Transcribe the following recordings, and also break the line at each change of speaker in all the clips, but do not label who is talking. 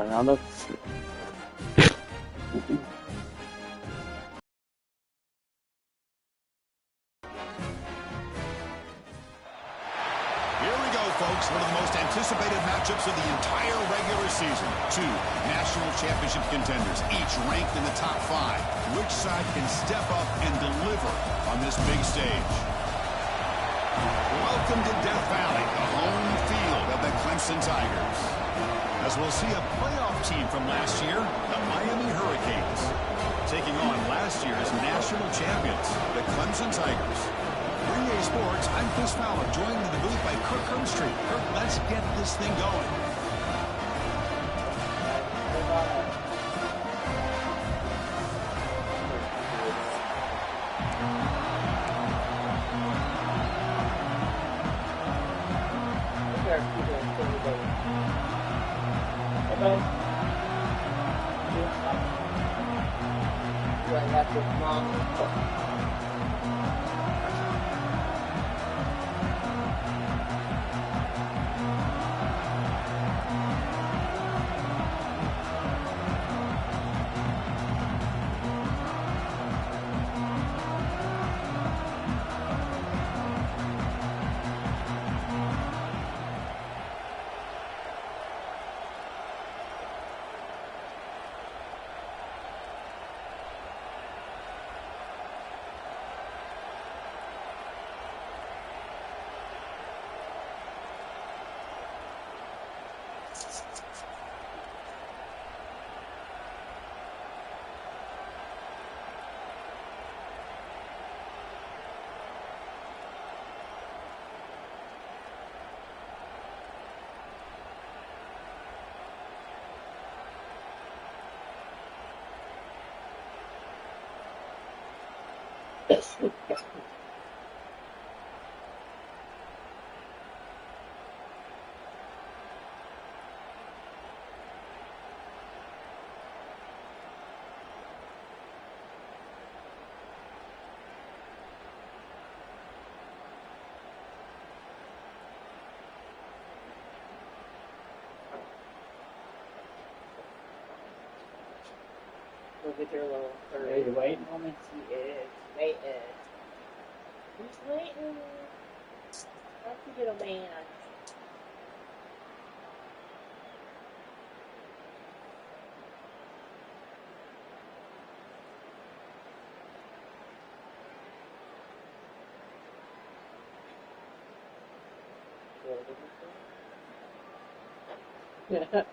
好长的词。
Folks, one of the most anticipated matchups of the entire regular season. Two national championship contenders, each ranked in the top 5. Which side can step up and deliver on this big stage? Welcome to Death Valley, the home field of the Clemson Tigers. As we'll see a playoff team from last year, the Miami Hurricanes, taking on last year's national champions, the Clemson Tigers. For EA Sports, I'm Chris Fowler, joined in the booth by Kirk Hermstreet. Kirk, let's get this thing going.
Look at your little third. Are you waiting on me? She is waiting. Who's waiting? That's a little man. Yeah.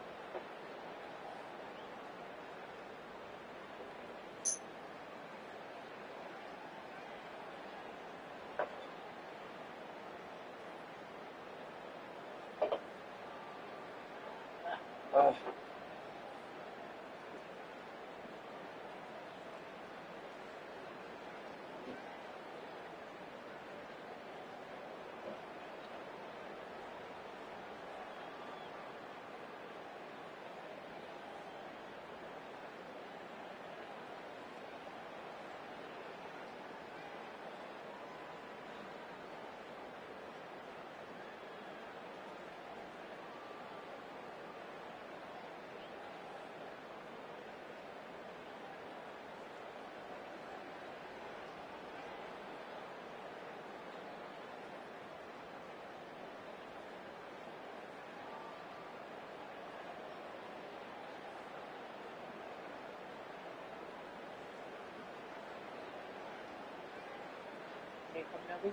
Coming over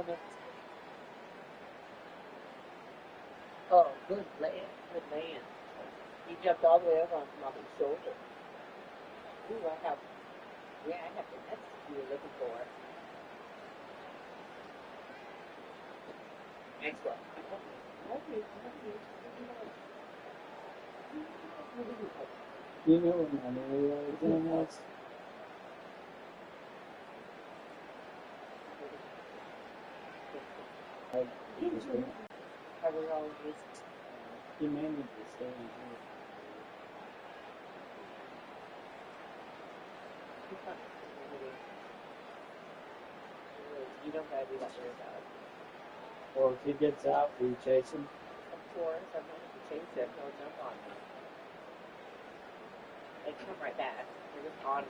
here? Oh, good land, good man. He jumped all the way over onto Mommy's shoulder. Ooh, I have the message you were looking for. Excellent.
You know what my name was?
Are we all just...
He managed to stay in here.
He's not really. You don't gotta be that worried about it.
Or if he gets out, will you chase him?
Of course, I'm not going to chase him. He'll jump on me. They come right back. They're just ornery.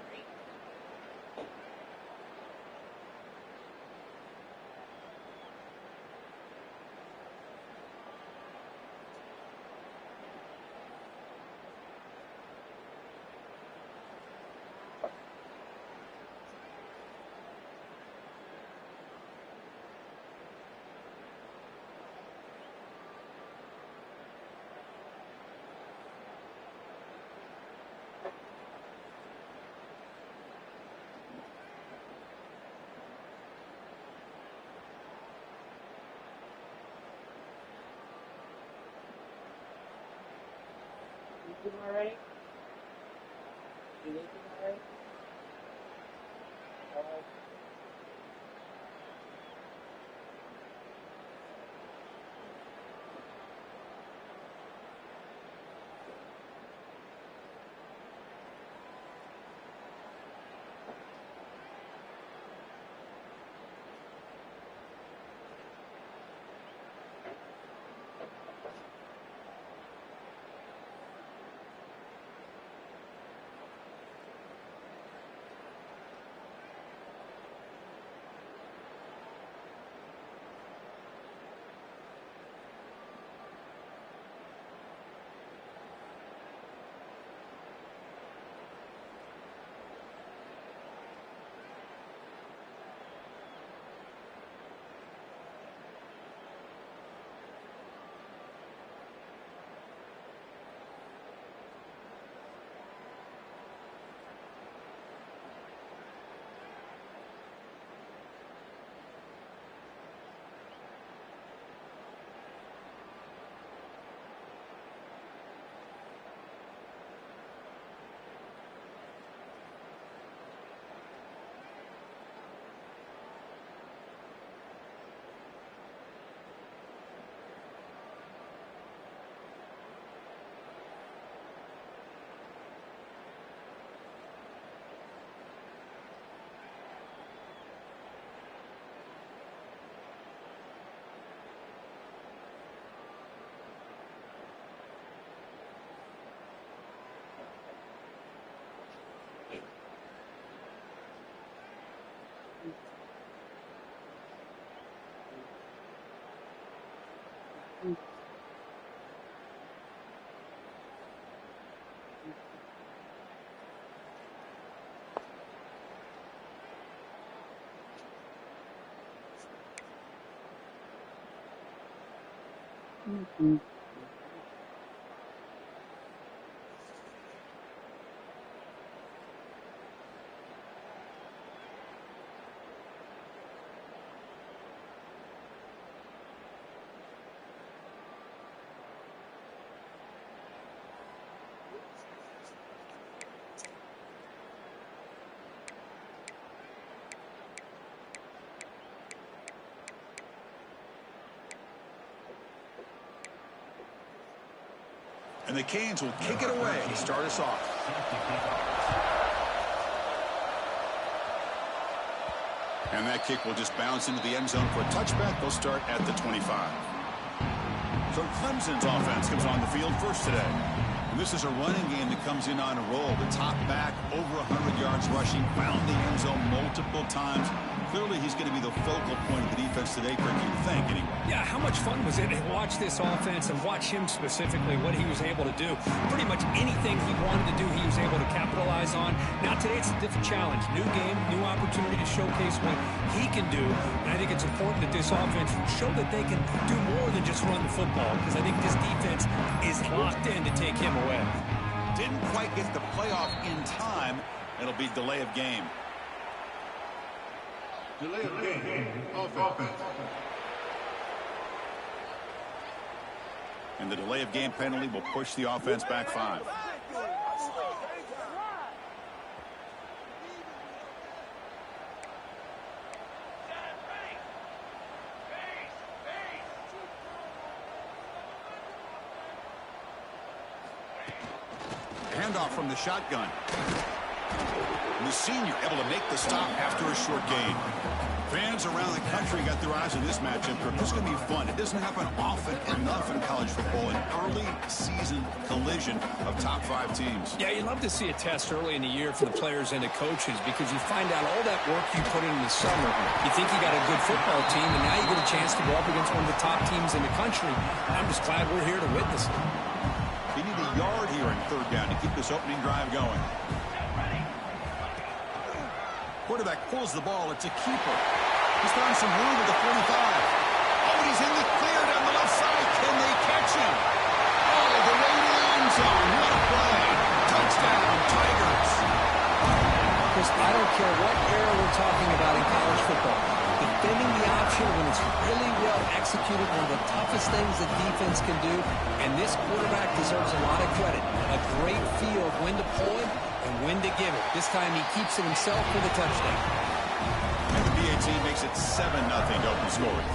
You eating already? You eating already?
Mm-hmm.
And the Canes will kick it away to start us off. And that kick will just bounce into the end zone for a touchback. They'll start at the 25. So Clemson's offense comes on the field first today. And this is a running game that comes in on a roll. The top back, over 100 yards rushing, found the end zone multiple times. Clearly, he's going to be the focal point of the defense today, Kirk, you'd think, anyway.
Yeah, how much fun was it to watch this offense and watch him specifically, what he was able to do. Pretty much anything he wanted to do, he was able to capitalize on. Now, today, it's a different challenge. New game, new opportunity to showcase what he can do. And I think it's important that this offense show that they can do more than just run the football, because I think this defense is locked in to take him away.
Didn't quite get the playoff in time. It'll be delay of game.
Delay of game. Offense.
And the delay of game penalty will push the offense back 5. Handoff from the shotgun. The senior able to make the stop after a short gain. Fans around the country got their eyes on this matchup. This is going to be fun. It doesn't happen often enough in college football, an early season collision of top 5 teams.
Yeah, you love to see a test early in the year for the players and the coaches because you find out all that work you put in the summer. You think you got a good football team, and now you get a chance to go up against one of the top teams in the country. I'm just glad we're here to witness it.
They need a yard here in 3rd down to keep this opening drive going. Quarterback pulls the ball. It's a keeper. He's found some room at the 45. Oh, and he's in the clear down the left side. Can they catch him? Oh, the way to the end zone. What a play. Touchdown, Tigers.
Chris, I don't care what era we're talking about in college football. Defending the option when it's really well executed, one of the toughest things that defense can do, and this quarterback deserves a lot of credit. A great feel of when to pull it and when to give it. This time he keeps it himself for the touchdown.
And the BA team makes it 7-0 to open scoring.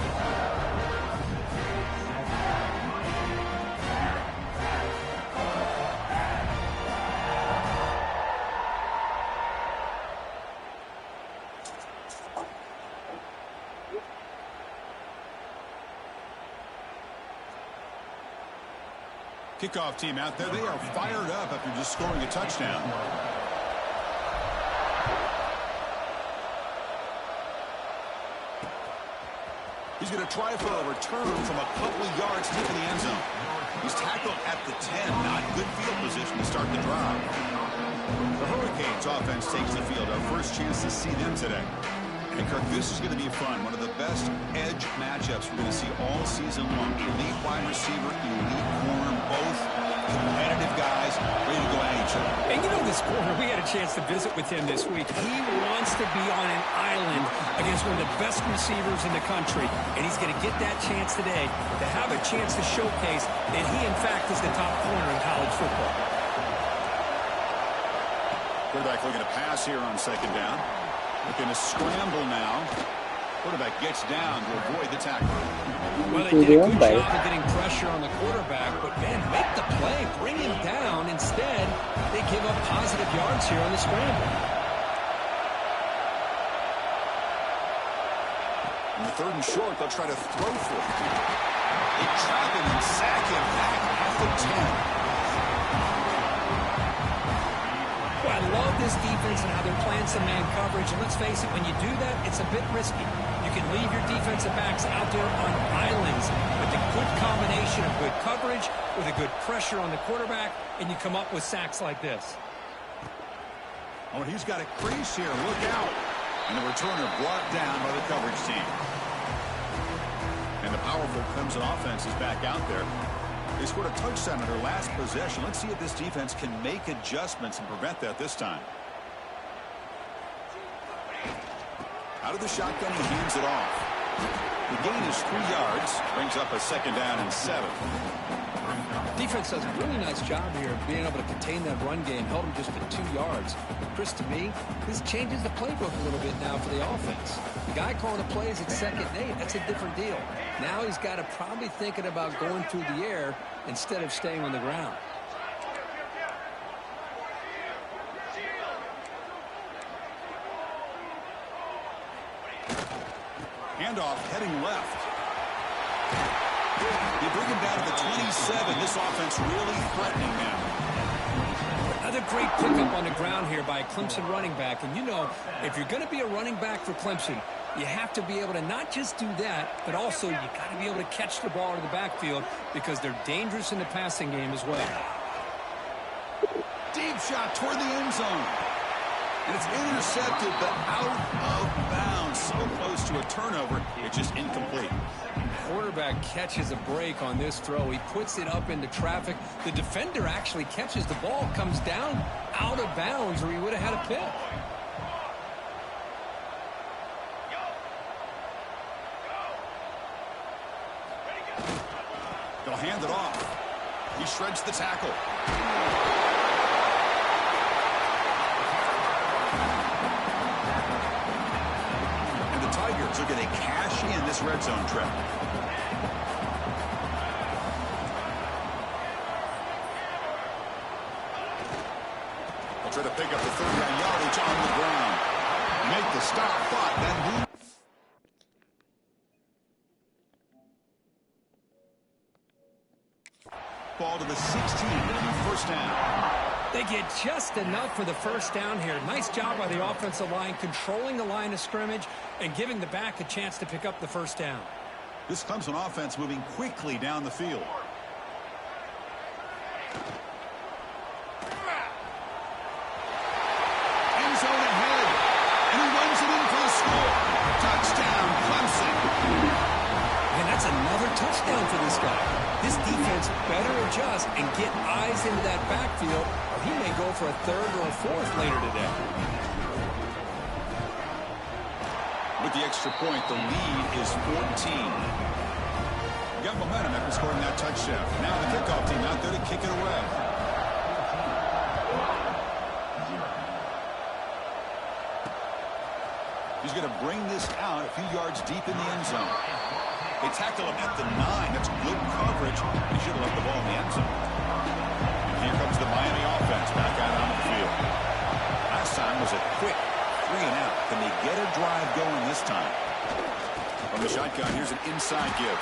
Kickoff team out there. They are fired up after just scoring a touchdown. He's going to try for a return from a couple of yards deep in the end zone. He's tackled at the 10. Not good field position to start the drive. The Hurricanes offense takes the field. Our first chance to see them today. And Kirk, this is going to be fun. One of the best edge matchups we're going to see all season long. Elite wide receiver, elite corner, both competitive guys ready to go at each other.
And you know this corner, we had a chance to visit with him this week. He wants to be on an island against one of the best receivers in the country. And he's going to get that chance today to have a chance to showcase that he, in fact, is the top corner in college football.
Quarterback looking to pass here on 2nd down. Looking to scramble now. Quarterback gets down to avoid the tackle.
Well, they did a good job of getting pressure on the quarterback, but, man, make the play. Bring him down. Instead, they give up positive yards here on the scramble.
On the 3rd and short, they'll try to throw for it. They trap him and sack him back at the 10.
Well, I love this defense and how they're playing some man coverage. And let's face it, when you do that, it's a bit risky. You can leave your defensive backs out there on islands with a good combination of good coverage, with a good pressure on the quarterback, and you come up with sacks like this.
Oh, and he's got a crease here. Look out. And the returner brought down by the coverage team. And the powerful Clemson offense is back out there. They scored a touchdown on their last possession. Let's see if this defense can make adjustments and prevent that this time. Out of the shotgun, he hands it off. The gain is 3 yards. Brings up a 2nd down and 7.
Defense does a really nice job here of being able to contain that run game. Held him just to 2 yards. Chris, to me, this changes the playbook a little bit now for the offense. The guy calling the plays at 2nd and 8, that's a different deal. Now he's got to probably thinking about going through the air instead of staying on the ground.
Handoff heading left. They bring him down to the 27. This offense really threatening now.
Another great pickup on the ground here by a Clemson running back. And you know, if you're going to be a running back for Clemson, you have to be able to not just do that, but also you got to be able to catch the ball in the backfield because they're dangerous in the passing game as well.
Deep shot toward the end zone. And it's intercepted, but out of bounds. So close to a turnover, it's just incomplete.
Quarterback catches a break on this throw. He puts it up into traffic. The defender actually catches the ball, comes down out of bounds, or he would have had a pick.
They'll hand it off. He shreds the tackle. And the Tigers are going to cash in this red zone trip. They'll try to pick up the 3rd down yardage on the ground. the stop, but then move. Ball to the 16, first down.
They get just enough for the first down here. Nice job by the offensive line, controlling the line of scrimmage and giving the back a chance to pick up the first down.
This Clemson offense moving quickly down the field. End zone ahead, and he runs it in for the score. Touchdown, Clemson.
And that's another touchdown for this guy. This defense better adjust and get eyes into that backfield, or he may go for a third or a fourth later today.
With the extra point, the lead is 14. Got momentum after scoring that touchdown. Now the kickoff team out there to kick it away. He's going to bring this out a few yards deep in the end zone. They tackle him at the 9. That's good coverage. He should have left the ball in the end zone. And here comes the Miami offense back out on the field. Last time was a quick 3 and out. Can they get a drive going this time? From the shotgun, here's an inside give.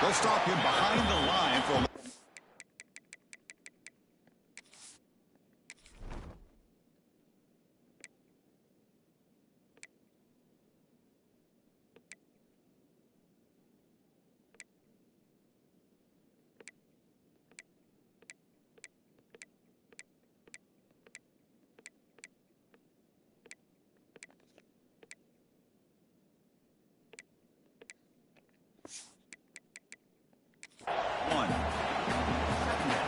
They'll stop him behind the line for a...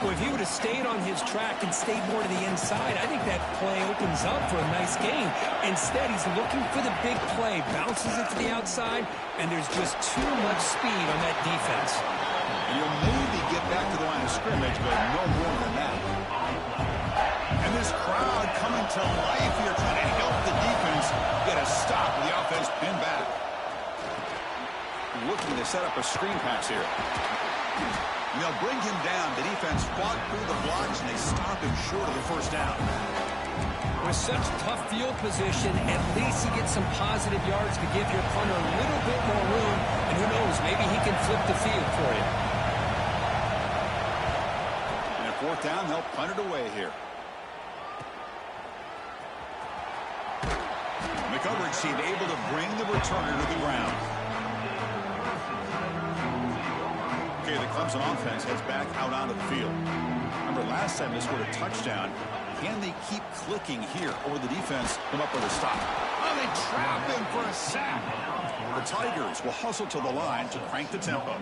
Well, if he would have stayed on his track and stayed more to the inside, I think that play opens up for a nice gain. Instead, he's looking for the big play, bounces it to the outside, and there's just too much speed on that defense.
And you'll maybe get back to the line of scrimmage, but no more than that. And this crowd coming to life here, trying to help the defense get a stop with the offense pinned back. Looking to set up a screen pass here. And they'll bring him down. The defense fought through the blocks, and they stopped him short of the first down.
With such tough field position, at least you get some positive yards to give your punter a little bit more room. And who knows, maybe he can flip the field for you.
And at fourth down, they'll punt it away here. And the coverage team able to bring the returner to the ground. Okay, the Clemson offense heads back out onto the field. Remember, last time they scored a touchdown. Can they keep clicking here, or the defense come up with a stop? Oh, they trap him for a sack. The Tigers will hustle to the line to crank the tempo.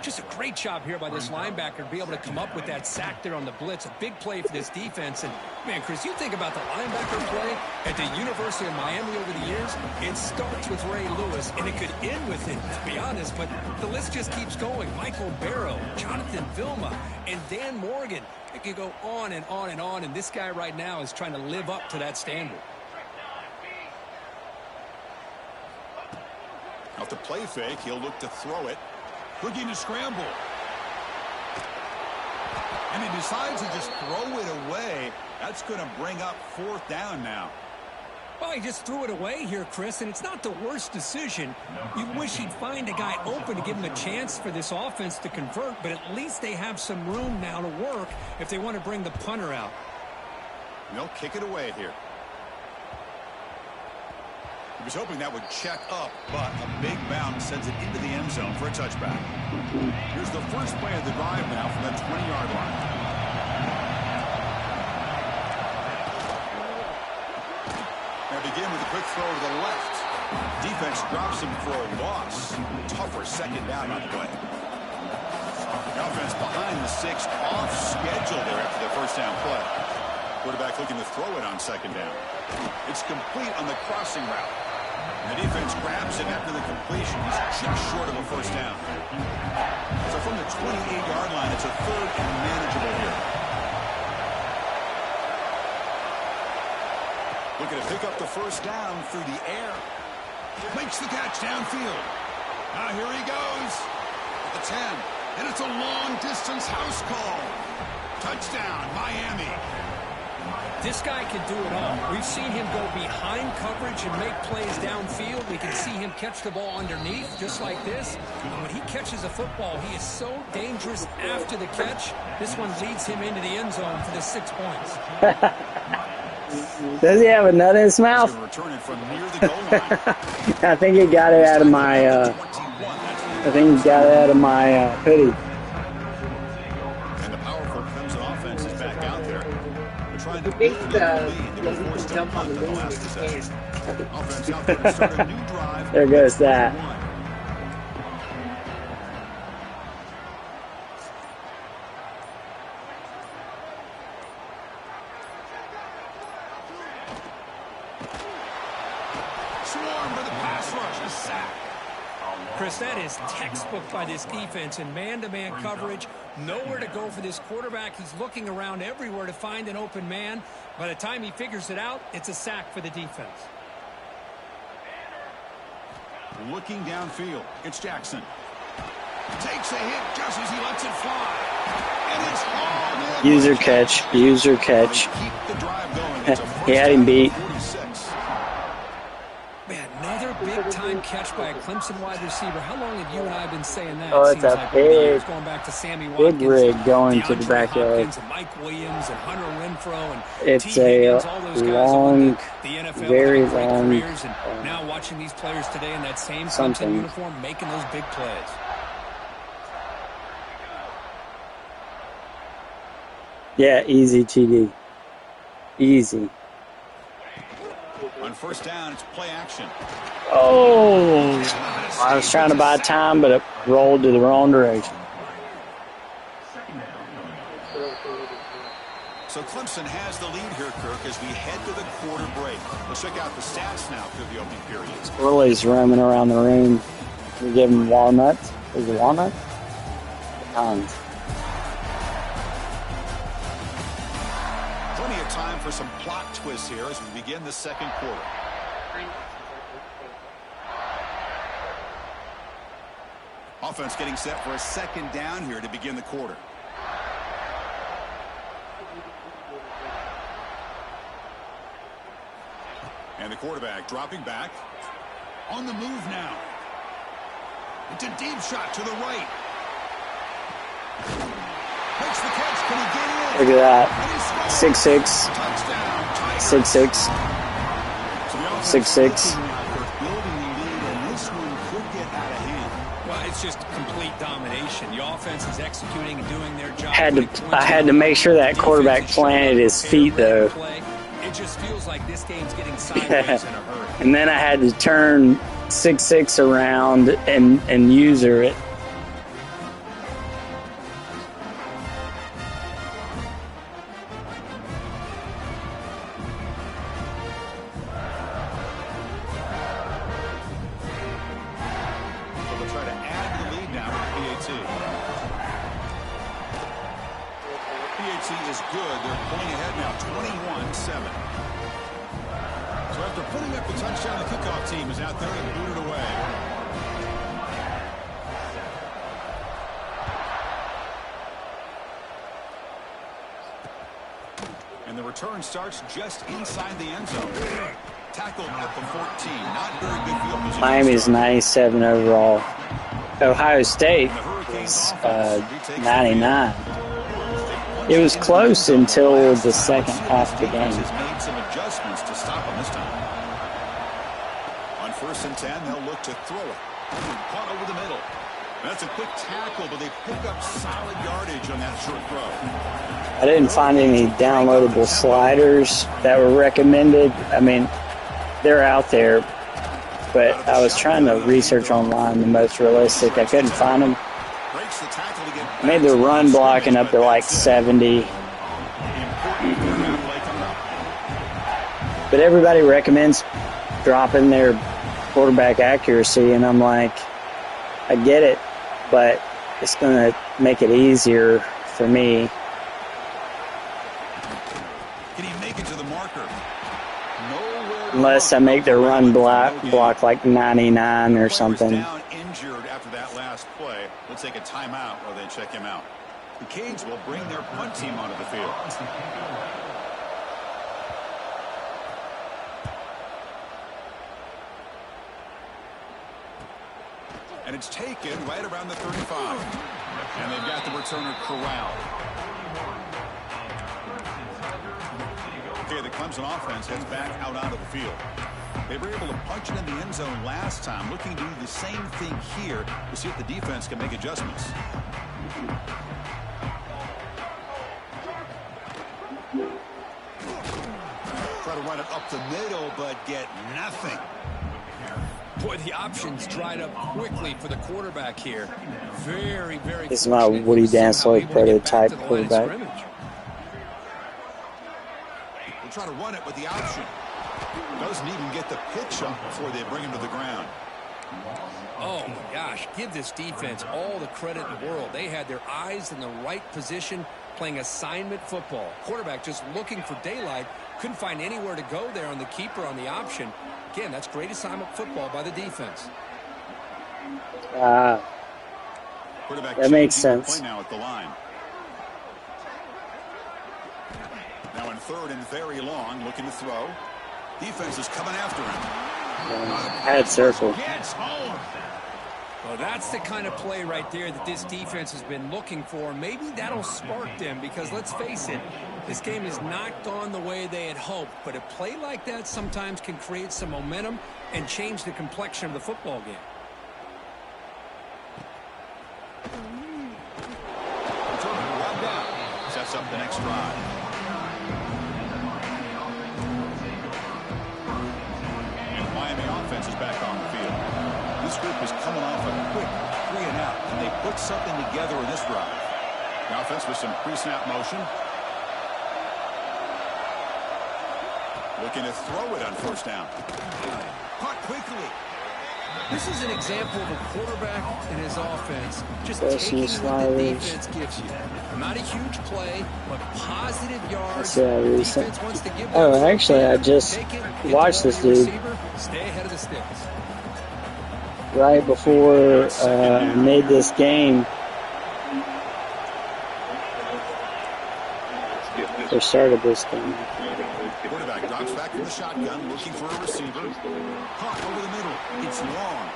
Just a great job here by this linebacker to be able to come up with that sack there on the blitz. A big play for this defense. And, man, Chris, you think about the linebacker play at the University of Miami over the years, it starts with Ray Lewis, and it could end with it, to be honest. But the list just keeps going. Michael Barrow, Jonathan Vilma, and Dan Morgan. It could go on and on and on, and this guy right now is trying to live up to that standard.
Off the play fake, he'll look to throw it. Looking to scramble. And he decides to just throw it away. That's going to bring up fourth down now.
Well, he just threw it away here, Chris, and it's not the worst decision. You wish he'd find a guy open to give him a chance for this offense to convert, but at least they have some room now to work if they want to bring the punter out.
And they'll kick it away here. He was hoping that would check up, but a big bounce sends it into the end zone for a touchback. Here's the first play of the drive now from the 20-yard line. They begin with a quick throw to the left. Defense drops him for a loss. Tougher second down on the play. The offense behind the 6, off schedule there after the first down play. Quarterback looking to throw it on second down. It's complete on the crossing route. And the defense grabs him after the completion. He's just short of a first down. So from the 28-yard line, it's a third and manageable here. Looking to pick up the first down through the air. Makes the catch downfield. Now here he goes. At the 10. And it's a long-distance house call. Touchdown, Miami.
This guy can do it all. We've seen him go behind coverage and make plays downfield. We can see him catch the ball underneath just like this. And when he catches a football, he is so dangerous after the catch. This one leads him into the end zone for the 6 points.
Does he have a nut in his mouth?
Return it from near the goal line.
I think he got it out of my. Hoodie.
And the powerful Clemson offense is back out there. They're trying to
You think
build a lead. They were
you
forced
can
to
jump on the
punt in
moon
last
if you
possession.
can.
Offense out there to start a new drive.
There goes that.
Swarm for the pass rush. A sack.
Chris, that is textbook by this defense in man-to-man coverage. Nowhere to go for this quarterback. He's looking around everywhere to find an open man. By the time he figures it out, it's a sack for the defense.
Looking downfield. It's Jackson. Takes a hit just as he lets it fly. And it's hauled in.
User catch. User catch.
Keep the drive going. It's a first
He had him
down
beat.
46.
Man, another big-time catch by a Clemson wide receiver. How long have you and I been saying that?
Oh,
It
it's
seems
a
like over the years,
big,
going back to Sammy
big
Watkins,
rig going to the
DeAndre
backyard.
Hopkins, and Mike Williams and Hunter Renfrow and
It's
T.
a
Higgins, all those guys that
long,
went to the NFL,
very
had great
long,
careers, and now watching these players today in that same Clemson
something.
uniform making those big plays.
Yeah, easy TD. Easy.
On first down, it's play action.
Oh! I was trying to buy time, but it rolled to the wrong direction.
So Clemson has the lead here, Kirk, as we head to the quarter break. Let's check out the stats now through the opening period.
Willie's roaming around the room. We give him walnuts. Is it walnuts? Pecans.
Plenty of time for some plot twists here as we begin the second quarter. Offense getting set for a second down here to begin the quarter. And the quarterback dropping back. On the move now. It's a deep shot to the right. Makes the catch. Can he get in?
Look at that.
And he scores.
6'6".
Touchdown, Tigers.
6'6".
So the offense
6'6".
looking now for building the lead, and this one could get out of hand.
Well, it's just complete domination. The offense is executing and doing their job.
I had to make sure that quarterback planted his feet, though.
It just feels like this game's getting sideways in a hurry.
And then I had to turn 6'6" around and user it.
So they'll try to add to the lead now with PAT. PAT is good. They're pulling ahead now, 21-7. So after putting up the touchdown, the kickoff team is out there and booted away. And the return starts just inside the end zone. Tackled at the 14. Not very good field position.
Miami's 97 overall. Ohio State is 99. It was close until the second half of the game.
Has made some adjustments to stop him this time. On 1st and 10, they'll look to throw it. Caught over the middle. That's a quick tackle, but they pick up solid yardage on that short throw.
I didn't find any downloadable sliders that were recommended. I mean, they're out there, but I was trying to research online the most realistic. I couldn't find them.
Breaks the tackle to get
I made the run blocking up to like 70. But everybody recommends dropping their quarterback accuracy, and I'm like, I get it, but it's going to make it easier for me.
Can he make it to the marker? Nowhere to
Unless I
look.
make the run block like 99 or something.
Down injured after that last play. We'll take a timeout while they check him out. The Canes will bring their punt team onto the field. And it's taken right around the 35. And they've got the returner corralled. Okay, the Clemson offense heads back out onto the field. They were able to punch it in the end zone last time, looking to do the same thing here to see if the defense can make adjustments. Try to run it up the middle, but get nothing.
Boy, the options dried up quickly for the quarterback here. Very, very.
This is my Woody Dantzler prototype quarterback.
They try to run it with the option. Doesn't even get the pitch up before they bring him to the ground.
Oh, my gosh. Give this defense all the credit in the world. They had their eyes in the right position playing assignment football. Quarterback just looking for daylight. Couldn't find anywhere to go there on the keeper on the option. Again, that's great assignment football by the defense.
That makes sense.
Now at the line. Now in third and very long, looking to throw. Defense is coming after him.
Head circle.
Gets home.
Well, that's the kind of play right there that this defense has been looking for. Maybe that'll spark them because, let's face it, this game has not gone the way they had hoped. But a play like that sometimes can create some momentum and change the complexion of the football game.
Sets up the next drive. And Miami offense is back on the field. This group is coming off a quick 3-and-out, and they put something together in this drive. The offense with some pre-snap motion. Looking to throw it on first down. Caught quickly.
This is an example of a quarterback and his offense just
Especially
taking what the
sliders.
defense gives you. Not a huge play, but positive yards.
Recent.
Defense wants to give
Oh,
them
actually, I just
take it,
watched this dude
receiver, stay ahead of the sticks.
right before I made this game. Or started this game.
Quarterback drops back from the shotgun, looking for a receiver. Caught over the middle. It's long.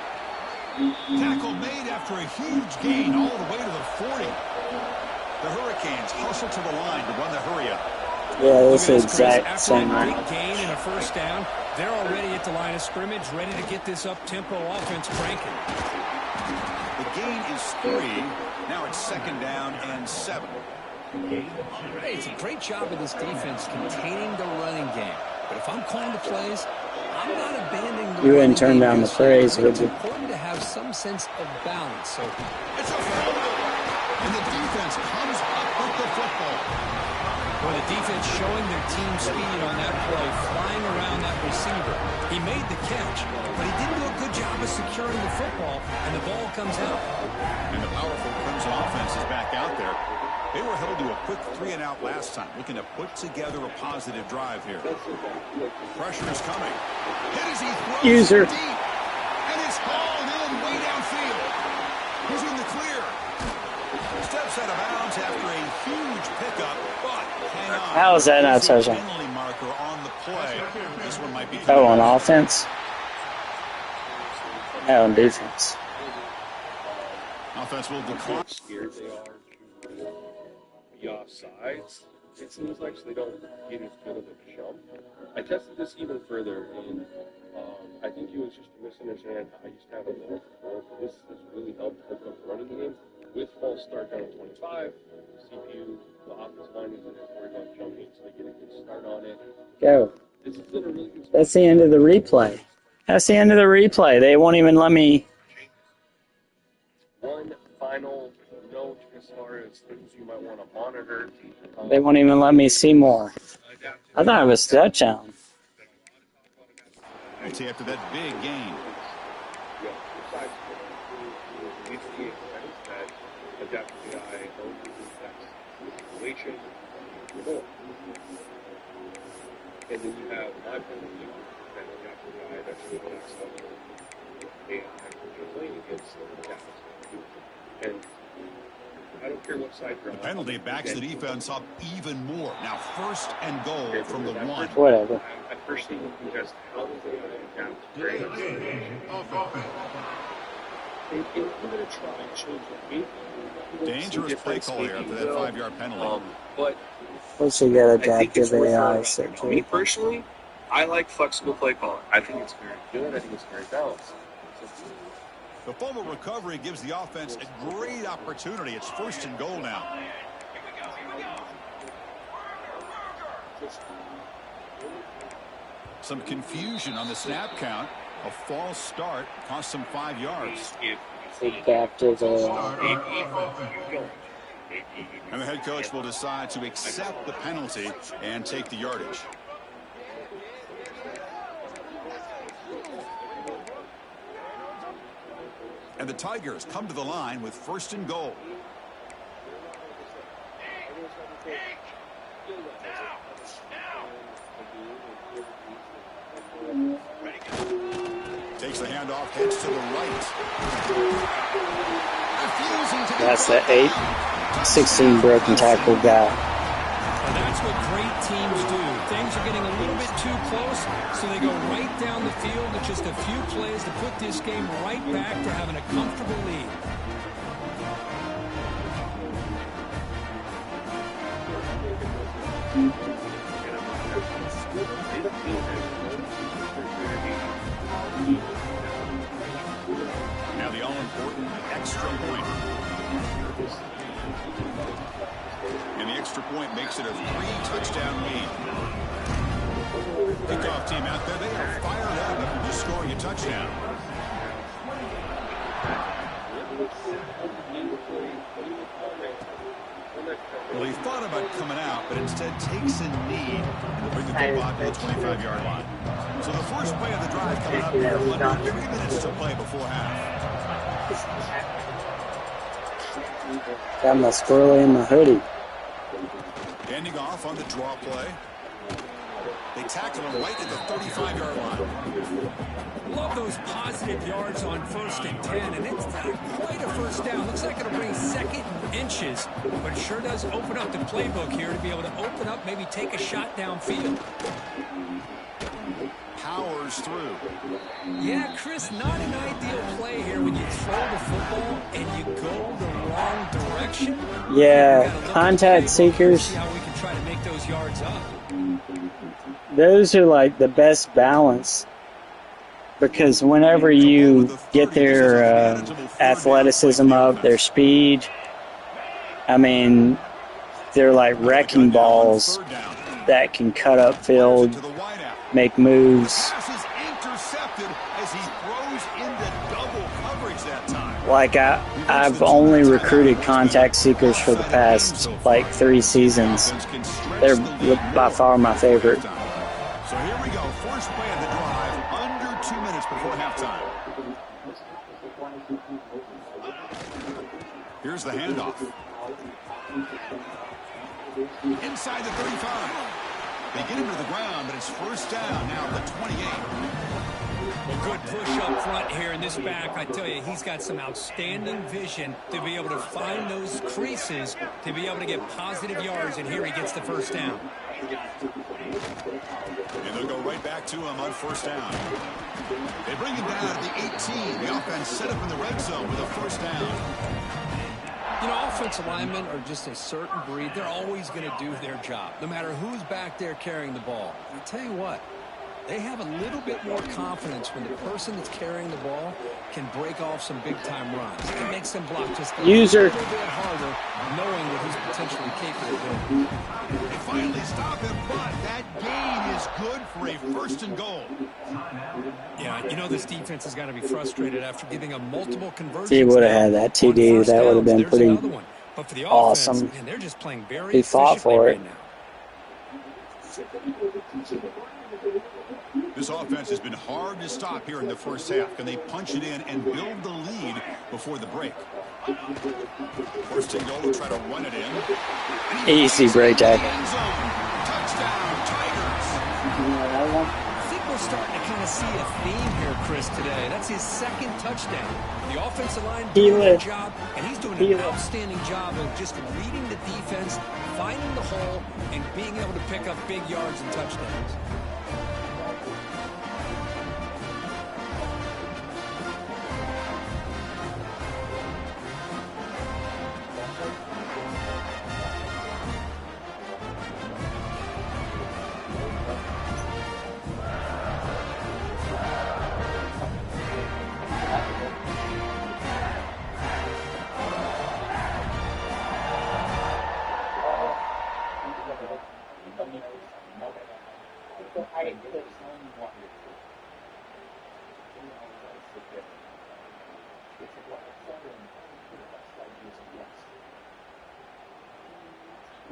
Tackle made after a huge gain all the way to the 40. The Hurricanes hustle to the line to run the hurry up.
Yeah, this is
Chris,
exact
after
same
a
run.
big gain and a first down, they're already at the line of scrimmage, ready to get this up-tempo offense cranking.
The gain is 3. Now it's 2nd down and 7.
Hey, it's a great job of this defense containing the running game. But if I'm calling the plays, I'm not abandoning the
You
running
wouldn't turn
game
down the
just yet.
praise,
I think
would
it's
you?
important to have some sense of balance. So
It's a fumble. And the defense comes up with the football.
well, the defense showing their team speed on that play, flying around that receiver. He made the catch, but he didn't do a good job of securing the football, and the ball comes out.
And the powerful Clemson offense is back out there. They were held to a quick 3-and-out last time, looking to put together a positive drive here. Pressure is coming. Hit as he throws
User.
it deep. And it's hauled in way downfield. He's in the clear. Steps out of bounds after a huge pickup, but hang on.
How is that not
There's a
touchdown?
penalty marker on the play. This one might be
Oh, on offense? No, on defense.
Offense will decline.
Scared they are to be offsides, it seems like, so they don't get as good of a jump. I tested this even further, and I think it was just a misunderstanding how I used to have a low before, but this has really helped hook up the running game. With false start down at 25, CPU, the offensive line isn't as worried about jumping, so they get a good start on it.
Go.
This has been a really good
That's the end of the replay. That's the end of the replay. They won't even let me.
one final note as far as things you might want to monitor.
They won't even let me see more. I thought it was a touchdown.
I'd say after that big gain.
Yeah, besides needs to be expected that adapt to the eye, situation, more. And then you have my point of view that adapt to the eye, that's really not something AI you're playing against adapt to. And I don't care what side you're on.
The penalty backs the defense up even more. Now 1st and goal from the 1.
Whatever.
I personally would contest how does AI adapt to great situation. And I'm going to try and change it.
Dangerous play call here after that 5-yard penalty.
But
Plus, you got
I think
adaptive
it's worth
AI
knowing.
stuff
Me
too.
personally, I like flexible play calling. I think it's very good. I think it's very balanced.
The fumble recovery gives the offense a great opportunity. It's 1st and goal now. Some confusion on the snap count. A false start cost them 5 yards.
Adaptive AI.
And the head coach will decide to accept the penalty and take the yardage. And the Tigers come to the line with 1st and goal. Takes the handoff, heads to the right.
That's the 8-16 broken tackle guy.
And that's what great teams do. Things are getting a little bit too close, so they go right down the field with just a few plays to put this game right back to having a comfortable lead.
Now the all-important extra point. And the extra point makes it a 3-touchdown lead. Kickoff team out there, they are fired up after just scoring a touchdown. Well, he thought about coming out, but instead takes a knee to bring the ball to the 25-yard line. So the first play of the drive coming up here, under 3 minutes to play before half.
Got my squirrely in my hoodie.
Handing off on the draw play. They tackle him right at the 35-yard line.
Love those positive yards on 1st and 10, and it's not quite a first down. Looks like it'll bring 2nd inches, but it sure does open up the playbook here to be able to open up, maybe take a shot downfield.
Powers through.
Yeah, Chris, not an ideal play here when you throw the football and you go the wrong direction.
Yeah, contact seekers.
See how we can try to make those yards up.
Those are like the best balance, because whenever you get their athleticism up, their speed, I mean, they're like wrecking balls that can cut up field, make moves. Like I've only recruited contact seekers for the past like 3 seasons. They're by far my favorite.
So here we go, first play of the drive, under 2 minutes before halftime. Here's the handoff. Inside the 35. They get him to the ground, but it's first down now at the 28.
Well, good push up front here in this back. I tell you, he's got some outstanding vision to be able to find those creases, to be able to get positive yards, and here he gets the first down.
And they'll go right back to him on first down. They bring him down at the 18. The offense set up in the red zone with a first down.
You know, offensive linemen are just a certain breed. They're always going to do their job, no matter who's back there carrying the ball. I'll tell you what, they have a little bit more confidence when the person that's carrying the ball can break off some big-time runs. It makes them block just a little bit harder, knowing what he's potentially capable of doing.
They finally stop him, but that gain is good for a first and goal.
Yeah, you know this defense has got to be frustrated after giving up multiple conversions.
He would have had that TD. That would have been pretty
but for the
awesome.
Offense, man, they're just playing very
he fought for it.
Right now.
This offense has been hard to stop here in the first half. Can they punch it in and build the lead before the break? First and goal, try to run it in.
Easy break tackle.
Touchdown, Tigers.
I think we're starting to kind of see a theme here, Chris, today. That's his 2nd touchdown. The offensive line doing their job, and he's doing an outstanding job of just reading the defense, finding the hole, and being able to pick up big yards and touchdowns.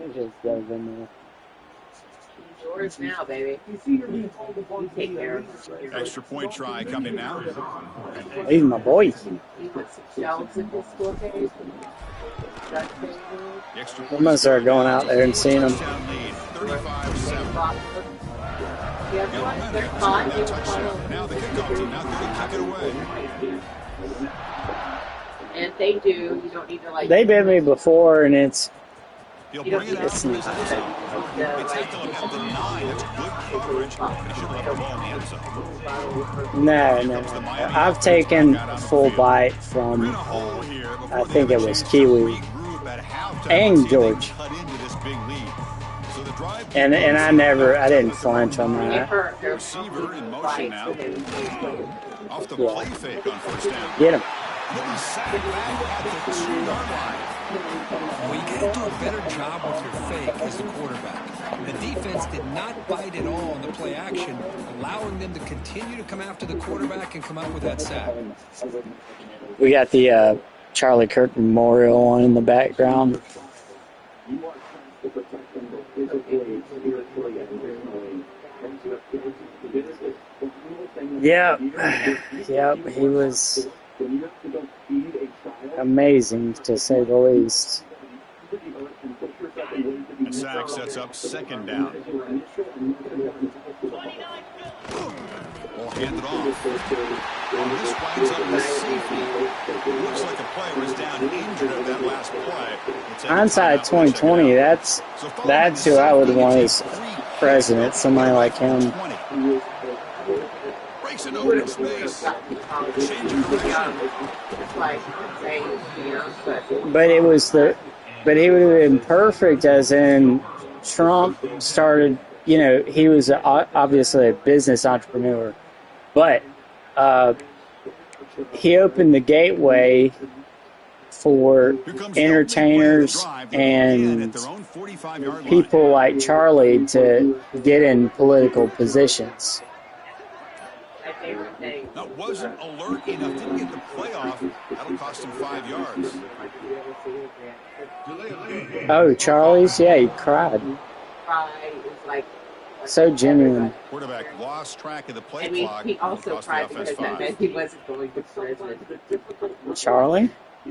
It just dove in there.
Yours now, baby. You take care of it.
Extra point try coming now.
He's my boy.
He put some shelves in his school case.
The extra
We
point
must start going out there and seeing them.
touchdown lead, 35-7.
Yeah,
Now the kickoff team, now they're going to kick it away.
and if they do, you don't need to like.
They bit me before, and it's
He'll
You don't
bring it
need
out
to
from his end zone. They
like,
tackle him at the 9. That's good coverage. They should let the ball in the end zone.
no. I've taken a full bite from,
We're in a hole here before
I
they
think
have
it
a
was
chance to
Kiwi
regroup at halftime.
and
Let's see if they can
George.
cut into this big lead. So the drive
And I didn't flinch on
They
that.
hurt their
receiver in motion now. Off the
Yeah.
play fake on first down.
Get him.
He'll be sacked back at the 2-yard line.
Well, you got to do a better job with your fake as the quarterback. The defense did not bite at all on the play action, allowing them to continue to come after the quarterback and come up with that sack.
We got the Charlie Kirk Memorial on in the background. Yep, he was amazing to say the least.
And sack sets up second down. Ball handed off. On this Weazel with safety. Looks like a player was down injured at that last play.
Hindsight 2020, that's who I would want as president, somebody like him.
Breaks an open space. Change of direction.
But he would have been perfect, as in Trump started, he was obviously a business entrepreneur, but he opened the gateway for entertainers and people like Charlie to get in political positions.
That wasn't alert enough, didn't get the playoff. That'll cost him 5 yards.
Oh, Charlie's? Yeah, he cried. So genuine.
Quarterback lost track of the play
I mean,
clock.
he also cried because that meant he wasn't going to prison.
Charlie?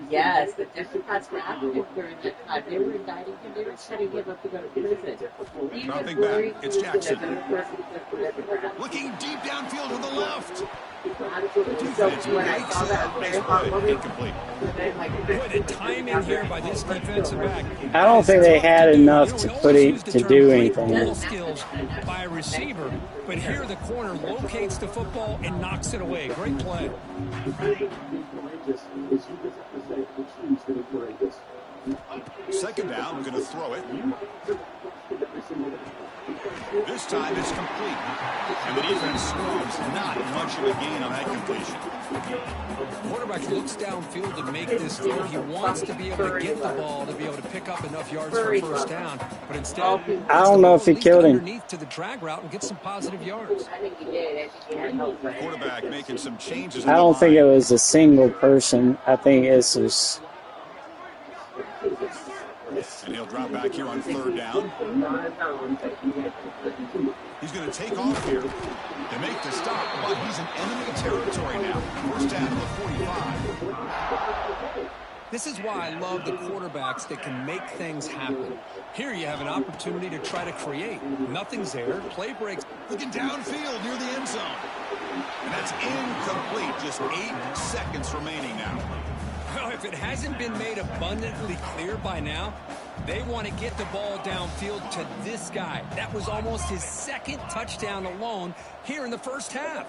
Yes, the Democrats were after him during that time. They were indicting him. They were setting him up to go to prison. He was
Dropping
worried
back. It's Jackson.
that
Looking deep downfield to the left.
so when I saw that, I was very heartwarming.
Incomplete.
Boy, the timing here by this defensive back.
I don't think they had enough to do anything.
Ball skills by a receiver, but here the corner locates the football and knocks it away. Great play.
Second down, going to throw it. This time it's complete. And the defense scrubs not much of a gain on that completion.
The quarterback looks downfield to make this throw. He wants to be able to get the ball to be able to pick up enough yards for a first down. But instead,
I don't know if he killed him.
underneath to the drag route and get some positive yards.
I think he did. I think he had help.
Quarterback making some changes.
I don't think it was a single person. I think it's just...
And he'll drop back here on third down. He's going to take off here to make the stop, but he's in enemy territory now. First down to the 45.
This is why I love the quarterbacks that can make things happen. Here you have an opportunity to try to create. Nothing's there. Play breaks.
Looking downfield near the end zone. And that's incomplete. Just 8 seconds remaining now.
Well, if it hasn't been made abundantly clear by now, they want to get the ball downfield to this guy. That was almost his second touchdown alone here in the first half.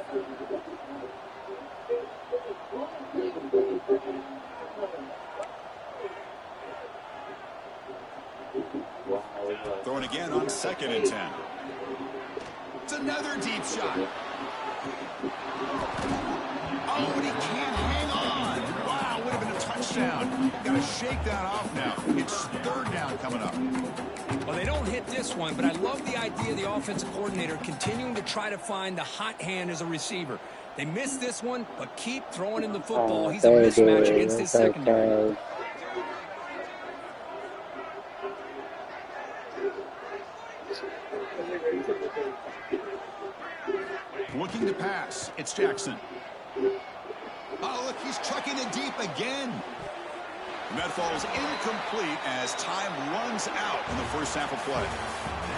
Throwing again on 2nd and 10. It's another deep shot. Oh, and he can't hang on. Wow, would have been a touchdown. Got to shake that off now. It's third down coming up.
Well, they don't hit this one, but I love the idea of the offensive coordinator continuing to try to find the hot hand as a receiver. They missed this one, but keep throwing in the football. He's a mismatch against his secondary.
pass. It's Jackson. Oh, look, he's trucking it deep again. And that falls incomplete as time runs out in the first half of play.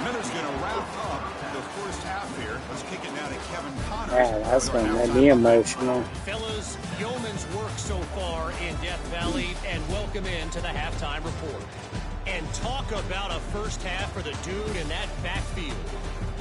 Miller's going to wrap up the first half here. Let's kick it now to Kevin Connors.
Yeah, that's going to make me emotional.
Fellas, yeoman's work so far in Death Valley, and welcome into the halftime report. And talk about a first half for the dude in that backfield.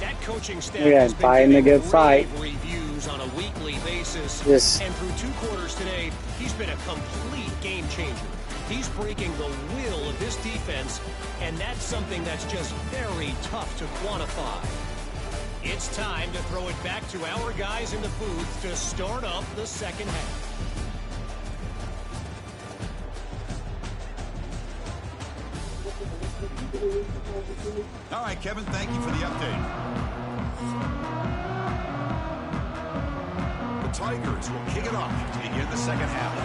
That coaching staff has been
fighting a good fight.
Reviews on a weekly basis.
Yes.
And through 2 quarters today, he's been a complete game changer. He's breaking the will of this defense, and that's something that's just very tough to quantify. It's time to throw it back to our guys in the booth to start up the second half.
All right, Kevin, thank you for the update. The Tigers will kick it off to begin the second half.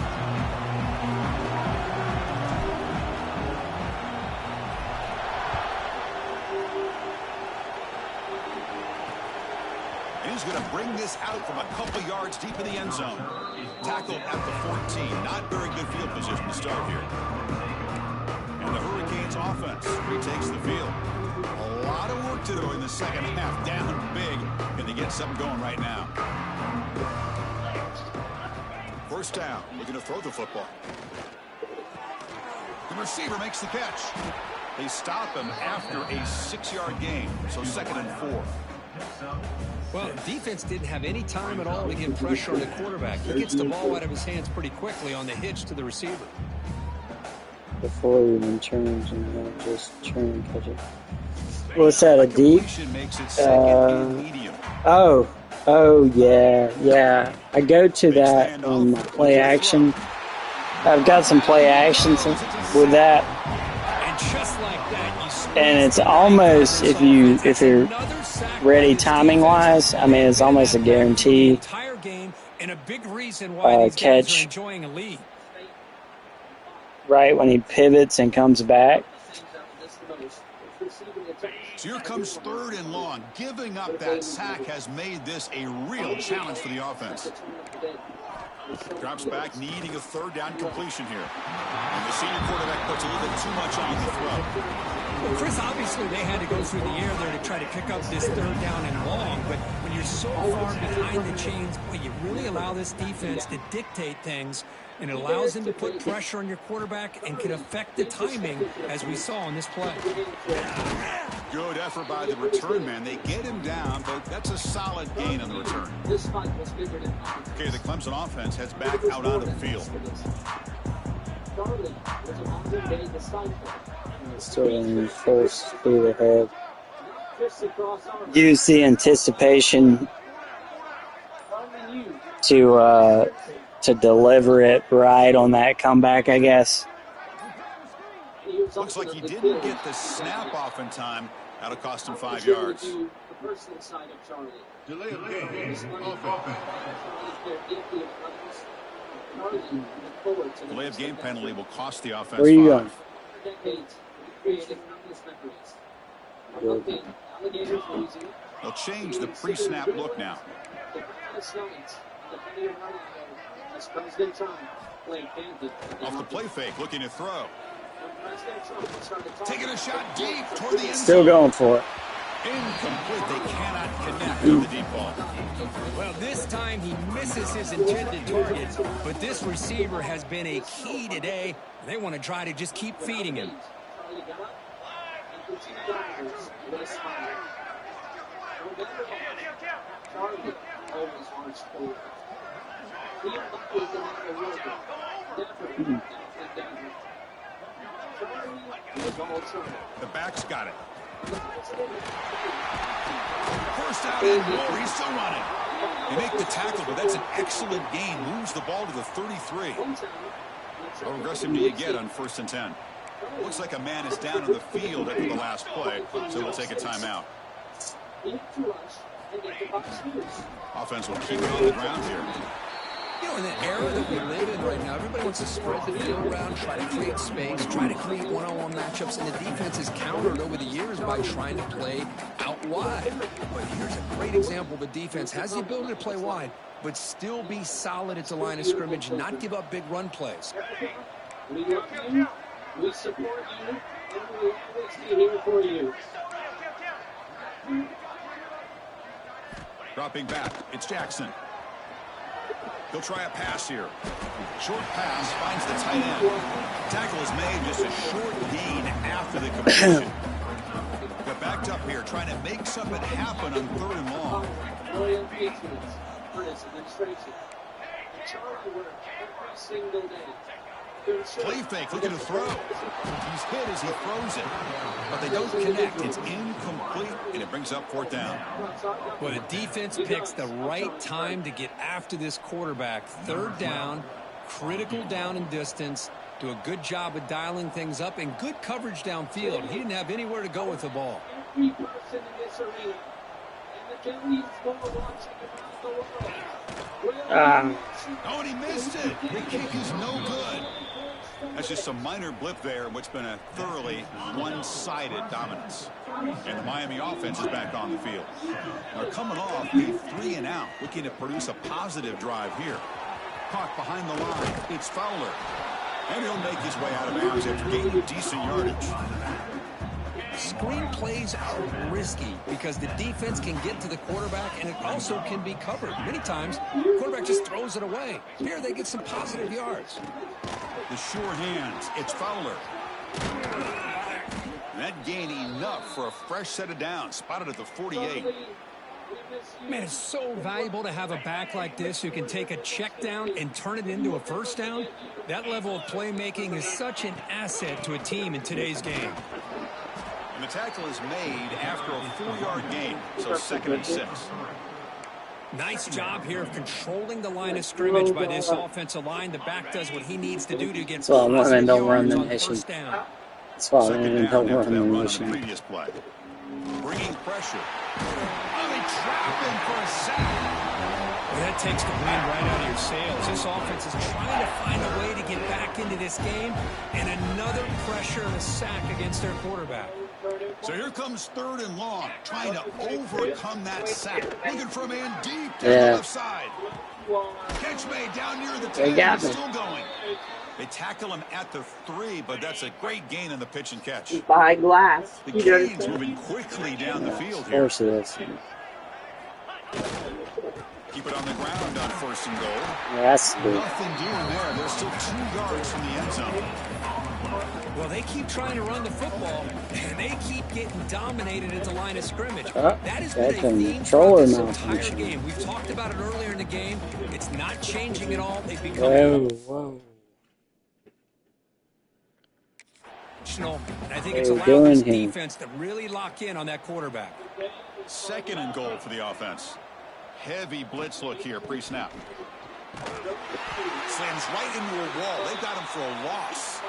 He's going to bring this out from a couple yards deep in the end zone. Tackled at the 14. Not very good field position to start here. And the Hurricanes offense retakes the field. A lot of work to do in the second half. Down big. And they get something going right now. First down. Looking to throw the football. The receiver makes the catch. They stop him after a 6-yard gain. So 2nd and 4.
Well, defense didn't have any time at all to get pressure on the quarterback. He gets the ball out of his hands pretty quickly on the hitch to the receiver.
Before he even turns and then just turn and catch it. What's that, a deep? Oh, yeah. I go to that on my play action. I've got some play actions with that.
And just like that,
and it's almost, if you're ready timing wise, I mean, it's almost a guarantee
entire game and a big reason why these guys are enjoying a lead.
Right when he pivots and comes back.
So here comes 3rd and long. Giving up that sack has made this a real challenge for the offense. Drops back, needing a 3rd down completion here. And the senior quarterback puts a little bit too much on the throw.
Well, Chris, obviously they had to go through the air there to try to pick up this 3rd down and long, but when you're so far behind the chains, boy, you really allow this defense to dictate things, and it allows them to put pressure on your quarterback and can affect the timing, as we saw in this play.
Good effort by the return man. They get him down, but that's a solid gain on the return. Okay, the Clemson offense heads back out onto the field.
Still in full speed ahead. Use the anticipation to deliver it right on that comeback, I guess.
Looks like he didn't get the snap off in time. That'll cost him 5 yards.
Delay of game. Offense.
Delay of game penalty will cost the offense 5.
Where are you going?
They'll change the pre-snap look now. Off the play fake, looking to throw. Taking a shot deep toward the end zone.
Still going for it.
Incomplete. They cannot connect on the deep ball.
Well, this time he misses his intended target, but this receiver has been a key today. They want to try to just keep feeding him.
The back's got it. First out and more. He's still running. They make the tackle, but that's an excellent gain. Moves the ball to the 33. How aggressive do you get on 1st and 10? Looks like a man is down on the field after the last play, so we'll take a timeout. Offense will keep it on the ground here.
You know, in the era that we live in right now, everybody wants to spread the field around, try to create space, try to create one-on-one matchups, and the defense has countered over the years by trying to play out wide. But here's a great example. The defense has the ability to play wide, but still be solid at the line of scrimmage, not give up big run plays.
We love you, we support you, and we will always be here for you.
Dropping back, it's Jackson. He'll try a pass here. Short pass finds the tight end. Tackle is made, just a short gain after the completion. Got backed up here, trying to make something happen on 3rd and long.
Loyal patriots for this administration. Charlie work every single day.
Play fake, looking to throw. He's hit as he throws it, but they don't connect. It's incomplete, and it brings up 4th down.
Well, the defense picks the right time to get after this quarterback. 3rd down, critical down and distance. Do a good job of dialing things up and good coverage downfield. He didn't have anywhere to go with the ball.
Every person in this arena, and the Phillies going to watch it around the world.
Oh, and he missed it. The kick is no good. That's just a minor blip there in what's been a thoroughly one-sided dominance. And the Miami offense is back on the field. They're coming off a 3-and-out, looking to produce a positive drive here. Caught behind the line. It's Fowler. And he'll make his way out of bounds after gaining decent yardage.
Screen plays are risky because the defense can get to the quarterback and it also can be covered. Many times, the quarterback just throws it away. Here, they get some positive yards.
The sure hands. It's Fowler. That gain enough for a fresh set of downs. Spotted at the 48.
Man, it's so valuable to have a back like this who can take a check down and turn it into a 1st down. That level of playmaking is such an asset to a team in today's game.
And the tackle is made after a 4-yard gain, so 2nd and 6.
Nice job here of controlling the line of scrimmage by this offensive line. The back does what he needs to do to get positive yards on the 1st down.
That's why
Second
don't
down
run
after that
the
run on the
mission.
previous play. Bringing pressure. Oh, they trap him for a sack.
Well, that takes the wind right out of your sails. This offense is trying to find a way to get back into this game, and another pressure and a sack against their quarterback.
So here comes 3rd and long, trying to overcome that sack. Looking for a man deep down the left side. Catch made down near the 10. He's still going. They tackle him at the 3, but that's a great gain in the pitch and catch.
Behind glass.
The Canes moving quickly down the field here.
Of course it is.
Keep it on the ground on 1st and goal.
Yeah, that's good.
Nothing doing there. They're still 2 yards from the end zone.
Well, they keep trying to run the football, and they keep getting dominated at the line of scrimmage.
Oh,
that has been a
that's a
theme
controller
throughout this
malfunction.
entire game. We've talked about it earlier in the game. It's not changing at all. They've become
Whoa.
and I think it's
They're
allowed
doing
this
him.
defense to really lock in on that quarterback.
2nd and goal for the offense. Heavy blitz look here, pre-snap. Slams right into a wall. They got him for a loss.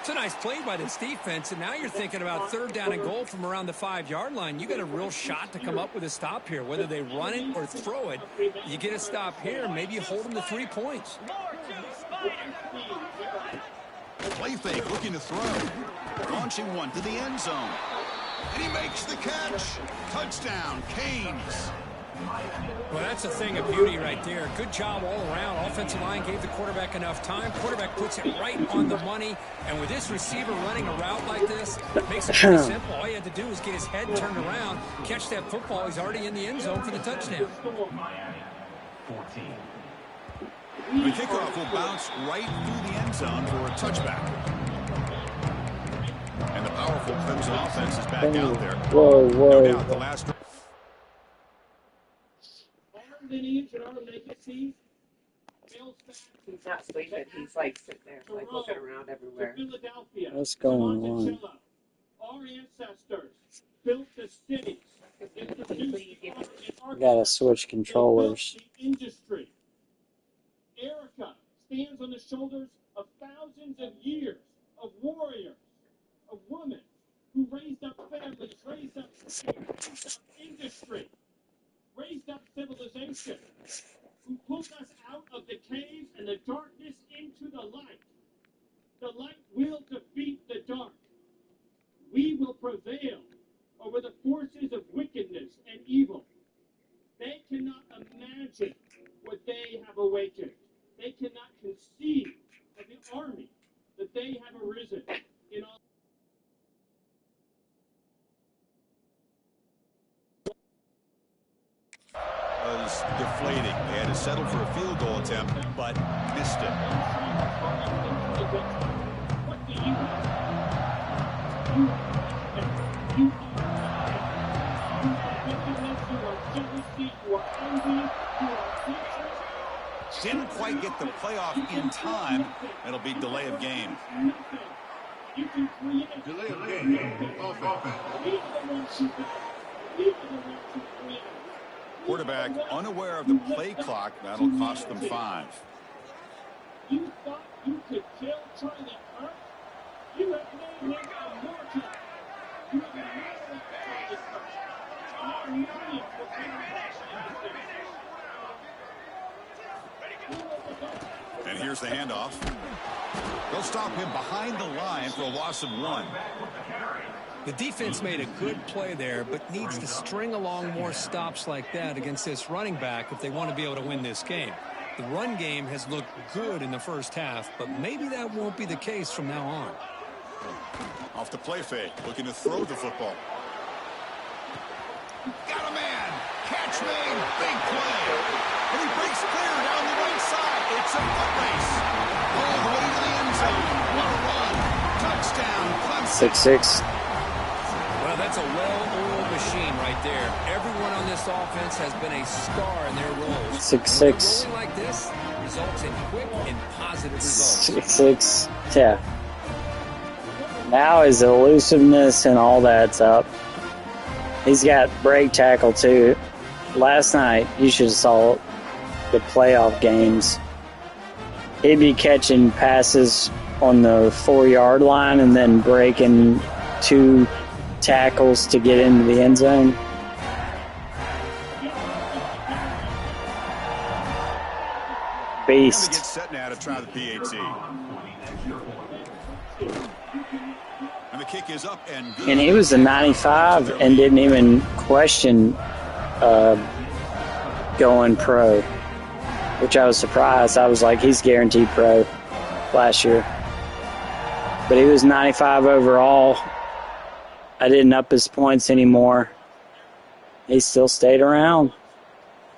It's a nice play by this defense, and now you're thinking about 3rd down and goal from around the 5-yard line. You got a real shot to come up with a stop here. Whether they run it or throw it, you get a stop here, maybe you hold them to 3 points.
Play fake, looking to throw. Launching one to the end zone. And he makes the catch. Touchdown, Canes.
Well, that's a thing of beauty right there. Good job all around. Offensive line gave the quarterback enough time. Quarterback puts it right on the money. And with this receiver running a route like this, it makes it pretty simple. All he had to do was get his head turned around, catch that football. He's already in the end zone for the touchdown.
The kickoff will bounce right through the end zone for a touchback. And the powerful Clemson offense is back out there.
Whoa.
No doubt the last...
He's not sleeping. He's like sitting there, like looking around everywhere.
What's going on?
Our ancestors built the cities.
Gotta switch controllers.
Industry. Erica stands on the shoulders of thousands of years of warriors, of women who raised up families, raised up industry, raised up civilization. who pulled us out of the cave and the darkness into the light. The light will defeat the dark. We will prevail over the forces of wickedness and evil. They cannot imagine what they have awakened. They cannot conceive of the army that they have arisen in all.
Was deflating. They had to settle for a field goal attempt, but missed it.
What do you want?
Didn't quite get the playoff in time. It'll be delay of game.
Delay of game. Offense.
Quarterback unaware of the play clock. That'll cost them 5.
You thought you could kill Charlie Kirk? You have made him immortal. You have annihilated Charlie Kirk. Our millions will be
And here's the handoff. They'll stop him behind the line for a loss of 1.
The defense made a good play there, but needs to string along more stops like that against this running back if they want to be able to win this game. The run game has looked good in the first half, but maybe that won't be the case from now on.
Off the play fake, looking to throw the football. Got a man. Catch made. Big play. And he breaks clear down the right side. It's a foot race. All the way to the end zone. What a run. Touchdown, Clemson.
6-6.
Well, that's a well-oiled machine right there. Everyone on this offense has been a star in their roles.
6-6.
Rolling like this results in quick and positive results.
6-6. Yeah. Now his elusiveness and all that's up. He's got break tackle too. Last night, you should have saw the playoff games. He'd be catching passes on the 4-yard line and then breaking 2 tackles to get into the end zone. Beast.
Get set now to try the PAT. And the kick is up and good.
And he was a 95 and didn't even question going pro, which I was surprised. I was like, he's guaranteed pro last year. But he was 95 overall. I didn't up his points anymore. He still stayed around.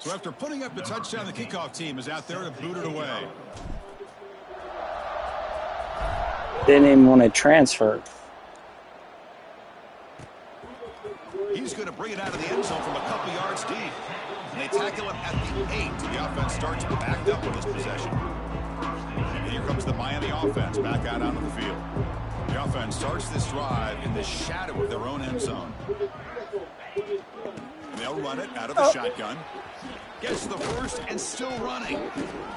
So after putting up the touchdown, the kickoff team is out there to boot it away.
Didn't even want to transfer.
He's going to bring it out of the end zone from a couple yards deep. And they tackle him at the 8. The offense starts backed up on this possession. And here comes the Miami offense back out onto the field. The offense starts this drive in the shadow of their own end zone. And they'll run it out of the shotgun. Gets the first and still running.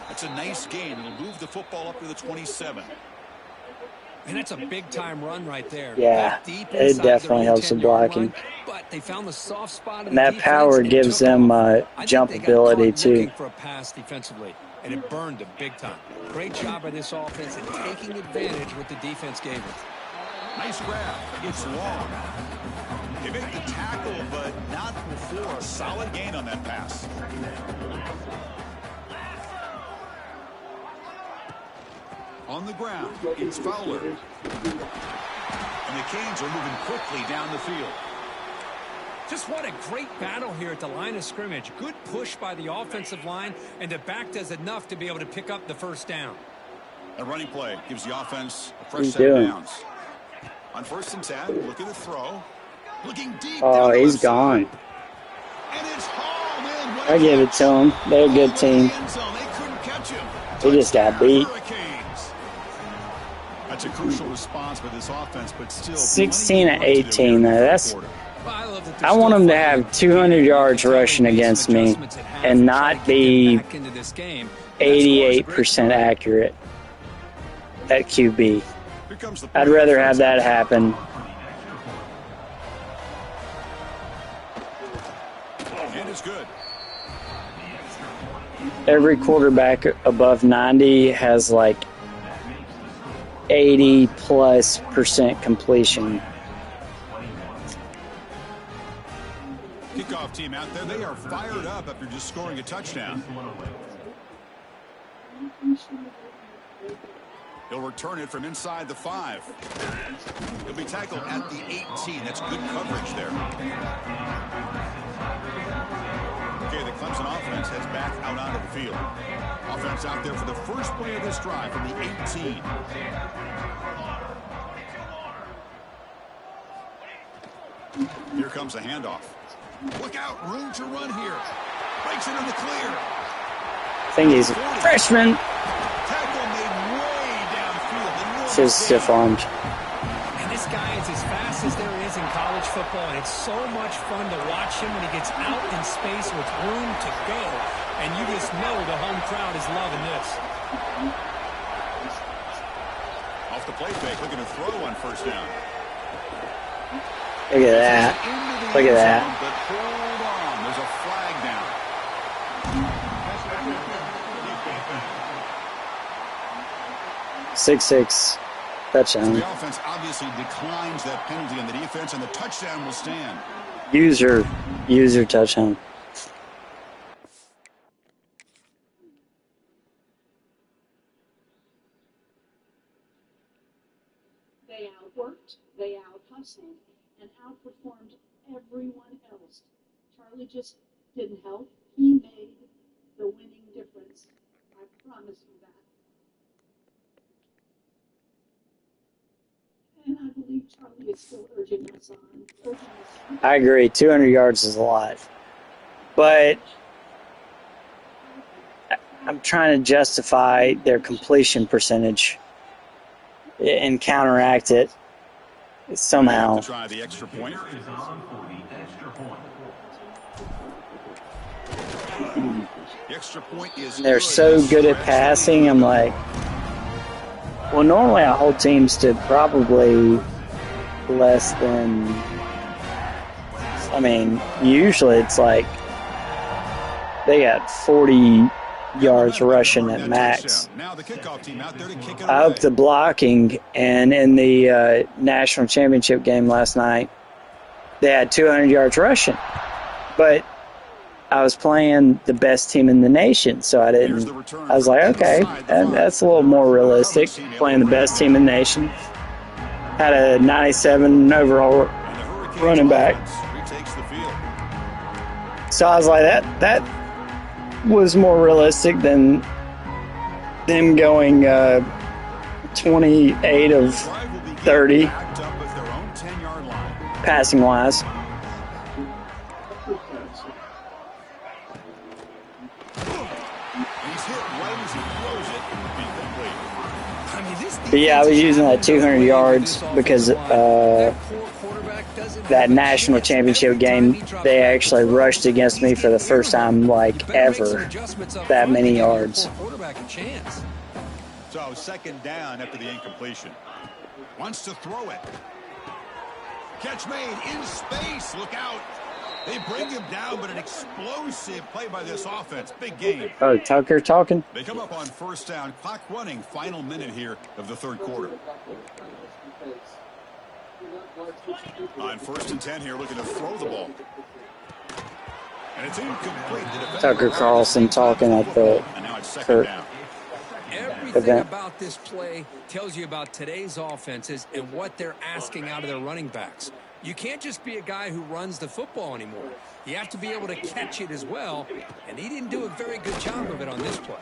That's a nice gain. It'll move the football up to the 27.
And that's a big-time run right there.
Yeah, it definitely helps with blocking.
Run, but they found the soft spot in
and
the
that power gives them jump ability too.
Looking for a pass defensively, and it burned them big time. Great job by this offense in taking advantage what the defense gave them.
Nice grab. It's long. They make the tackle, but not before a solid gain on that pass. On the ground, it's Fowler. And the Canes are moving quickly down the field.
Just what a great battle here at the line of scrimmage. Good push by the offensive line, and the back does enough to be able to pick up the first down.
A running play gives the offense a fresh set of downs. On 1st and 10, looking to throw. Looking deep.
Oh, he's gone.
And it's hauled in.
I give it to him. They're a good team.
They couldn't catch him.
He just got beat.
That's a crucial response by this offense, but still
16-18. That's. I want him to have 200 yards rushing against me and not be 88% accurate at QB. I'd rather have that happen.
And it's good.
every quarterback above 90 has like 80+% completion.
Kickoff team out there, they are fired up after just scoring a touchdown. He'll return it from inside the 5. He'll be tackled at the 18. That's good coverage there. Okay, the Clemson offense heads back out onto the field. Offense out there for the first play of this drive from the 18. Here comes a handoff. Look out, room to run here. Breaks it in the clear.
I think he's a freshman.
Tackle made way downfield.
Just stiff armed.
And this guy is as fast as there is in college football, and it's so much fun to watch him when he gets out in space with room to go. And you just know the home crowd is loving this.
Off the play fake, looking to throw on first down.
Look at that. Look at that.
But hold on, there's a flag down.
6-6 touchdown.
The offense obviously declines that penalty on the defense, and the touchdown will stand.
User touchdown.
They outworked, they out-hustled, and outperformed everyone else. Charlie just didn't help. He made the winning difference. I promise you that. And I believe Charlie is still urging us on.
I agree. 200 yards is a lot. But I'm trying to justify their completion percentage and counteract it somehow.
To try the extra point. The extra point is
They're so good at passing. I'm like, well, normally I hold teams to probably less than, I mean, usually it's like they got 40 yards rushing at max.
Now the kickoff team out there to kick it
I hope
away.
the blocking, and in the national championship game last night, they had 200 yards rushing. But I was playing the best team in the nation, so I was like, okay, that's a little more realistic, playing the best team in the nation. Had a 97 overall running back.
Retakes the field.
So I was like, that was more realistic than them going 28 of 30
Backed up at their own 10-yard line.
passing wise.
He's hit right as he throws it. Incomplete.
I mean, this
But yeah, I was using that 200 yards because that national championship game, they actually rushed against me for the first time, like, ever, that many yards.
So second down after the incompletion. Wants to throw it. Catch made in space. Look out. They bring him down, but an explosive play by this offense. Big game.
Oh, Tucker talking?
They come up on first down. Clock running. Final minute here of the third quarter. On 1st and 10 here, looking to throw the ball. And it's incomplete.
Tucker Carlson talking at the
And now it's second down.
Everything
event.
about this play tells you about today's offenses and what they're asking out of their running backs. You can't just be a guy who runs the football anymore. You have to be able to catch it as well, and he didn't do a very good job of it on this play.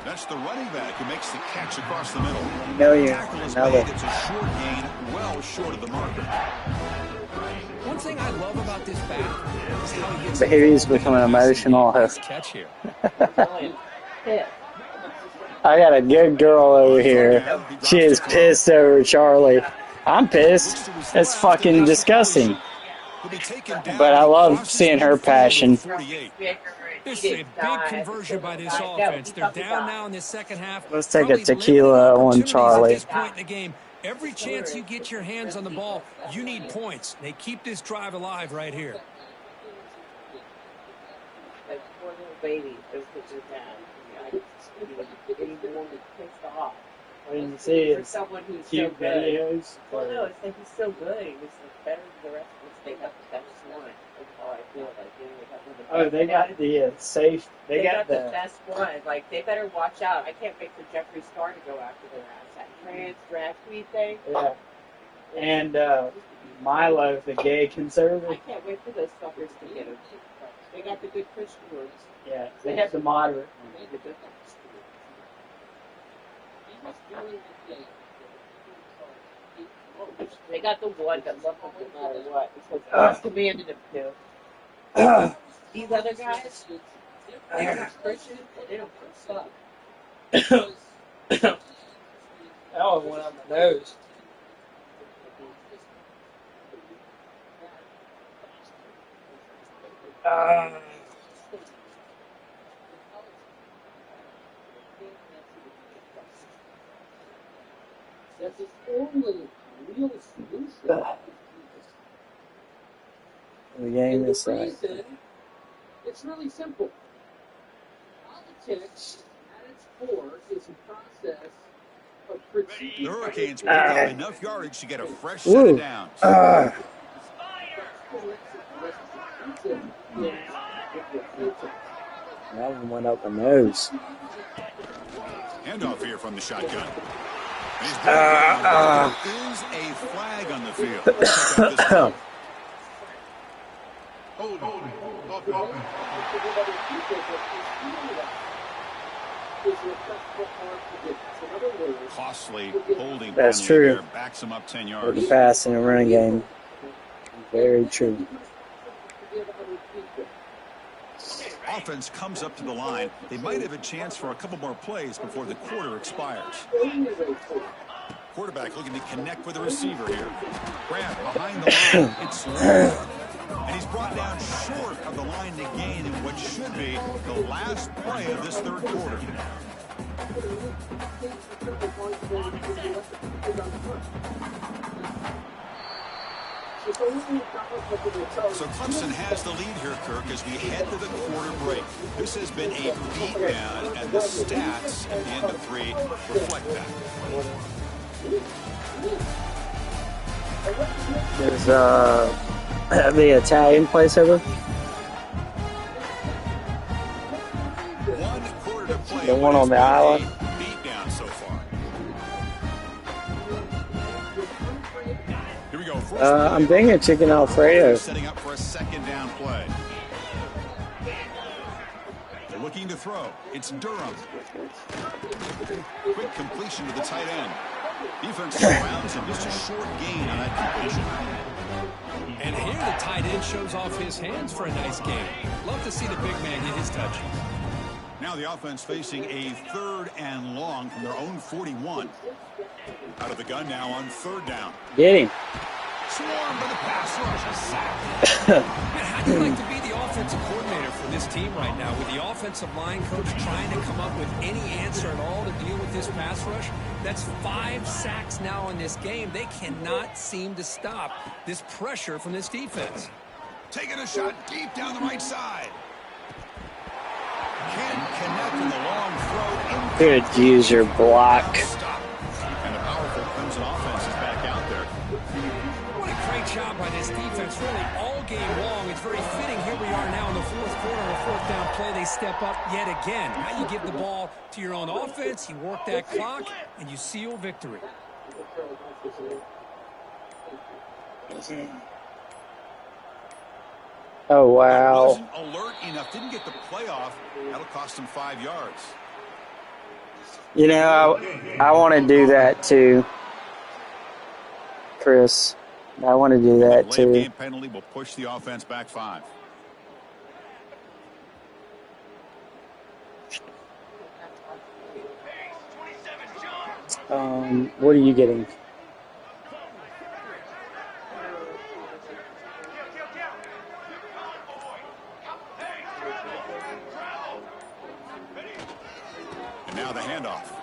That's the running back who makes the catch across the middle. Tackle is
Another.
made. It's a short gain, well short of the marker.
One thing I love about this back is how he gets
Baby's becoming emotional.
this catch here.
I got a good girl over here. She is pissed over Charlie. I'm pissed. It's fucking disgusting.
He'll be taken down.
But I love seeing her passion.
48.
This is a big conversion by this offense. They're down now in the second half.
Let's take a
Probably
tequila
limited
on
opportunities
Charlie.
At this point in the game, every chance you get your hands on the ball, you need points. They keep this drive alive right here.
little baby is with your dad. I just getting really pissed off.
I didn't see
For
it.
someone who's so
Cute
good.
videos.
Well, no, it's like he's so good. He was like better than the rest of us. They got the best one. That's how I feel. Like, you know, they got one of the
Oh,
best.
they got the safe. They got
the best one. Like, they better watch out. I can't wait for Jeffree Star to go after their ass. That trans draft tweet thing.
Yeah. And Milo, the gay conservative.
I can't wait for those fuckers to get him. They got the good Christian ones.
Yeah, they have the moderate.
They have the good ones. They got the one that loves them no matter what, because God's commanded him to. These other guys, they're not Christian, and they don't fuck.
That one went up my nose.
That's the only real solution.
The game
And
is
the
like.
reason, it's really simple. Politics, at its core, is a process of critique.
The Hurricanes pick up enough yardage to get a fresh set of downs.
That one went up my nose.
Handoff here from the shotgun. There is a flag on the field. Check out this one. Costly holding.
That's true.
There, backs him up 10
With
yards.
the pass in a running game. Very true.
Offense comes up to the line. They might have a chance for a couple more plays before the quarter expires. Quarterback looking to connect with the receiver here. Grab behind the line. It's and he's brought down short of the line to gain in what should be the last play of this third quarter. So Clemson has the lead here, Kirk, as we head to the quarter break. This has been a beatdown, and the stats at the end of 3 reflect that.
There's the Italian place over.
1 quarter to play.
The one on the island.
Beatdown so far. Here we go. First
I'm thinking chicken Alfredo.
setting up for a second down play. They're looking to throw. It's Durham. Quick completion to the tight end. Defense surrounds him. Just a short gain on that completion.
And here the tight end shows off his hands for a nice game. Love to see the big man get his touches.
Now the offense facing a 3rd and long from their own 41. Out of the gun now on 3rd down.
Get him.
Swarmed by the pass rush. A sack.
How do you like to be the offensive coordinator for this team right now, with the offensive line coach trying to come up with any answer at all to deal with this pass rush? That's 5 sacks now in this game. They cannot seem to stop this pressure from this defense.
Taking a shot deep down the right side. Can't connect with the long throw.
Good user block.
Stop. And the powerful Clemson offense is back out there.
What a great job by this defense, really all game long. It's very fitting. Here we are now in the 4th quarter, a 4th down play. They step up yet again. Now you give the ball to your own offense, you work that clock, and you seal victory.
Oh, wow.
Wasn't alert enough. Didn't get the play off. That'll cost him 5 yards.
You know, I want to do that too, Chris. I want to do that
Delay of
too.
game penalty will push the offense back 5.
What are you getting?
And now the handoff.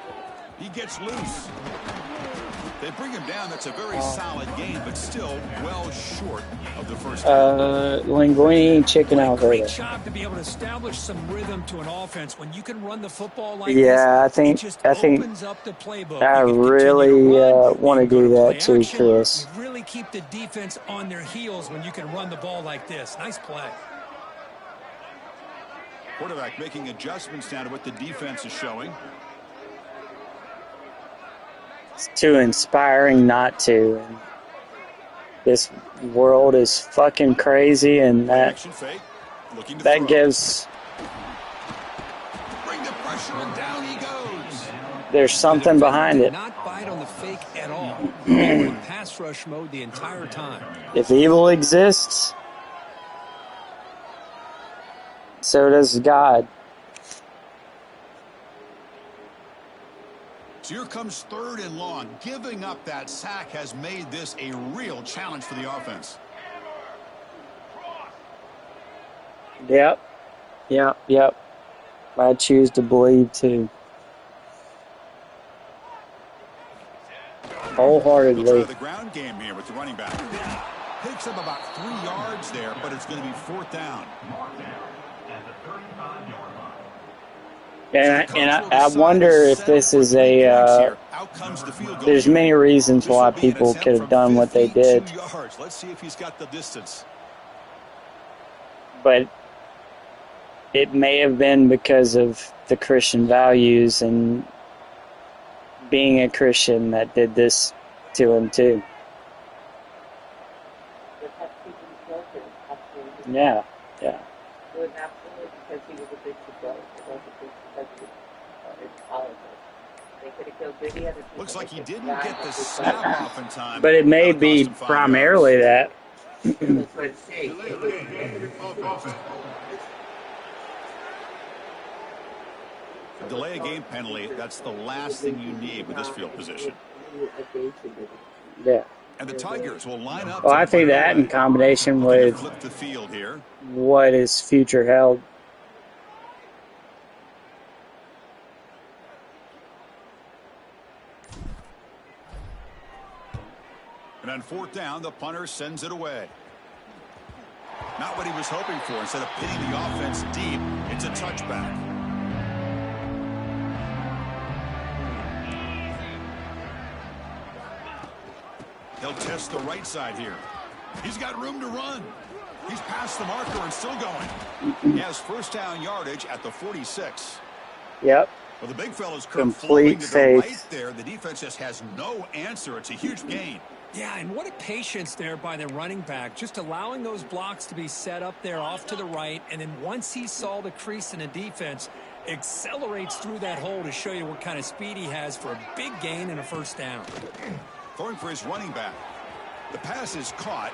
He gets loose. They bring him down. That's a very solid game, but still well short of the first half.
Linguine chicken Alfredo.
Great job to be able to establish some rhythm to an offense. When you can run the football like
Yeah,
this, it just opens up the playbook.
I
You can
really
continue to run,
want to
you can
do
go
that
play
too,
action.
Chris.
You really keep the defense on their heels when you can run the ball like this. Nice play.
Quarterback making adjustments now to what the defense is showing.
It's too inspiring not to. This world is fucking crazy, and that gives.
Bring the pressure, and down he goes.
There's something behind it.
Not bite on the fake at all. They were in pass rush mode the entire time.
If evil exists, so does God.
So here comes 3rd and long. Giving up that sack has made this a real challenge for the offense.
Yep. I choose to believe too. Wholeheartedly.
They'll try the ground game here with the running back. Picks up about 3 yards there, but it's going to be 4th down.
And I wonder if this is a. There's many reasons why people could have done what they did.
Let's see if he's got the distance.
But it may have been because of the Christian values and being a Christian that did this to him too. Yeah.
It was absolutely because he was a big supporter. It wasn't just because he was politics. They could have killed Diddy at a
Looks like he didn't get the snap off in time.
But it may be primarily that.
Delay a game penalty, that's the last thing you need with this field position.
Yeah.
And the Tigers will line up.
Well, I think that in combination with
the field here.
What is future held.
And on 4th down, the punter sends it away. Not what he was hoping for. Instead of pitting the offense deep, it's a touchback. He'll test the right side here. He's got room to run. He's past the marker and still going. He has 1st down yardage at the 46.
Yep.
Well, the big fella's
complete faith.
Right there. The defense just has no answer. It's a huge gain.
Yeah, and what a patience there by the running back, just allowing those blocks to be set up there off to the right, and then once he saw the crease in the defense, accelerates through that hole to show you what kind of speed he has for a big gain and a 1st down.
Throwing for his running back. The pass is caught.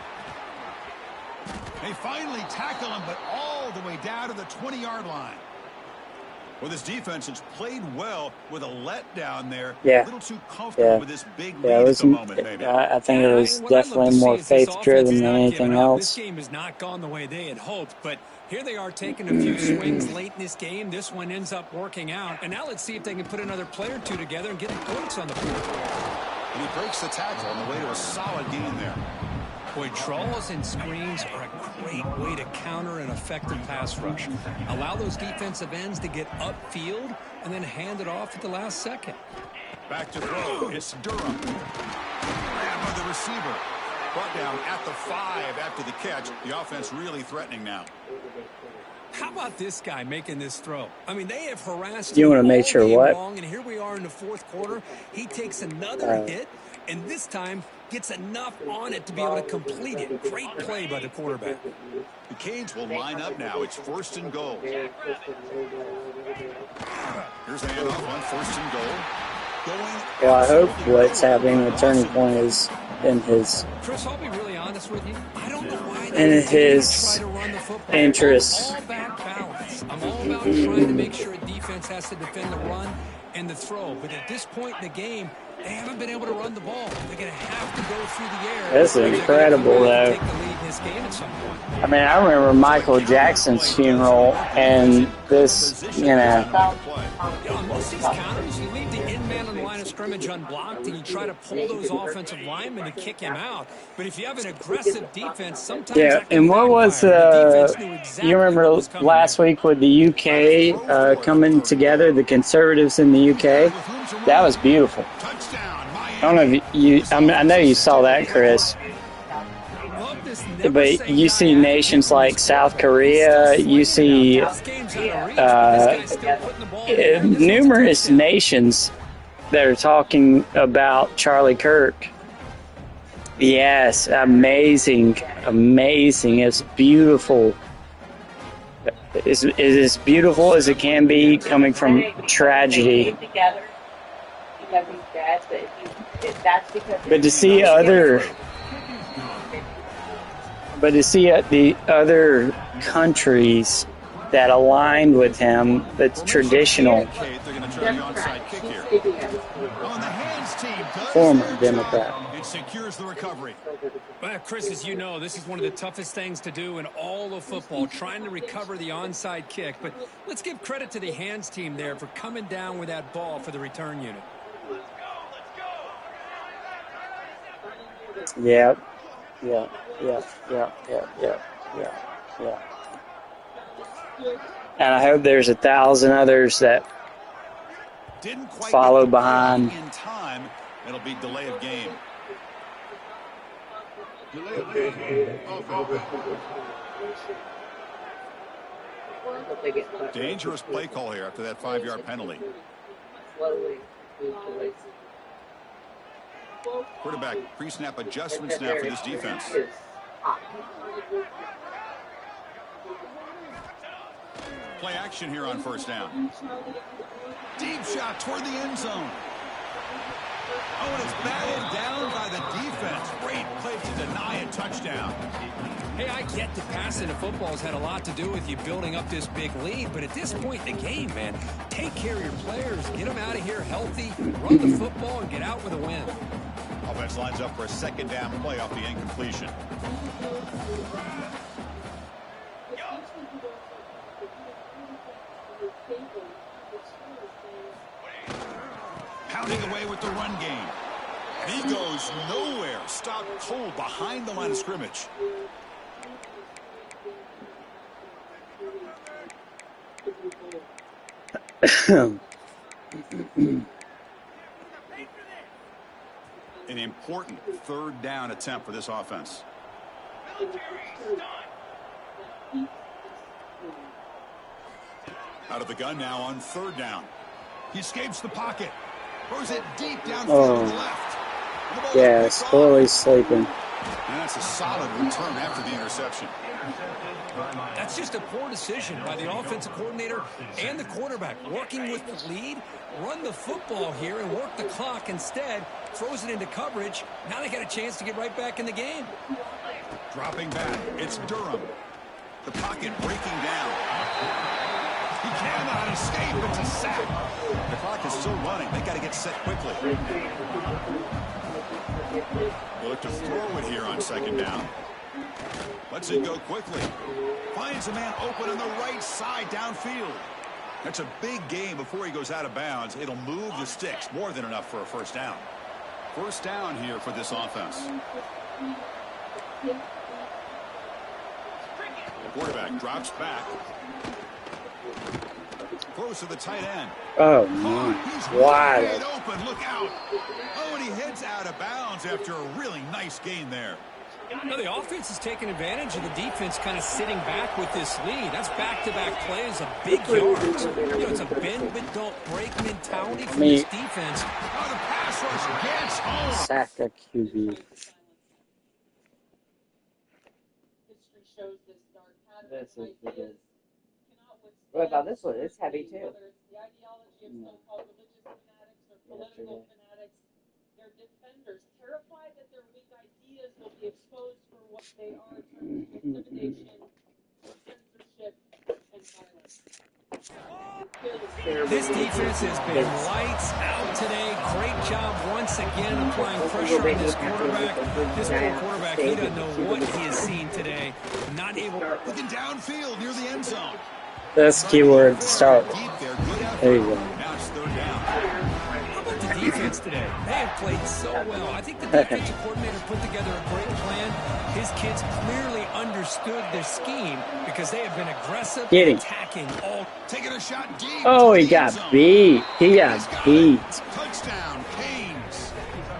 They finally tackle him, but all the way down to the 20-yard line. Well, this defense has played well with a letdown there.
Yeah.
A little too comfortable with this big lead
it was,
at the moment, maybe.
I think it was definitely more faith-driven than anything else.
This game has not gone the way they had hoped, but here they are taking a few swings late in this game. This one ends up working out. And now let's see if they can put another play or two together and get the points on the board.
And he breaks the tackle on the way to a solid gain there.
Boy, draws and screens are a great way to counter an effective pass rush. Allow those defensive ends to get upfield and then hand it off at the last second.
Back to throw. It's Durham. Grab by the receiver. Brought down at the 5 after the catch. The offense really threatening now.
How about this guy making this throw? I mean, they have harassed
you
him
want to make sure what?
long, and here we are in the 4th quarter. He takes another hit, and this time gets enough on it to be able to complete it. Great play by the quarterback.
The Canes will line up now. It's 1st and goal. Here's the handoff on 1st and goal.
Well, I hope what's happening, the turning point is in his.
Chris, I'll be really honest with you. I don't know why
in his interests.
I'm all about balance. I'm all about trying to make sure a defense has to defend the run and the throw. But at this point in the game, They haven't been able to run the ball. They're going to have to go through the air.
That's incredible, though.
Take the lead in this game at some point.
I mean, I remember Michael Jackson's funeral, and this, you know.
Yeah, on most of these counters, you leave the in man on the line of scrimmage unblocked, and you try to pull those offensive linemen to kick him out. But if you have an aggressive defense, sometimes
Yeah,
that can
and what was you remember last week with the UK coming together, the Conservatives in the UK? That was beautiful. I don't know if I know you saw that, Chris. But you see nations like South Korea, you see numerous nations that are talking about Charlie Kirk. Yes, amazing. It's beautiful. It's as beautiful as it can be coming from tragedy. But to see the other countries that aligned with him, that's traditional. Former Democrat.
It secures the recovery.
Well, Chris, as you know, this is one of the toughest things to do in all of football, trying to recover the onside kick. But let's give credit to the hands team there for coming down with that ball for the return unit.
Yeah. And I hope there's 1,000 others that follow behind.
In time, it'll be delay of game. Dangerous play call here after that 5-yard penalty. Quarterback pre-snap adjustments now for this defense. Play action here on first down. Deep shot toward the end zone. Oh, and it's batted down by the defense. Great play to deny a touchdown.
Hey, I get that passing to football has had a lot to do with you building up this big lead, but at this point in the game, man, take care of your players, get them out of here healthy, run the football, and get out with a win.
Offense lines up for a second down play off the incompletion. Pounding away with the run game. He goes nowhere. Stopped cold behind the line of scrimmage. An important third down attempt for this offense. Out of the gun now on third down. He escapes the pocket. Throws it deep downfield to the left.
Yeah, Scully's sleeping.
And that's a solid return after the interception.
That's just a poor decision by the offensive coordinator and the quarterback. Working with the lead, run the football here and work the clock. Instead, throws it into coverage. Now they got a chance to get right back in the game.
Dropping back, it's Durham. The pocket breaking down. He cannot escape. It's a sack. The clock is still running. They got to get set quickly. They look to throw it here on second down. Lets it go quickly. Finds a man open on the right side downfield. That's a big game before he goes out of bounds. It'll move the sticks. More than enough for a first down. First down here for this offense. The quarterback drops back. Throws to the tight end.
Oh, man.
He's
wide
open. Look out. Oh, and he heads out of bounds after a really nice gain there.
No, the offense is taking advantage of the defense kind of sitting back with this lead. That's back-to-back plays of big yards. You know, it's a bend but don't break mentality from this defense.
Oh, the pass rush gets home.
Sack a QB.
This is the good. What about this one? It's heavy too.
Whether it's the ideology of so-called religious fanatics or political fanatics, they're defenders, terrified that their weak ideas will be exposed for what they are in terms of intimidation, censorship, and violence.
This defense has been lights out today. Great job once again applying pressure on this quarterback. This poor quarterback, he doesn't know what he has seen today. Not able.
Looking downfield near the end zone.
That's keyword start. There you go.
Now it's third down.
How about the defense today? They have played so well. I think the defensive coordinator put together a great plan. His kids clearly understood their scheme because they have been aggressive and attacking all.
Taking a shot deep.
Oh, he got beat. He got beat.
Touchdown, Canes.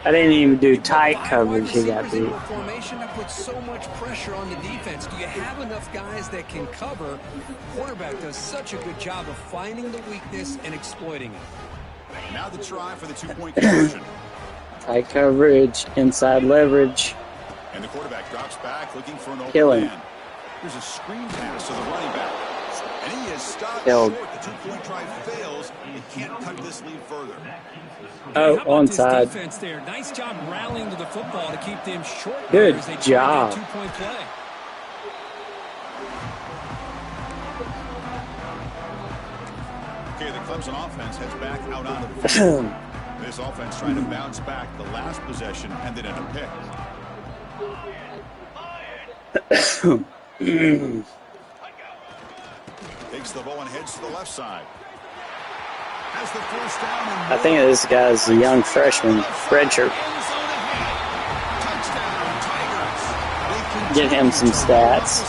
I didn't even do tight coverage. He got beat.
Formation that puts so much pressure on the defense. Do you have enough guys that can cover? Quarterback does such a good job of finding the weakness and exploiting it.
Now the try for the two-point conversion.
Tight coverage, inside leverage.
And the quarterback drops back looking for an
Kill
open
him.
man. Here's a screen pass to the running back. And he is stopped
Killed.
short. The two-point try fails. He can't cut this lead further.
Oh,
How about this
onside.
defense there? Nice job rallying to the football to keep them short.
Good
as they try to
job.
get a two-point play.
Okay, the Clemson offense heads back out onto the field. This offense trying to bounce back. The last possession ended in a pick. Takes the ball and heads to the left side. Has the first down and
I think this guy's a young freshman, redshirt. Get him some stats.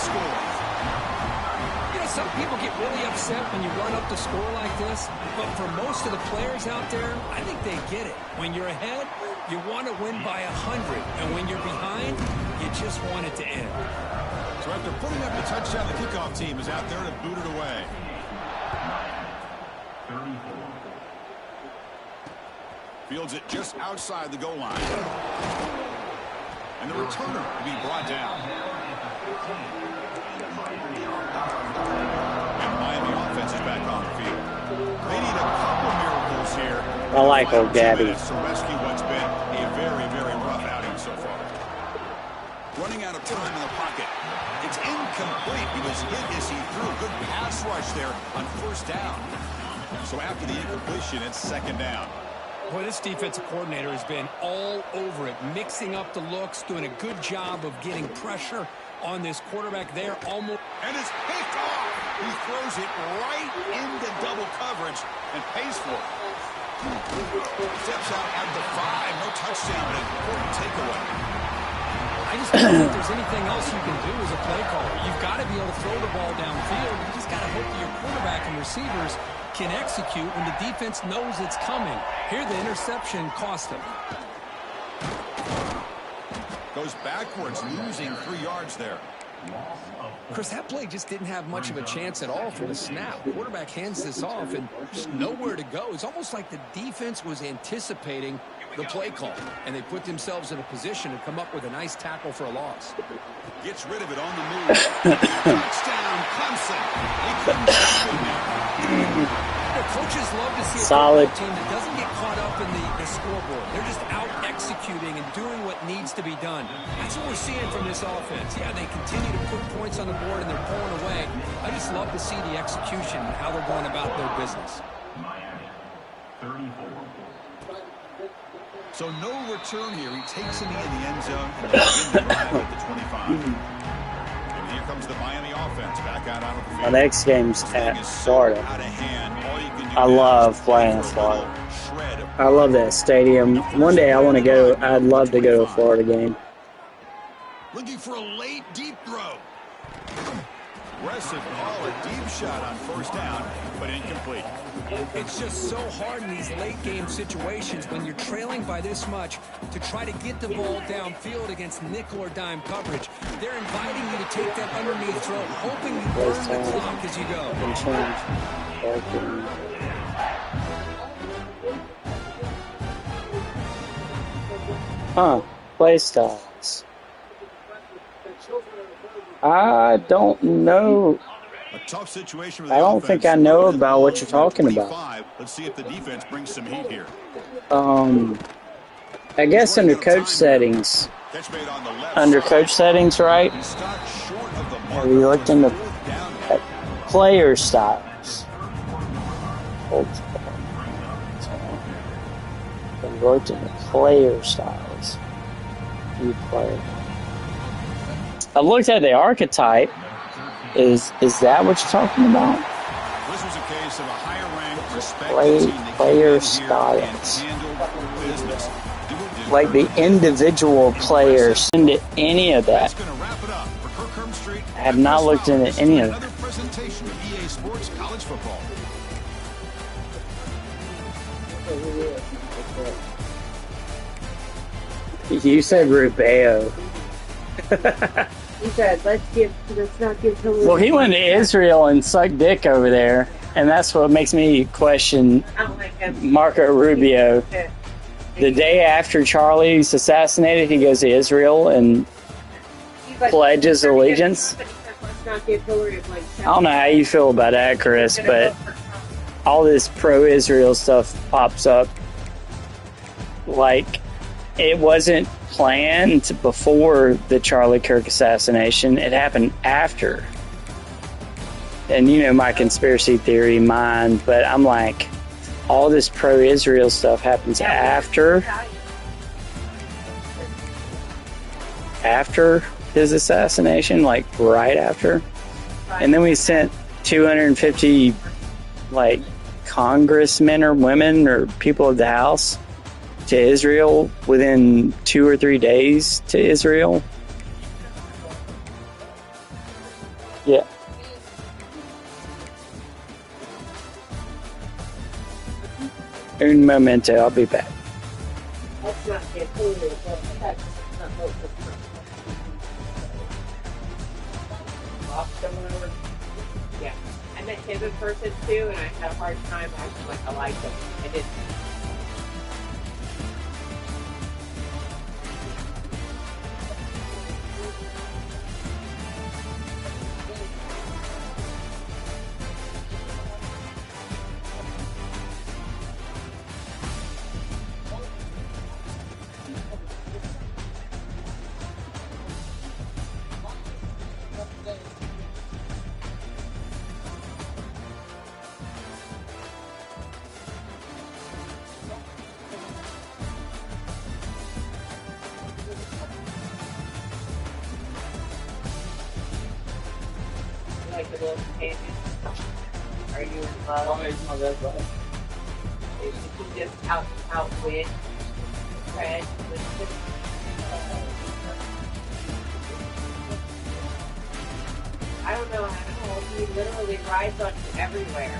You know, some people get really upset when you run up the score like this, but for most of the players out there, I think they get it. When you're ahead, you want to win by 100, and when you're behind, you just want it to end.
So after putting up the touchdown, the kickoff team is out there to boot it away. Fields it just outside the goal line. And the returner will be brought down. And Miami offense is back on the field. They need a couple miracles here.
I like old Gabby.
To rescue what's been a very, very rough outing so far. Running out of time in the pocket. It's incomplete. He was hit as he threw a good pass rush there on first down. So after the incompletion, it's second down.
Boy, this defensive coordinator has been all over it, mixing up the looks, doing a good job of getting pressure on this quarterback there. Almost.
And it's picked off. He throws it right into double coverage and pays for it. Steps out at the 5. No touchdown, but an important takeaway.
I just don't think there's anything else you can do as a play caller. You've got to be able to throw the ball downfield. You just got to hope that your quarterback and receivers can execute when the defense knows it's coming. Here, the interception cost him.
Goes backwards, losing 3 yards there.
Chris, that play just didn't have much of a chance at all from the snap. The quarterback hands this off and just nowhere to go. It's almost like the defense was anticipating the play call, and they put themselves in a position to come up with a nice tackle for a loss.
Gets rid of it on the move. Touchdown, Clemson. He couldn't stop it now.
Coaches love to see a
solid
team that doesn't get caught up in the scoreboard. They're just out executing and doing what needs to be done. That's what we're seeing from this offense. Yeah, they continue to put points on the board and they're pulling away. I just love to see the execution and how they're going about their business.
So no return here. He takes a knee in the end zone and begins the drive at the 25. And here comes the Miami offense back out onto the field.
My next game's at Florida. I love playing in Florida. I love that stadium. One day I want to go. I'd love to go to a Florida game.
Looking for a late deep throw. Aggressive call, a deep shot on first down, but incomplete.
It's just so hard in these late game situations when you're trailing by this much to try to get the ball downfield against nickel or dime coverage. They're inviting you to take that underneath throw, hoping you burn the clock as you go.
Play styles. I don't know.
A tough situation with
I don't think I know about what you're talking about.
Let's see if the defense brings some heat here.
I guess under coach settings. Under coach settings, right? Have you looked into player styles? And looked at the player styles. You play. I looked at the archetype. Is that what you're talking about?
This was a case of a higher-ranked, respected team that
player
came in here and
styles.
handled business.
Like the individual players. Into any of that.
That's going to wrap it up for Kirkham Street.
I have not looked into any of
Another
that.
presentation of EA Sports College Football.
You said Rubeo.
He said, let's not give Hillary.
Well, he went to Israel and sucked dick over there, and that's what makes me question
I don't like him.
Marco Rubio. The day after Charlie's assassinated, he goes to Israel and
He's like,
pledges allegiance.
He said, let's not give Hillary a blank check.
I don't know how you feel about that, Chris, but all this pro-Israel stuff pops up. Like, it wasn't planned before the Charlie Kirk assassination. It happened after. And you know my conspiracy theory mind, but I'm like, all this pro-Israel stuff happens after his assassination, like right after. And then we sent 250 like congressmen or women or people of the House to Israel within 2 or 3 days to Israel. Yeah. Un momento, I'll be back.
Let's not give Hillary a blank check. Let's not vote for Trump. Yeah. I met him in person too, and I had a hard time acting like I liked him. I didn't. Like a little companion. Are you in love?
Always my best buddy.
Did you just outwit Fred? I don't know how. He literally rides on you everywhere.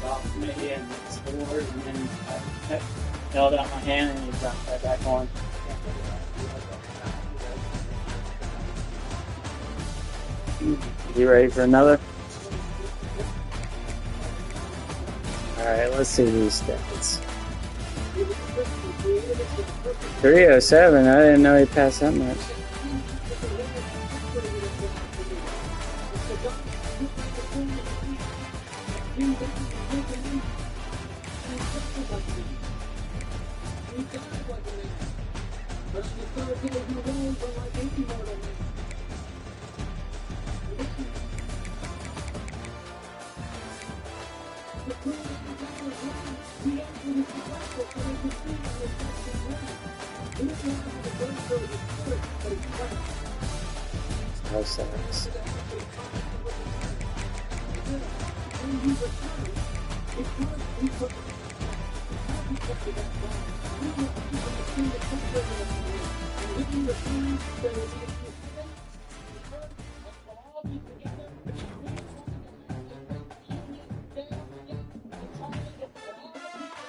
Off me and scored, and then I held out my hand and he dropped right back on. You ready for another? Alright, let's see these stats. 307, I didn't know he passed that much. No sense.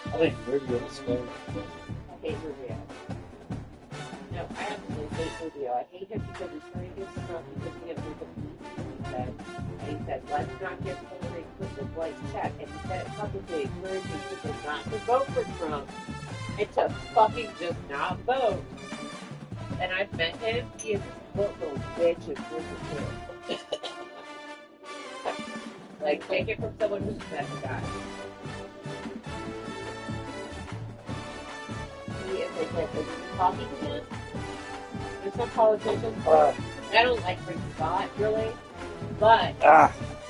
I think Rubio's fun.
I hate Rubio. No, I absolutely hate Rubio. I hate him because he's trying to get Trump because he has and he said, let's not give Hillary Clinton a blank check. And he said it publicly, encouraging people not to vote for Trump and to fucking just not vote. And I've met him. He is a little bitch and too. Like, take it from someone who's met the guy. He is like talking to him. There's some politicians. I don't like Rick Scott really, but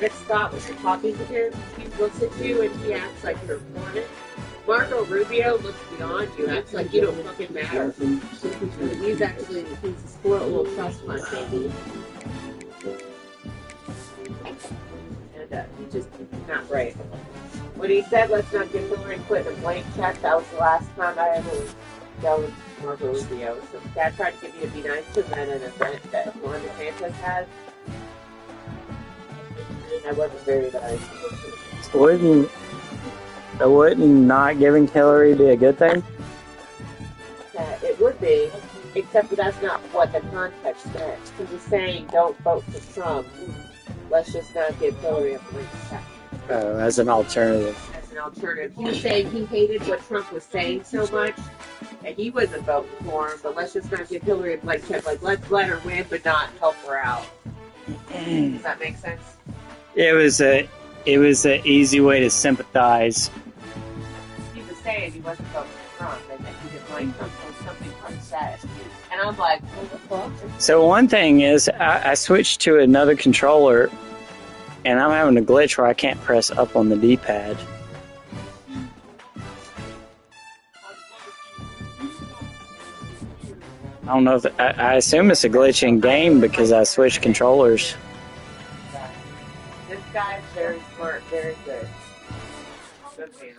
Rick Scott, when you're talking to him, he looks at you and he acts like you're important. Marco Rubio looks beyond you, acts like you don't fucking matter. He's a spoiled little trust fund baby. And he's just not right. When he said, let's not give Hillary Clinton a blank check, that was the last time I ever dealt with Marco Rubio. So Dad tried to get me to be nice to him at an event that Ron DeSantis had. I wasn't very nice.
Wouldn't not giving Hillary be a good thing?
It would be, except that that's not what the context meant. He was saying, don't vote for Trump. Let's just not give Hillary a blank check.
Oh, as an alternative.
As an alternative. He was saying he hated what Trump was saying so much, and he wasn't voting for him, but let's just not give Hillary a blank check. Like, let's let her win, but not help her out. Does that make sense?
It was an easy way to sympathize.
He was saying he wasn't voting for Trump, and that he didn't like Trump or something Trump said. And I'm like, what the fuck? So
one thing is, I switched to another controller, and I'm having a glitch where I can't press up on the D-pad. I don't know if I assume it's a glitch in game because I switched controllers.
This guy's very smart, very good. Good man.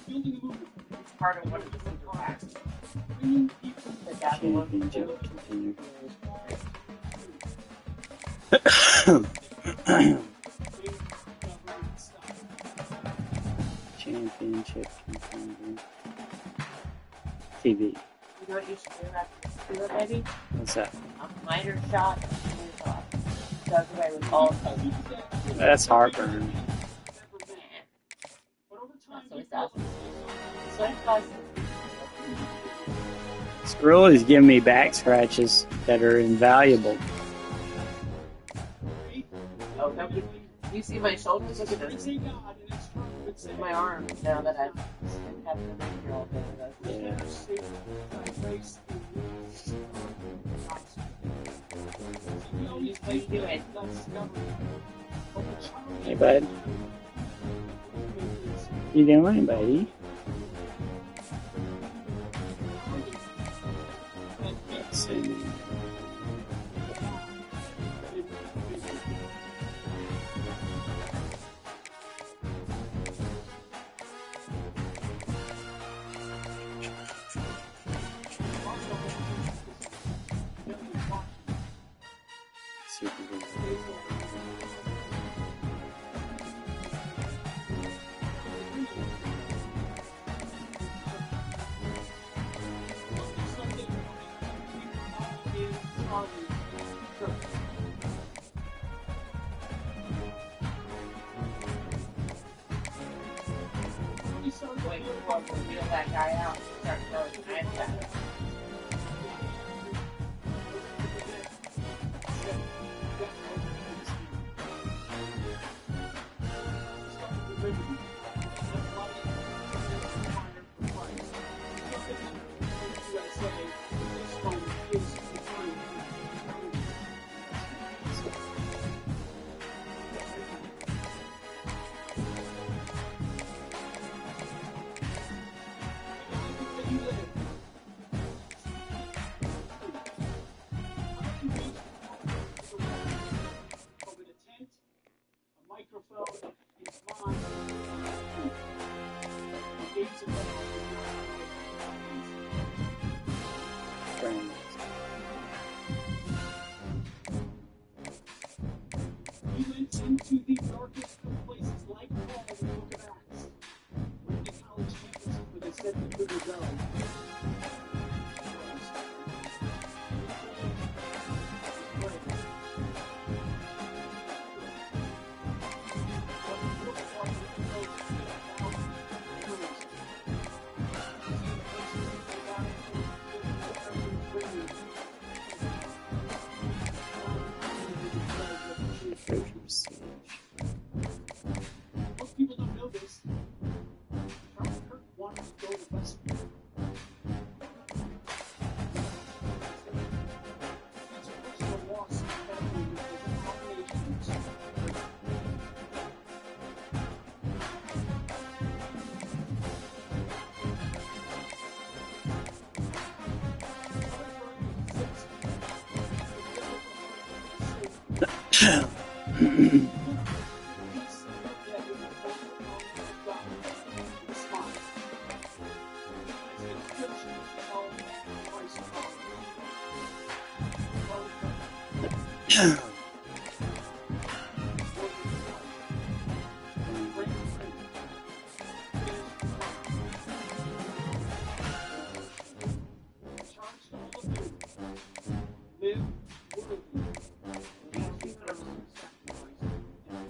It's part of one of the super packs. The dad one too.
Championship contender. TV.
You know what you should do after this, baby?
What's that?
A minor shot and move off. Does away with all time.
That's heartburn. Skrilla's giving me back scratches that are invaluable.
Oh, don't you see my shoulders? Look at this. My arms now that I've had them here all day.
Yeah.
What are you doing?
Hey, bud. You doing, buddy? Let's see.
Wait before we wheel that guy out and start throwing knives at him.
microphone is mine. The gates of
Friends.
He went into the darkest of places like Paul in the book of Acts. Went to college campuses where they said he couldn't go. Most people don't know this. Charlie Kirk wanted to go to West Point. It's a personal loss to the family because of combinations.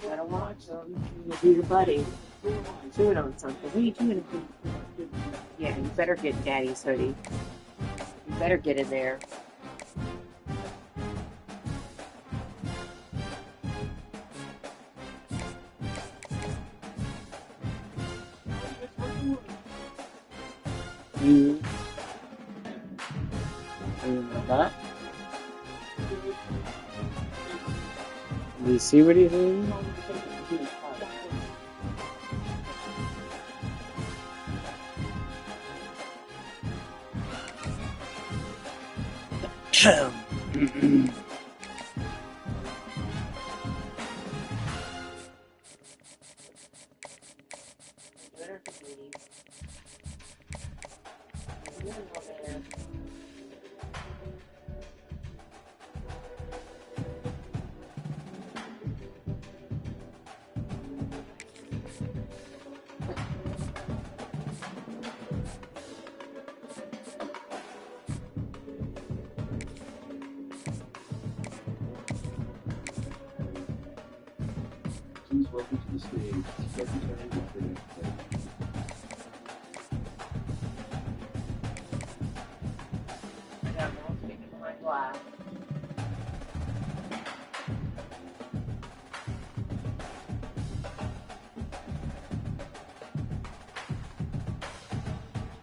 Gotta watch them. You'll be your buddy. Chewing on something. What are you doing? Yeah, you better get Daddy's hoodie. You better get in there.
That? Do you see what he's doing?
Please welcome to the stage Secretary of British State.
I got one stick in my glass.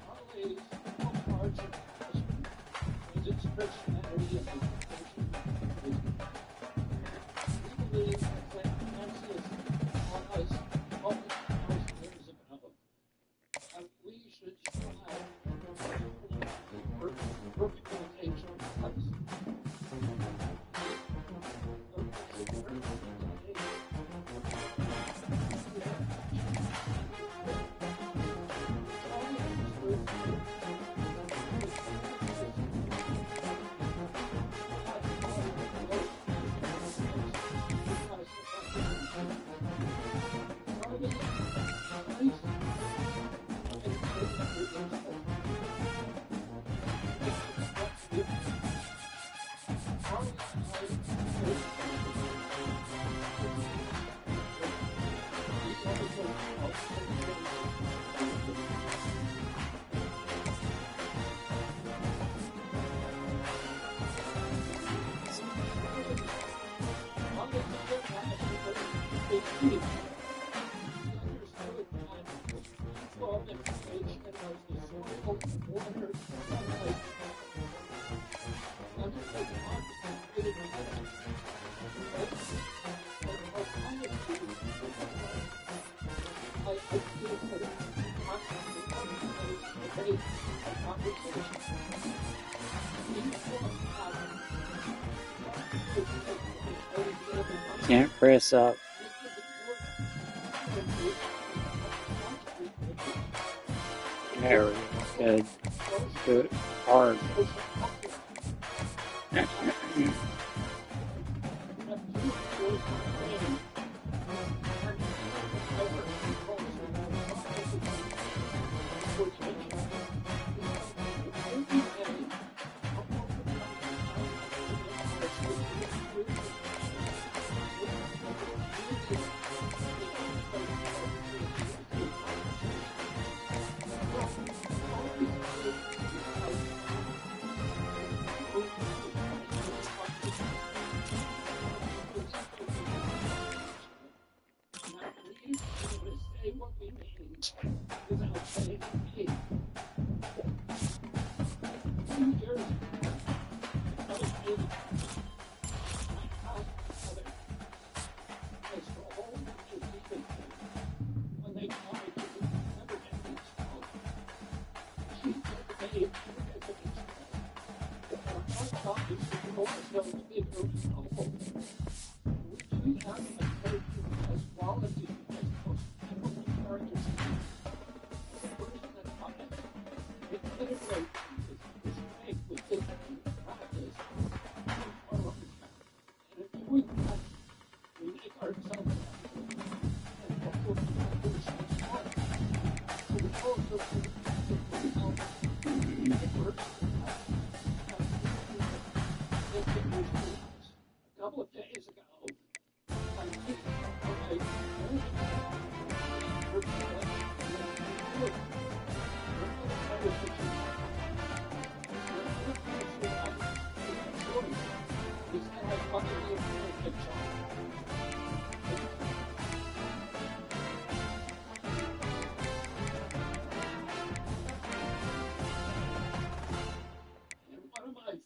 Always, all parts of the husband is its personality and education. We believe that emphasis on us all years ago. And we should strive for perfect imitation of Christ.
Can't press up. There we go. Good. Do it hard.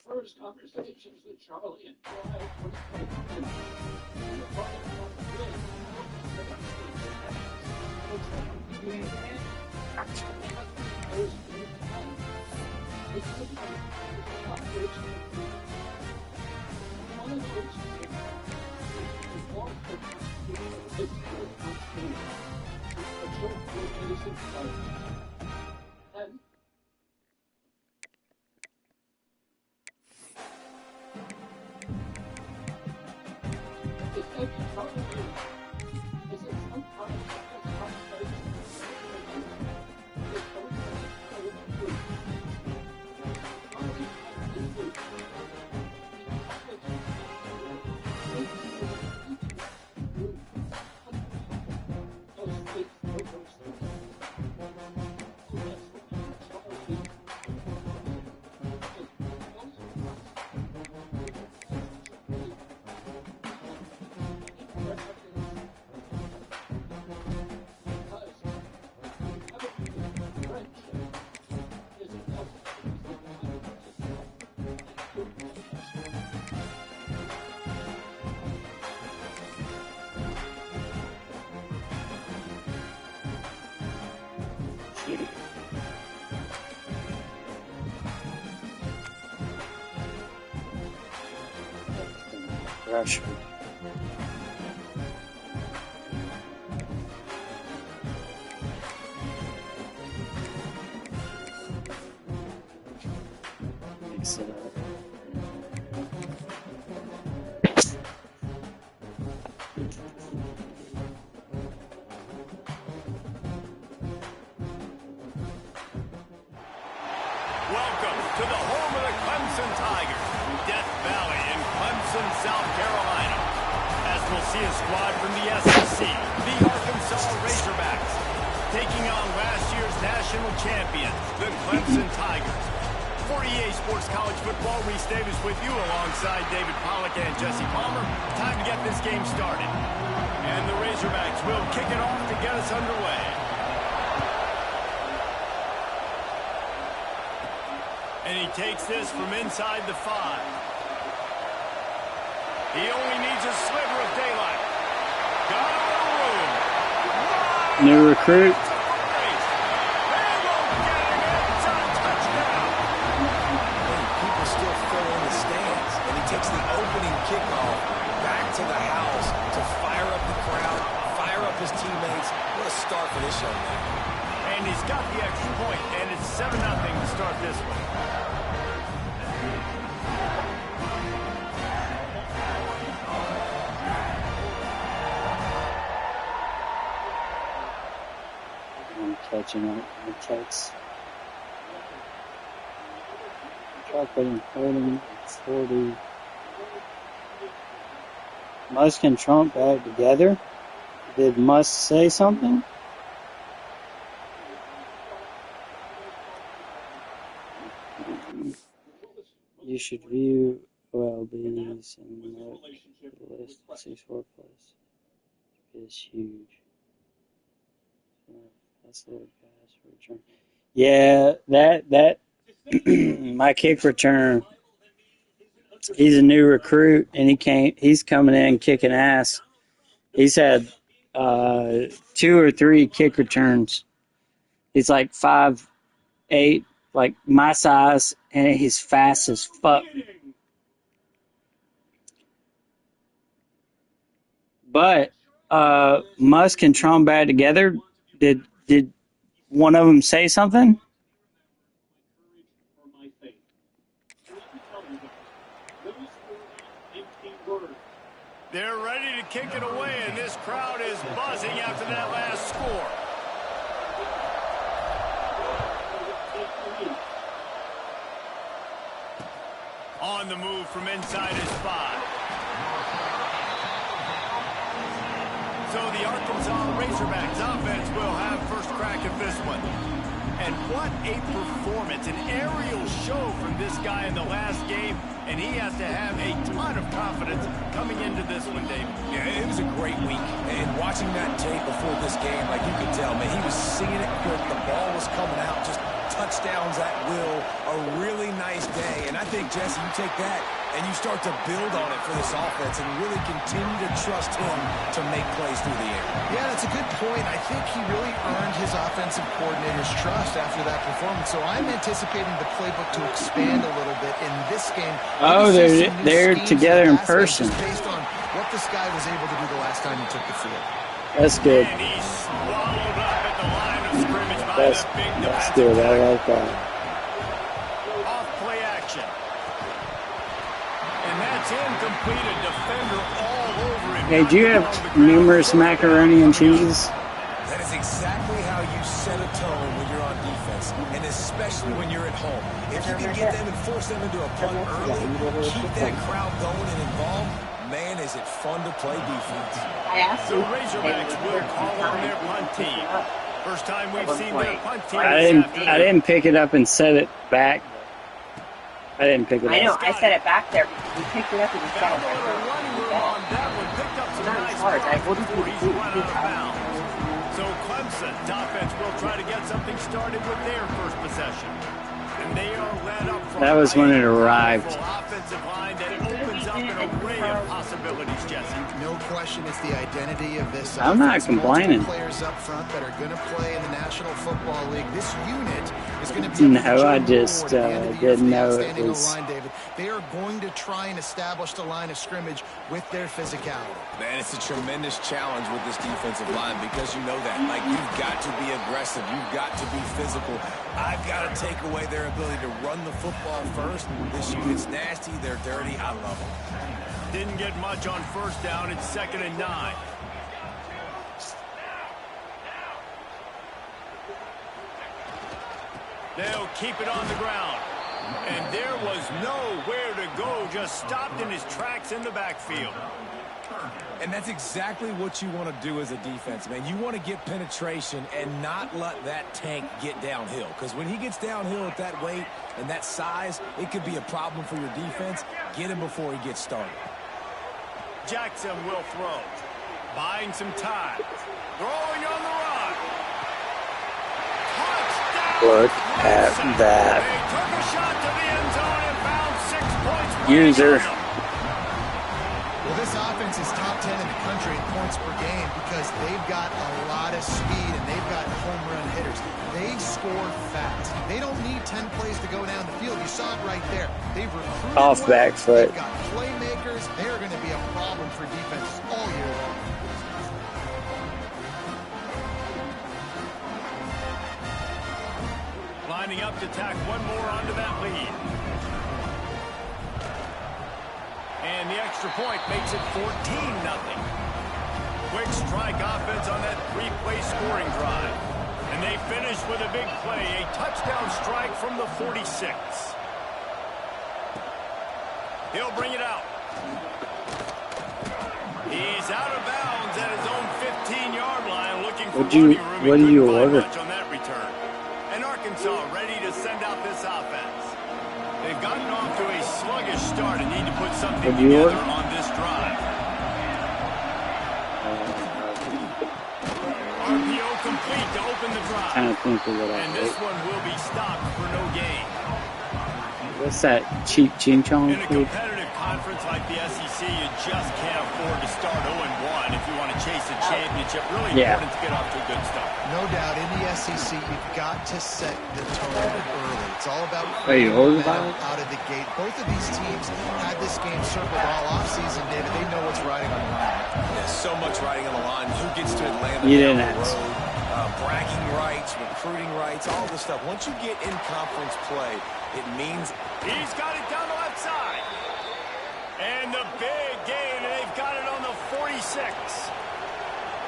First conversations with Charlie and July 2020.
Russia. Mix it up.
Welcome to the home of the Clemson Tigers, Death Valley in Clemson, South Carolina. As we'll see a squad from the SEC, the Arkansas Razorbacks, taking on last year's national champions, the Clemson Tigers. For EA Sports College Football, Reese Davis with you alongside David Pollack and Jesse Palmer. Time to get this game started. And the Razorbacks will kick it off to get us underway. And he takes this from inside the 5. He only needs a sliver of daylight. Got a little room.
New recruit.
People still fill in the stands, and he takes the opening kickoff back to the house to fire up the crowd, fire up his teammates. What a start for this young man.
And and he's got the extra point, and it's 7-0 to start this one.
I'm catching up. The text. Chocolate and floating. 40. Musk and Trump back together. Did Musk say something? You should view OLBs and look at the list. 64 plus is huge. That's the pass return. Yeah, that my kick return. He's a new recruit, and he's coming in kicking ass. He's had 2 or 3 kick returns. He's like 5'8", like my size, and he's fast as fuck. But Musk and Trump back together. Did one of them say something?
They're ready to kick it away, and this crowd is buzzing after that last score. On the move from inside his 5. So the Arkansas Razorbacks offense will have first crack at this one. And what a performance, an aerial show from this guy in the last game, and he has to have a ton of confidence coming into this one, David.
Yeah, it was a great week, and watching that tape before this game, like you could tell, man, he was seeing it quick, the ball was coming out, just touchdowns at will, a really nice day, and I think, Jesse, you take that and you start to build on it for this offense and really continue to trust him to make plays through the air.
Yeah, that's a good point. I think he really earned his offensive coordinator's trust after that performance. So I'm anticipating the playbook to expand a little bit in this game.
Oh, they're together in person.
Just based on what this guy was able to do the last time he took the field.
That's good.
And he swallowed up at the line of scrimmage by
That's
the big
good. I like that.
Off play action. And that's incomplete. A defender all over him.
Hey, do you have numerous macaroni and cheese?
That is exactly how you set a tone when you're on defense, and especially when you're at home. If you can get them and force them into a punt early, keep that crowd going and involved, man, is it fun to play defense.
The Razorbacks will call on their punt team. First time we've seen their punt team.
I didn't pick it up and set it back. I didn't pick it up.
I know, I set it back there because we picked it up and we set it back there. It's not as hard. I wouldn't do it.
So Clemson's offense will try to get something started with their first possession. And they are led up from
That was when it arrived.
offensive line that opens up an array of possibilities, Jesse.
No question, it's the identity of this
I'm not
offense.
complaining.
Multiple players up front that are going to play in the National Football League. This unit is going to be
No, I just didn't know it was.
line, David. They are going to try and establish the line of scrimmage with their physicality.
Man, it's a tremendous challenge with this defensive line because you know that. Like, you've got to be aggressive. You've got to be physical. I've got to take away their ability to run the football first. This unit's nasty. They're dirty. I love them.
Didn't get much on first down. It's 2nd and 9. They'll keep it on the ground. And there was nowhere to go. Just stopped in his tracks in the backfield.
And that's exactly what you want to do as a defense, man. You want to get penetration and not let that tank get downhill. Because when he gets downhill at that weight and that size, it could be a problem for your defense. Get him before he gets started.
Jackson will throw. Buying some time. Throwing on the run. Touchdown.
Look at that.
They took a shot to the end zone and found 6 points.
User.
Well, this offense is top 10 in the country in points per game because they've got a lot of speed and they've got home run hitters. They score fast. They don't need 10 plays to go down the field. You saw it right there. They've recruited
Off back foot.
They've got playmakers. They're going to be a problem for defenses all year long.
lining up to tack one more onto that lead. And the extra point makes it 14-0. Quick strike offense on that three-play scoring drive. And they finish with a big play, a touchdown strike from the 46. He'll bring it out. He's out of bounds at his own 15-yard line, looking for running room.
What do you order?
On that return. And Arkansas ready to send out this offense. They've gotten off to a sluggish start and need to put something together on this drive. RPO complete to open the drive. And this one will be stopped for no gain.
What's that? Cheap ching chong?
In a competitive conference like the SEC, you just can't afford to start 0-1 if you want to chase a championship. Really important to get off to a good start.
No doubt, in the SEC, you've got to set the tone early. It's all about out of the gate. Both of these teams had this game circled all offseason, David. They know what's riding on the line.
There's so much riding on the line. Who gets to Atlanta
down
the road? Bragging rights, recruiting rights, all this stuff. Once you get in conference play, it means...
He's got it down the left side. And the big gain, and they've got it on the 46.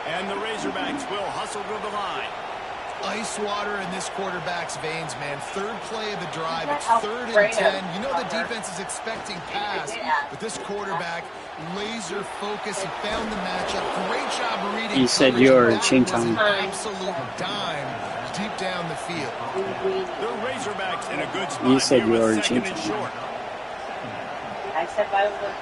And the Razorbacks will hustle to the line.
Ice water in this quarterback's veins, man. Third play of the drive. It's 3rd and 10. You know the defense is expecting pass, but this quarterback, laser focus. He found the matchup. Great job reading.
You said you're ching chong.
Absolute dime deep down the field.
The Razorbacks in a good spot.
You said you were ching chong.
I said I was going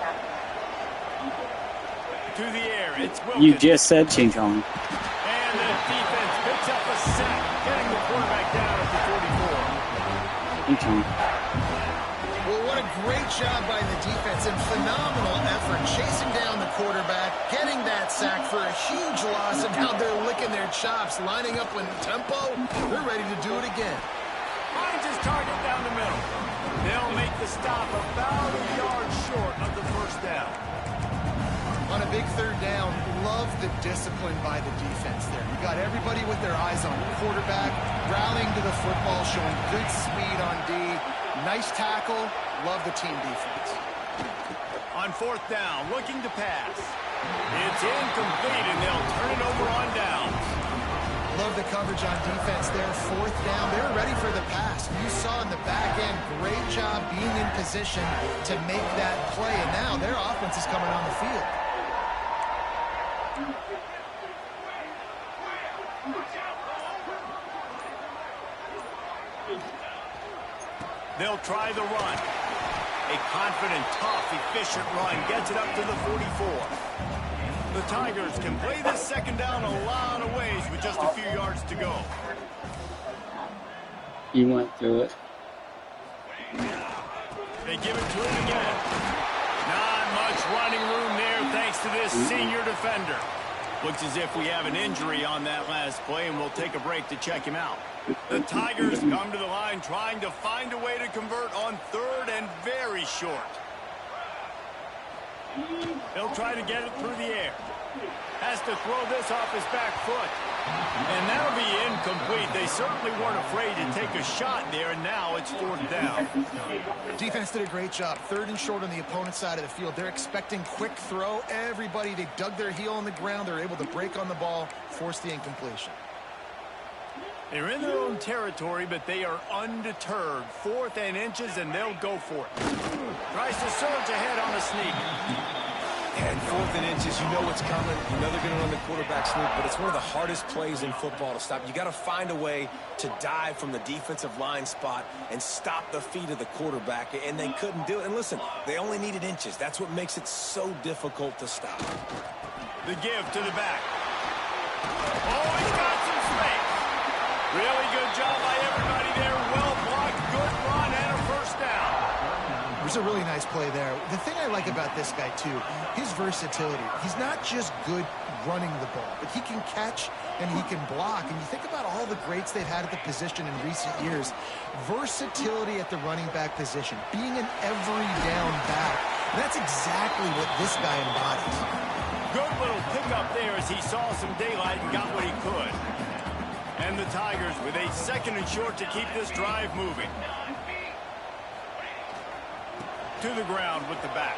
to the air. It's Wilkins.
You just said ching chong.
And the defense picks up a sack, getting the quarterback down at the 44.
Ching chong.
Well, what a great job by the defense and phenomenal effort chasing down the quarterback, getting that sack for a huge loss, and now they're licking their chops, lining up in tempo. They're ready to do it again.
Finds his target down the middle. They'll make the stop about a yard short of the first down.
On a big 3rd down, love the discipline by the defense there. You got everybody with their eyes on the quarterback, rallying to the football, showing good speed on D. Nice tackle. Love the team defense.
On 4th down, looking to pass. It's incomplete, and they'll turn it over on downs.
Love the coverage on defense there. 4th down, they're ready for the pass. You saw in the back end, great job being in position to make that play, and now their offense is coming on the field.
They'll try the run. A confident, tough, efficient run gets it up to the 44. The Tigers can play this 2nd down a lot of ways with just a few yards to go.
You went through it.
They give it to him again. Not much running room there thanks to this senior defender. Looks as if we have an injury on that last play, and we'll take a break to check him out. The Tigers come to the line trying to find a way to convert on 3rd and very short. He'll try to get it through the air. Has to throw this off his back foot. And that'll be incomplete. They certainly weren't afraid to take a shot there, and now it's 4th down.
Defense did a great job. 3rd and short on the opponent's side of the field. They're expecting quick throw. Everybody, they dug their heel on the ground. They're able to break on the ball, force the incompletion.
They're in their own territory, but they are undeterred. 4th and inches, and they'll go for it. Tries to surge ahead on a sneak.
And 4th and inches, you know what's coming. You know they're going to run the quarterback sneak, but it's one of the hardest plays in football to stop. You got to find a way to dive from the defensive line spot and stop the feet of the quarterback, and they couldn't do it. And listen, they only needed inches. That's what makes it so difficult to stop.
The give to the back. Oh, he's got some space. Really good job by everybody there. Well blocked, good run, and a first down.
There's a really nice play there. The thing I like about this guy, too, his versatility. He's not just good running the ball, but he can catch and he can block. And you think about all the greats they've had at the position in recent years. Versatility at the running back position, being an every down back. And that's exactly what this guy embodies.
Good little pickup there as he saw some daylight and got what he could. And the Tigers with a 2nd and short to keep this drive moving. To the ground with the back.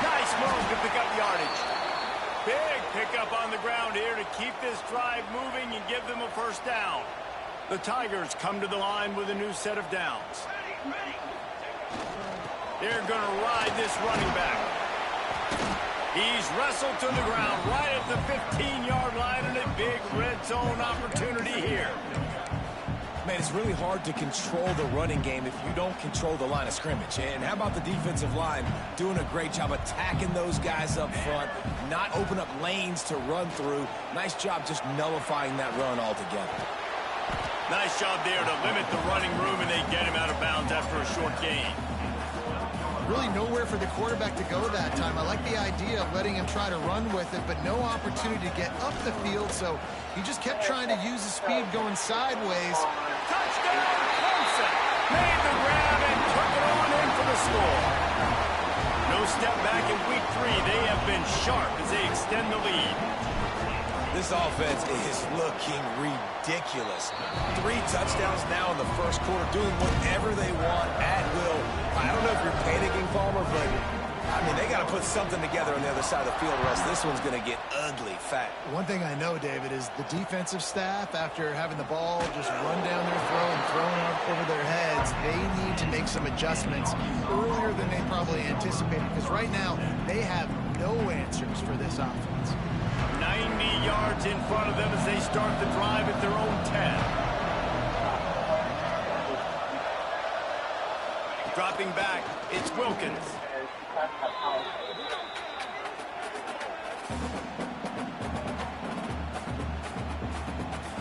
Nice move to pick up yardage. Big pickup on the ground here to keep this drive moving and give them a 1st down. The Tigers come to the line with a new set of downs. They're going to ride this running back. He's wrestled to the ground right at the 15-yard line, and a big red zone opportunity here.
Man, it's really hard to control the running game if you don't control the line of scrimmage. And how about the defensive line doing a great job attacking those guys up front, not open up lanes to run through. Nice job just nullifying that run altogether.
Nice job there to limit the running room, and they get him out of bounds after a short gain.
Really nowhere for the quarterback to go that time. I like the idea of letting him try to run with it, but no opportunity to get up the field, so he just kept trying to use the speed going sideways.
Touchdown, Clemson! Made the grab and took it on in for the score. No step back in week 3. They have been sharp as they extend the lead.
This offense is looking ridiculous. 3 touchdowns now in the 1st quarter, doing whatever they want at will. I don't know if you're panicking, Palmer, but, I mean, they got to put something together on the other side of the field, or else this one's going to get ugly fat.
One thing I know, David, is the defensive staff, after having the ball just run down their throat and thrown up over their heads, they need to make some adjustments earlier than they probably anticipated, because right now they have no answers for this offense.
90 yards in front of them as they start the drive at their own 10. Dropping back, it's Wilkins.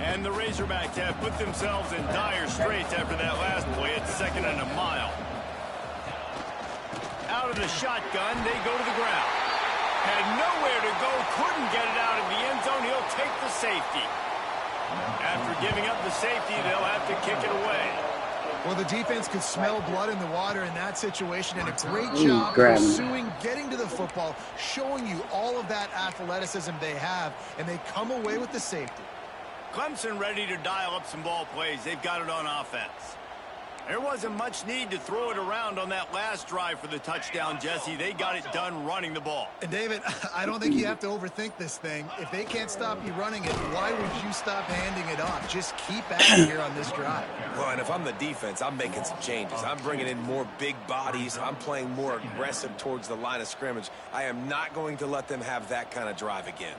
And the Razorbacks have put themselves in dire straits after that last play at 2nd and a mile. Out of the shotgun, they go to the ground. Had nowhere to go, couldn't get it out of the end zone. He'll take the safety. After giving up the safety, they'll have to kick it away.
Well, the defense could smell blood in the water in that situation, and a great job pursuing, getting to the football, showing you all of that athleticism they have, and they come away with the safety.
Clemson ready to dial up some ball plays. They've got it on offense. There wasn't much need to throw it around on that last drive for the touchdown, Jesse. They got it done running the ball.
And, David, I don't think you have to overthink this thing. If they can't stop you running it, why would you stop handing it off? Just keep at it here on this drive.
Well, and if I'm the defense, I'm making some changes. I'm bringing in more big bodies. I'm playing more aggressive towards the line of scrimmage. I am not going to let them have that kind of drive again.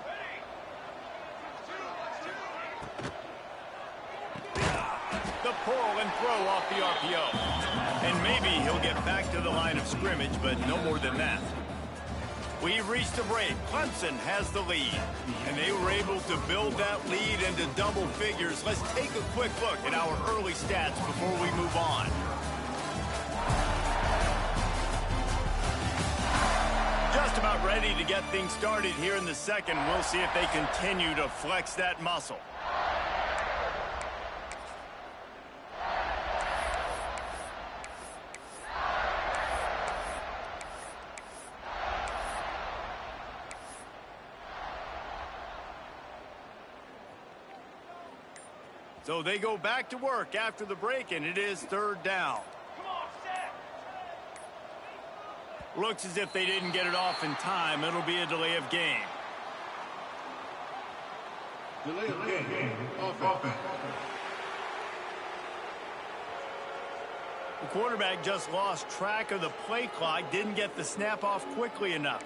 The pull and throw off the RPO. And maybe he'll get back to the line of scrimmage, but no more than that. We've reached the break. Clemson has the lead. And they were able to build that lead into double figures. Let's take a quick look at our early stats before we move on. Just about ready to get things started here in the 2nd. We'll see if they continue to flex that muscle. So they go back to work after the break, and it is 3rd down. Looks as if they didn't get it off in time. It'll be a delay of game.
Delay of game. Offense.
The quarterback just lost track of the play clock, didn't get the snap off quickly enough.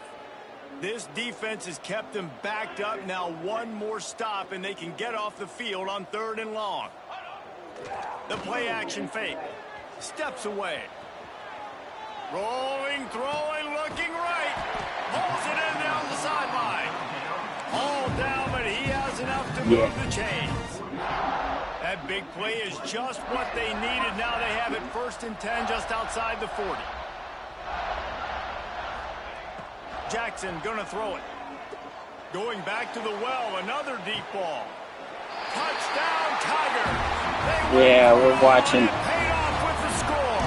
This defense has kept them backed up. Now one more stop, and they can get off the field on 3rd and long. The play action fake. Steps away. Rolling, throwing, looking right. Pulls it in down the sideline. All down, but he has enough to move the chains. That big play is just what they needed. Now they have it 1st and 10 just outside the 40. Jackson gonna throw it. Going back to the well, another deep ball. Touchdown, Tigers!
Yeah, we're watching.
Paid off with the score.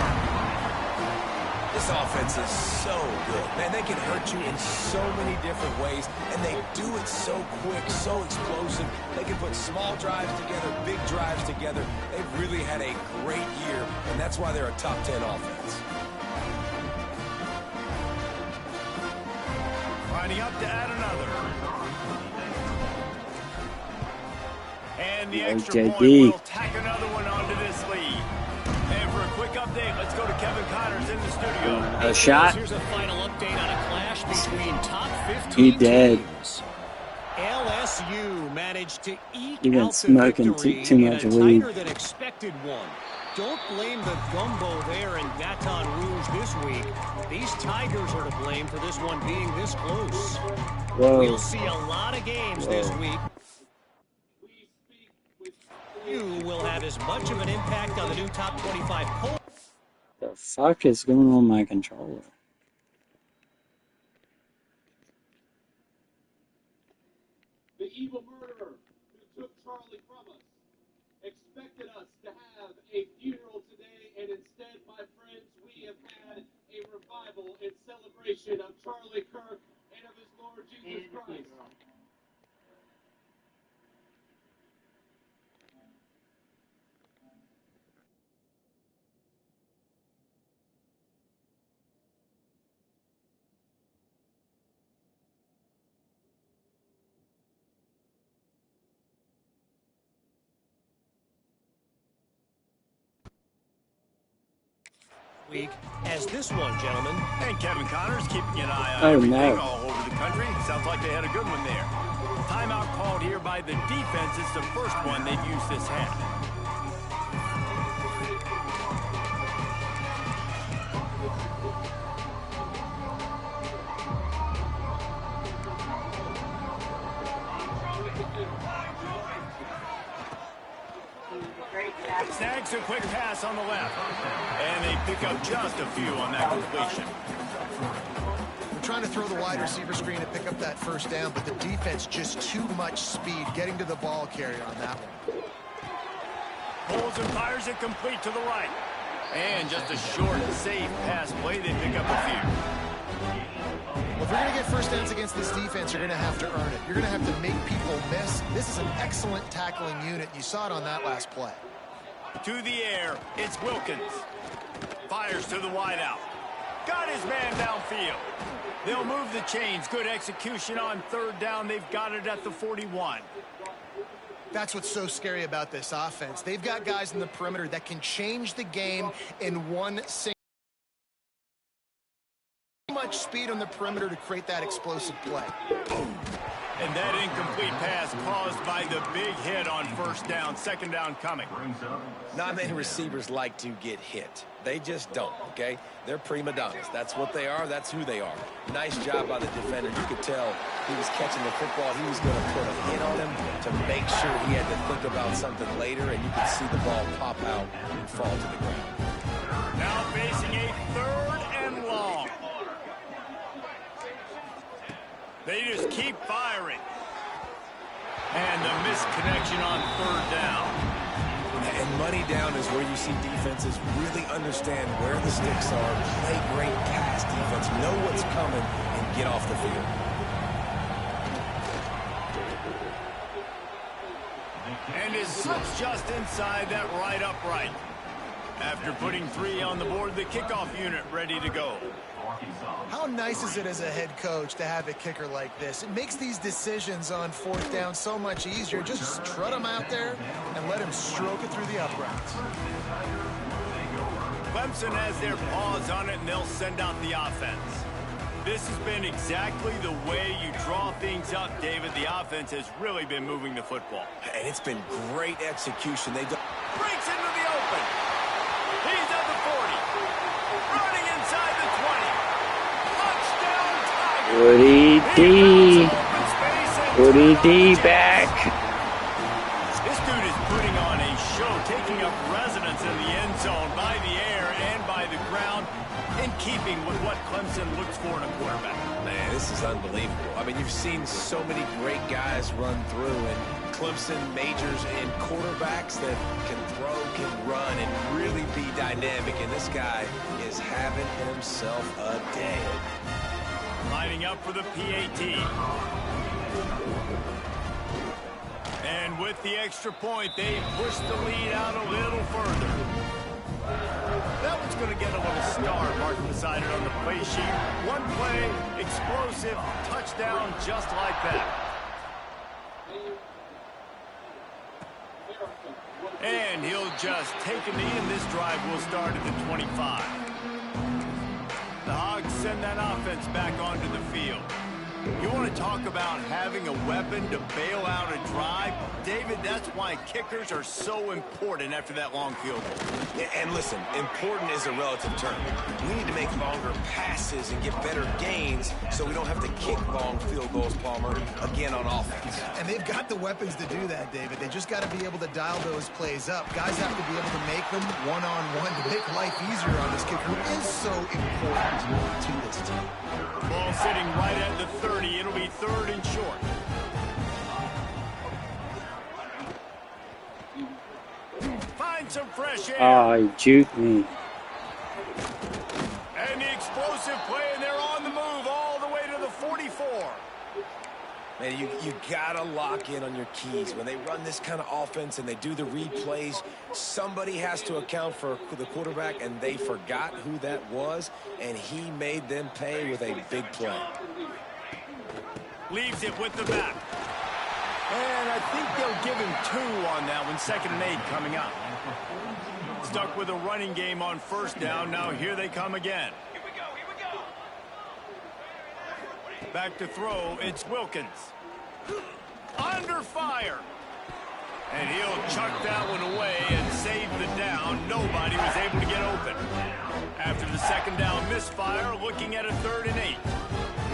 This This offense is so good. Man, they can hurt you in so many different ways, and they do it so quick, so explosive. They can put small drives together, big drives together. They've really had a great year, and that's why they're a top 10 offense.
Lining up to add another. And the extra point will tack another one onto this lead. And for a quick update, let's go to Kevin Connors in the studio.
A shot.
Here's a final update on a clash between top 15
He dead.
teams. LSU managed to eke
You've been
out the
smoking
victory
too much
in a
weed.
tighter than expected one. Don't blame the gumbo there in Baton Rouge this week. These Tigers are to blame for this one being this close.
Whoa.
We'll see a lot of games this week. You will have as much of an impact on the new top 25 poll.
The fuck is going on my controller?
The evil murderer who took Charlie from us expected us to have a funeral today, and instead, my friends, we have had a revival in celebration of Charlie Kirk and of his Lord Jesus Christ.
Week as this one, gentlemen.
And Kevin Connors keeping an eye on everything all over the country. Sounds like they had a good one there. Timeout called here by the defense. It's the first one they've used this half. Snags a quick pass on the left. And they pick up just a few on that completion.
We're trying to throw the wide receiver screen to pick up that first down, but the defense just too much speed getting to the ball carrier on that one.
Pulls and fires it complete to the right. And just a short, safe pass play. They pick up a few.
Well, if you're going to get first downs against this defense, you're going to have to earn it. You're going to have to make people miss. This is an excellent tackling unit. You saw it on that last play.
To the air, it's Wilkins. Fires to the wideout. Got his man downfield. They'll move the chains. Good execution on third down. They've got it at the 41.
That's what's so scary about this offense. They've got guys in the perimeter that can change the game in one single. Much speed on the perimeter to create that explosive play.
And that incomplete pass caused by the big hit on first down. Second down coming.
Not many receivers like to get hit. They just don't, okay? They're prima donnas. That's what they are. That's who they are. Nice job by the defender. You could tell he was catching the football. He was going to put a hit on him to make sure he had to think about something later, and you could see the ball pop out and fall to the ground.
Now facing a third and long. They just keep firing. And the misconnection on third down.
And money down is where you see defenses really understand where the sticks are, play great pass defense, know what's coming, and get off the field.
And it slips just inside that right upright. After putting 3 on the board, the kickoff unit ready to go.
How nice is it as a head coach to have a kicker like this? It makes these decisions on fourth down so much easier. Just strut him out there and let him stroke it through the uprights.
Clemson has their paws on it, and they'll send out the offense. This has been exactly the way you draw things up, David. The offense has really been moving the football.
And it's been great execution. They
breaks into the open. He's at the 40. Running inside the 20. Touchdown Tigers.
Woody D. Woody D back.
This dude is putting on a show, taking up residence in the end zone by the air and by the ground, in keeping with what Clemson looks for in a quarterback.
Man, this is unbelievable. I mean, you've seen so many great guys run through, and Clemson majors in quarterbacks that can throw, can run, and really be dynamic. And this guy is having himself a day.
Lining up for the PAT. And with the extra point, they push the lead out a little further. That one's going to get a little star mark beside it on the play sheet. One play, explosive, touchdown just like that. And he'll just take a knee, and this drive will start at the 25. The Hogs send that offense back onto the field. You want to talk about having a weapon to bail out a drive? David, that's why kickers are so important after that long field goal.
Yeah, and listen, important is a relative term. We need to make longer passes and get better gains so we don't have to kick long field goals, Palmer, again on offense.
And they've got the weapons to do that, David. They just got to be able to dial those plays up. Guys have to be able to make them one-on-one to make life easier on this kicker, who is so important to this team.
Ball sitting right at the 30. It'll be third and short. Find some fresh air.
Oh, he juked me.
And the explosive play, and they're on the move all the way to the 44.
Man, you gotta lock in on your keys. When they run this kind of offense and they do the replays, somebody has to account for the quarterback, and they forgot who that was, and he made them pay with a big play.
Leaves it with the back. And I think they'll give him 2 on that one. 2nd and 8 coming up. Stuck with a running game on first down. Now here they come again. Back to throw, it's Wilkins. Under fire. And he'll chuck that one away and save the down. Nobody was able to get open. After the 2nd down misfire, looking at a 3rd and 8.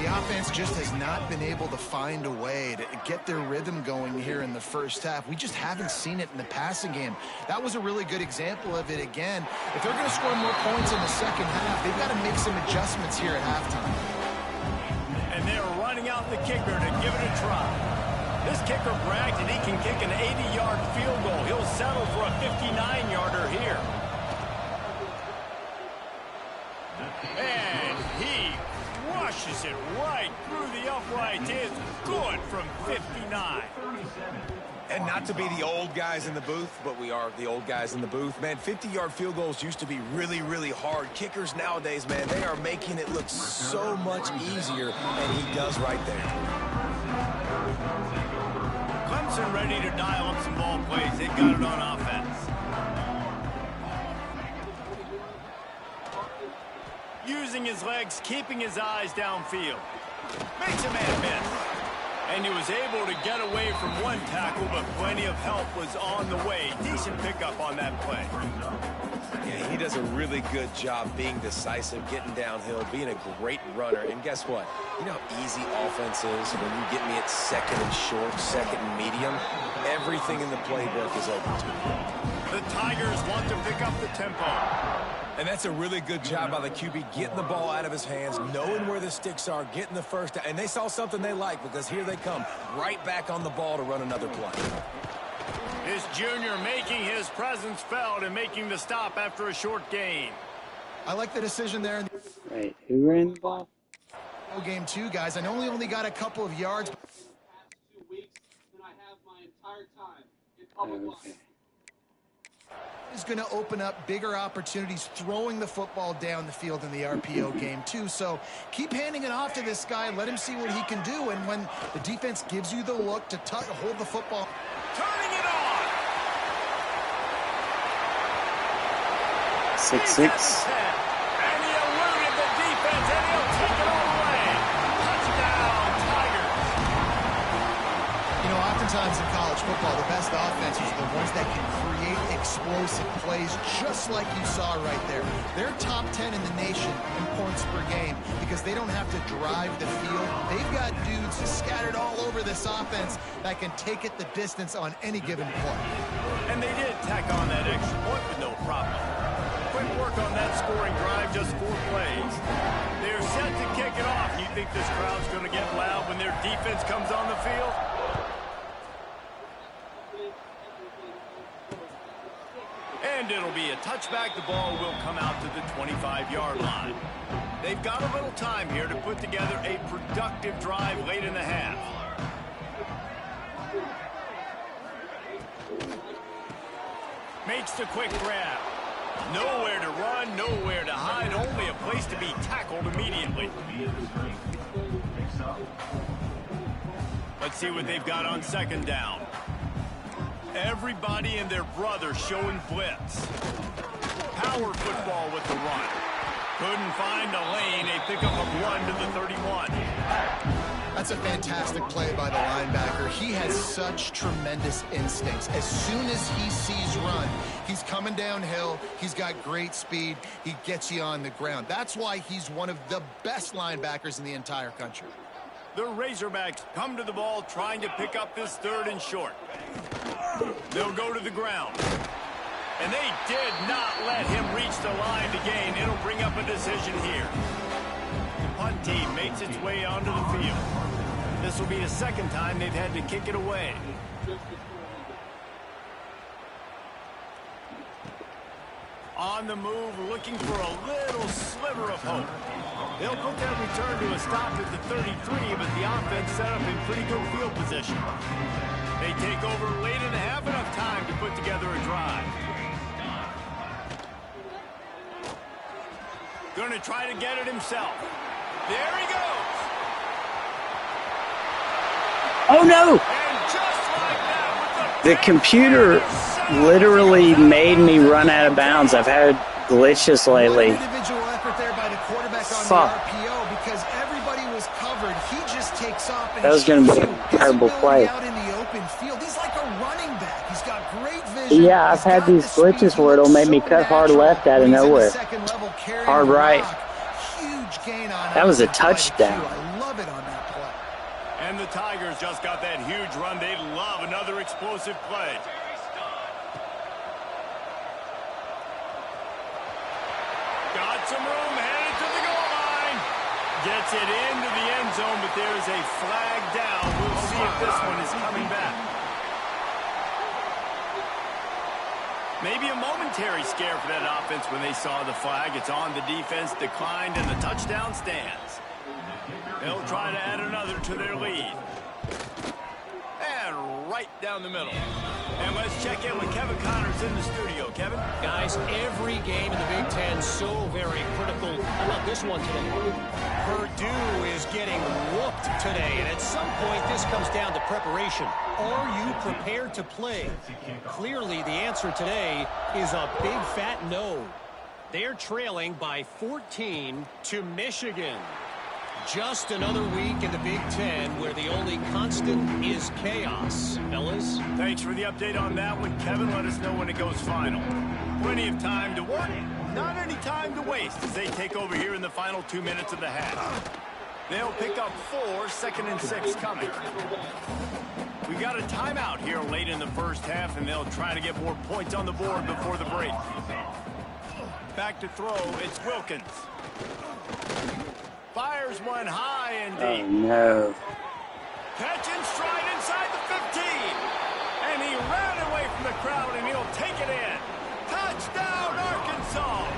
The offense just has not been able to find a way to get their rhythm going here in the first half. We just haven't seen it in the passing game. That was a really good example of it again. If they're going to score more points in the second half, they've got to make some adjustments here at halftime.
And they're running out the kicker to give it a try. This kicker bragged that he can kick an 80-yard field goal. He'll settle for a 59-yarder here. And he rushes it right through the upright. It's good from 59.
And not to be the old guys in the booth, but we are the old guys in the booth. Man, 50-yard field goals used to be really, really hard. Kickers nowadays, man, they are making it look so much easier, and he does right there.
Clemson ready to dial up some ball plays. They got it on offense. Using his legs, keeping his eyes downfield. Makes a man miss. And he was able to get away from one tackle, but plenty of help was on the way. Decent pickup on that play.
Yeah, he does a really good job being decisive, getting downhill, being a great runner. And guess what? You know how easy offense is when you get me at 2nd and short, 2nd and medium? Everything in the playbook is open to you.
The Tigers want to pick up the tempo.
And that's a really good job by the QB, getting the ball out of his hands, knowing where the sticks are, getting the first down. And they saw something they like, because here they come, right back on the ball to run another play.
This junior making his presence felt and making the stop after a short gain.
I like the decision there.
Wait, who ran the ball?
Game 2, guys. I know we only got a couple of yards.
2 weeks than I have my entire time in public life.
Is going to open up bigger opportunities throwing the football down the field in the RPO game too. So keep handing it off to this guy. Let him see what he can do. And when the defense gives you the look to hold the football.
Turning it on.
6-6.
And he eluded the defense, and he'll take it all away. Touchdown, Tigers.
You know, oftentimes in college football, the best offenses are the ones that can create explosive plays, just like you saw right there. They're top 10 in the nation in points per game because they don't have to drive the field. They've got dudes scattered all over this offense that can take it the distance on any given play.
And they did tack on that extra point with no problem. Quick work on that scoring drive, just 4 plays. They're set to kick it off. You think this crowd's going to get loud when their defense comes on the field? And it'll be a touchback. The ball will come out to the 25-yard line. They've got a little time here to put together a productive drive late in the half. Makes the quick grab. Nowhere to run, nowhere to hide, only a place to be tackled immediately. Let's see what they've got on second down. Everybody and their brother showing blitz. Power football with the run. Couldn't find a lane. A pickup of 1 to the 31.
That's a fantastic play by the linebacker. He has such tremendous instincts. As soon as he sees run, he's coming downhill. He's got great speed. He gets you on the ground. That's why he's one of the best linebackers in the entire country.
The Razorbacks come to the ball trying to pick up this 3rd and short. They'll go to the ground. And they did not let him reach the line to gain. It'll bring up a decision here. The punt team makes its way onto the field. This will be the 2nd time they've had to kick it away. On the move, looking for a little sliver of hope. They'll put that return to a stop at the 33, but the offense set up in pretty good field position. They take over late in the half, enough time to put together a drive. Going to try to get it himself. There he goes.
Oh, no!
And just like that, with
The computer literally made me run out of bounds. I've had glitches lately.
Individual effort there by the quarterback on
Fuck.
the RPO because everybody was covered. He just takes off and
That was going to be a terrible play.
out in the open field. He's like a running back. He's got great vision.
Yeah, I've had these glitches where it'll make me cut hard left out of nowhere. Hard right.
Huge gain on
That was a touchdown.
I love it on that play.
And the Tigers just got that huge run. They'd love another explosive play. Got some room, headed to the goal line. Gets it into the end zone, but there is a flag down. We'll see if this one is coming back. Maybe a momentary scare for that offense when they saw the flag. It's on, the defense declined, and the touchdown stands. They'll try to add another to their lead. And right down the middle. And let's check in with Kevin Connors in the studio. Kevin?
Guys, every game in the Big Ten so very critical. How about this one today? Purdue is getting whooped today, and at some point this comes down to preparation. Are you prepared to play? Clearly the answer today is a big fat no. They're trailing by 14 to Michigan. Just another week in the Big Ten where the only constant is chaos. Fellas?
Thanks for the update on that one, Kevin. Let us know when it goes final. Plenty of time to work, not any time to waste as they take over here in the final 2 minutes of the half. They'll pick up 4, 2nd and 6 coming. We got a timeout here late in the first half, and they'll try to get more points on the board before the break. Back to throw, it's Wilkins. Fires one high and deep.
Oh, no.
Catch and stride inside the 15. And he ran away from the crowd, and he'll take it in. Touchdown, Arkansas.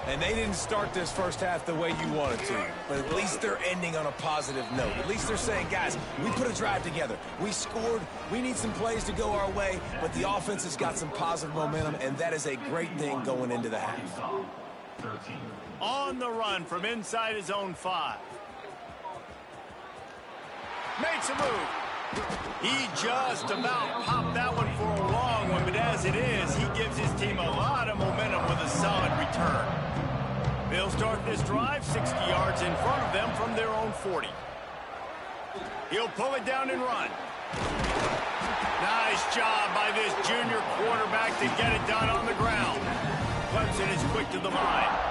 And they didn't start this first half the way you wanted to, but at least they're ending on a positive note. At least they're saying, guys, we put a drive together. We scored. We need some plays to go our way, but the offense has got some positive momentum, and that is a great thing going into the half.
On the run from inside his own 5. Makes a move. He just about popped that one for a long one, but as it is, he gives his team a lot of momentum with a solid return. They'll start this drive 60 yards in front of them from their own 40. He'll pull it down and run. Nice job by this junior quarterback to get it done on the ground. Clemson is quick to the line.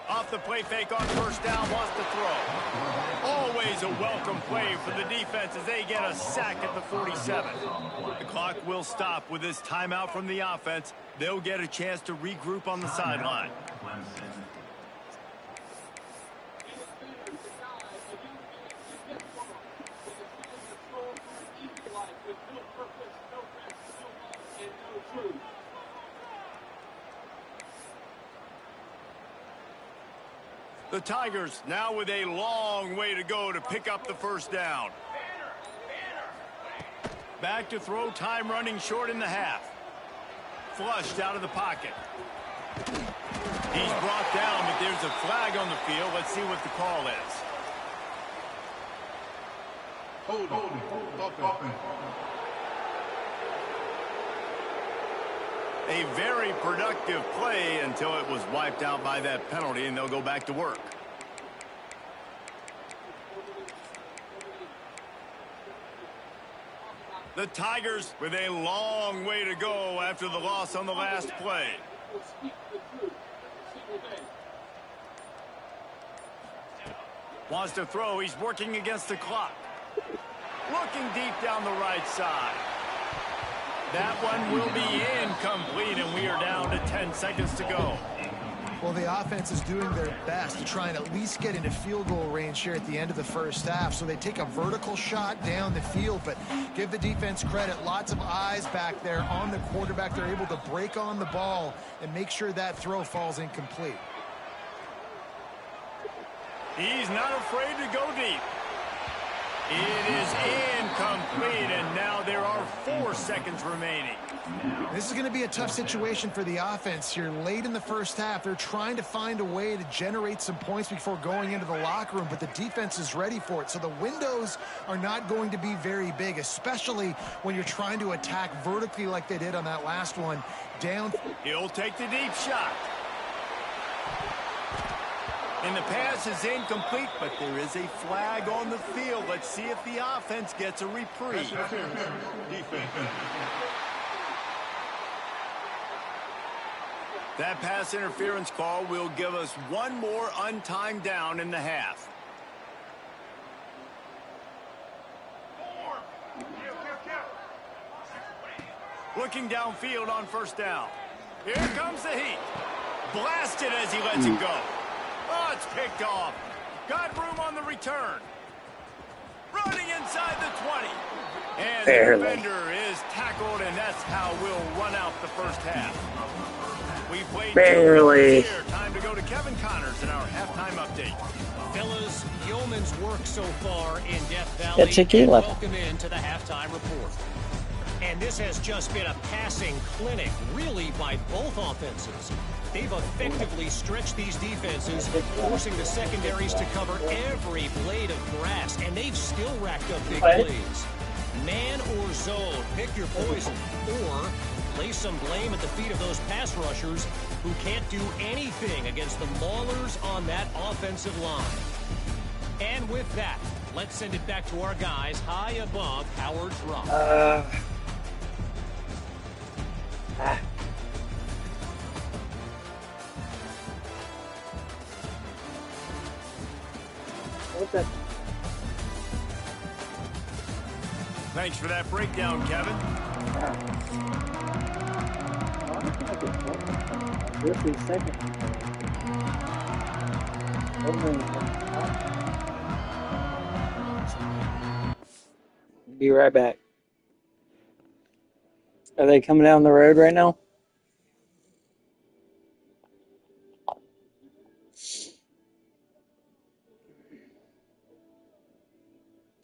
Off the play fake on first down, wants to throw. Always a welcome play for the defense as they get a sack at the 47. The clock will stop with this timeout from the offense. They'll get a chance to regroup on the sideline. The Tigers now with a long way to go to pick up the first down. Back to throw, time running short in the half. Flushed out of the pocket. He's brought down, but there's a flag on the field. Let's see what the call is.
Hold.
A very productive play until it was wiped out by that penalty, and they'll go back to work. The Tigers with a long way to go after the loss on the last play. Wants to throw. He's working against the clock. Looking deep down the right side. That one will be incomplete, and we are down to 10 seconds to go.
Well, the offense is doing their best to try and at least get into field goal range here at the end of the first half. So they take a vertical shot down the field, but give the defense credit. Lots of eyes back there on the quarterback. They're able to break on the ball and make sure that throw falls incomplete.
He's not afraid to go deep. It is incomplete, and now there are 4 seconds remaining.
This is going to be a tough situation for the offense here. Late in the first half, they're trying to find a way to generate some points before going into the locker room, but the defense is ready for it. So the windows are not going to be very big, especially when you're trying to attack vertically like they did on that last one. Down.
He'll take the deep shot. And the pass is incomplete, but there is a flag on the field. Let's see if the offense gets a reprieve. That pass interference call will give us one more untimed down in the half. Looking downfield on first down. Here comes the heat. Blasted as he lets it go. Oh, it's picked off. Got room on the return. Running inside the 20. And
Barely.
the defender is tackled, and that's how we'll run out the first half. We played
Barely.
here. Time to go to Kevin Connors in our halftime update.
Fellas, yeoman's work so far in Death Valley.
tequila.
Welcome into the halftime report. And this has just been a passing clinic, really, by both offenses. They've effectively stretched these defenses, forcing the secondaries to cover every blade of grass, and they've still racked up big plays. Man or zone, pick your poison, or lay some blame at the feet of those pass rushers who can't do anything against the maulers on that offensive line. And with that, let's send it back to our guys high above Howard's Rock.
Thanks for that breakdown, Kevin.
This is second. Be right back. Are they coming down the road right now?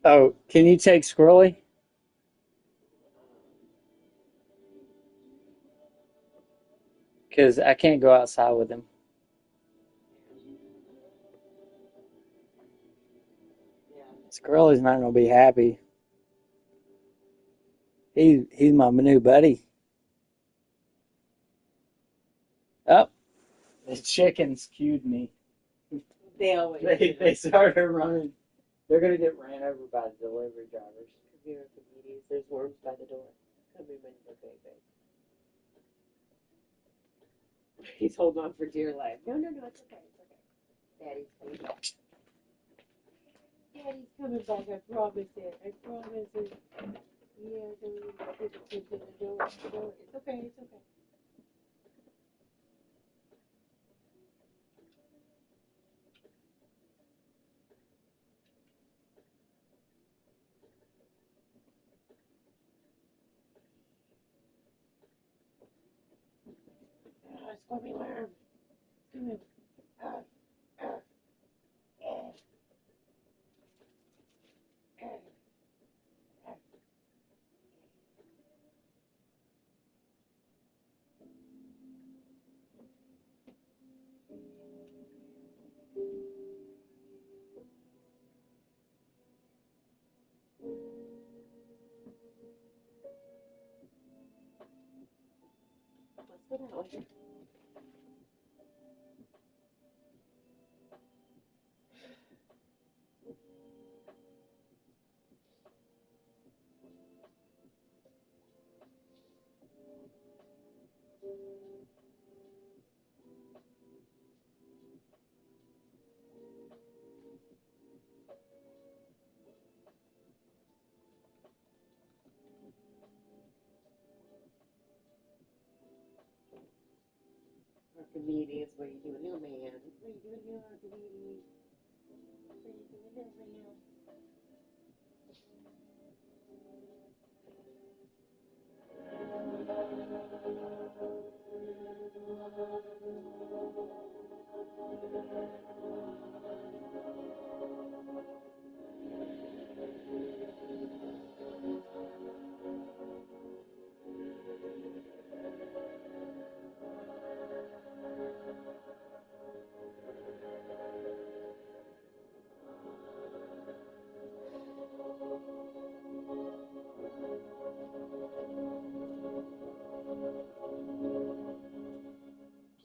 Oh, can you take Squirrely? Because I can't go outside with him. Squirrely's not going to be happy. He's my new buddy. Oh, the chickens cued me.
They always
They started running. They're going to get ran over by the delivery drivers.
Come here, comedians. There's worms by the door. Come here, baby. He's holding on for dear life. No, it's okay. Daddy's coming back. Daddy's coming back. I promise it. Yeah, don't give it to the door. It's okay. Oh, it's going to be worm. Come here. Put it later. Archimedes, what are you doing new, man? What are you doing new, Archimedes? What are you doing new, man?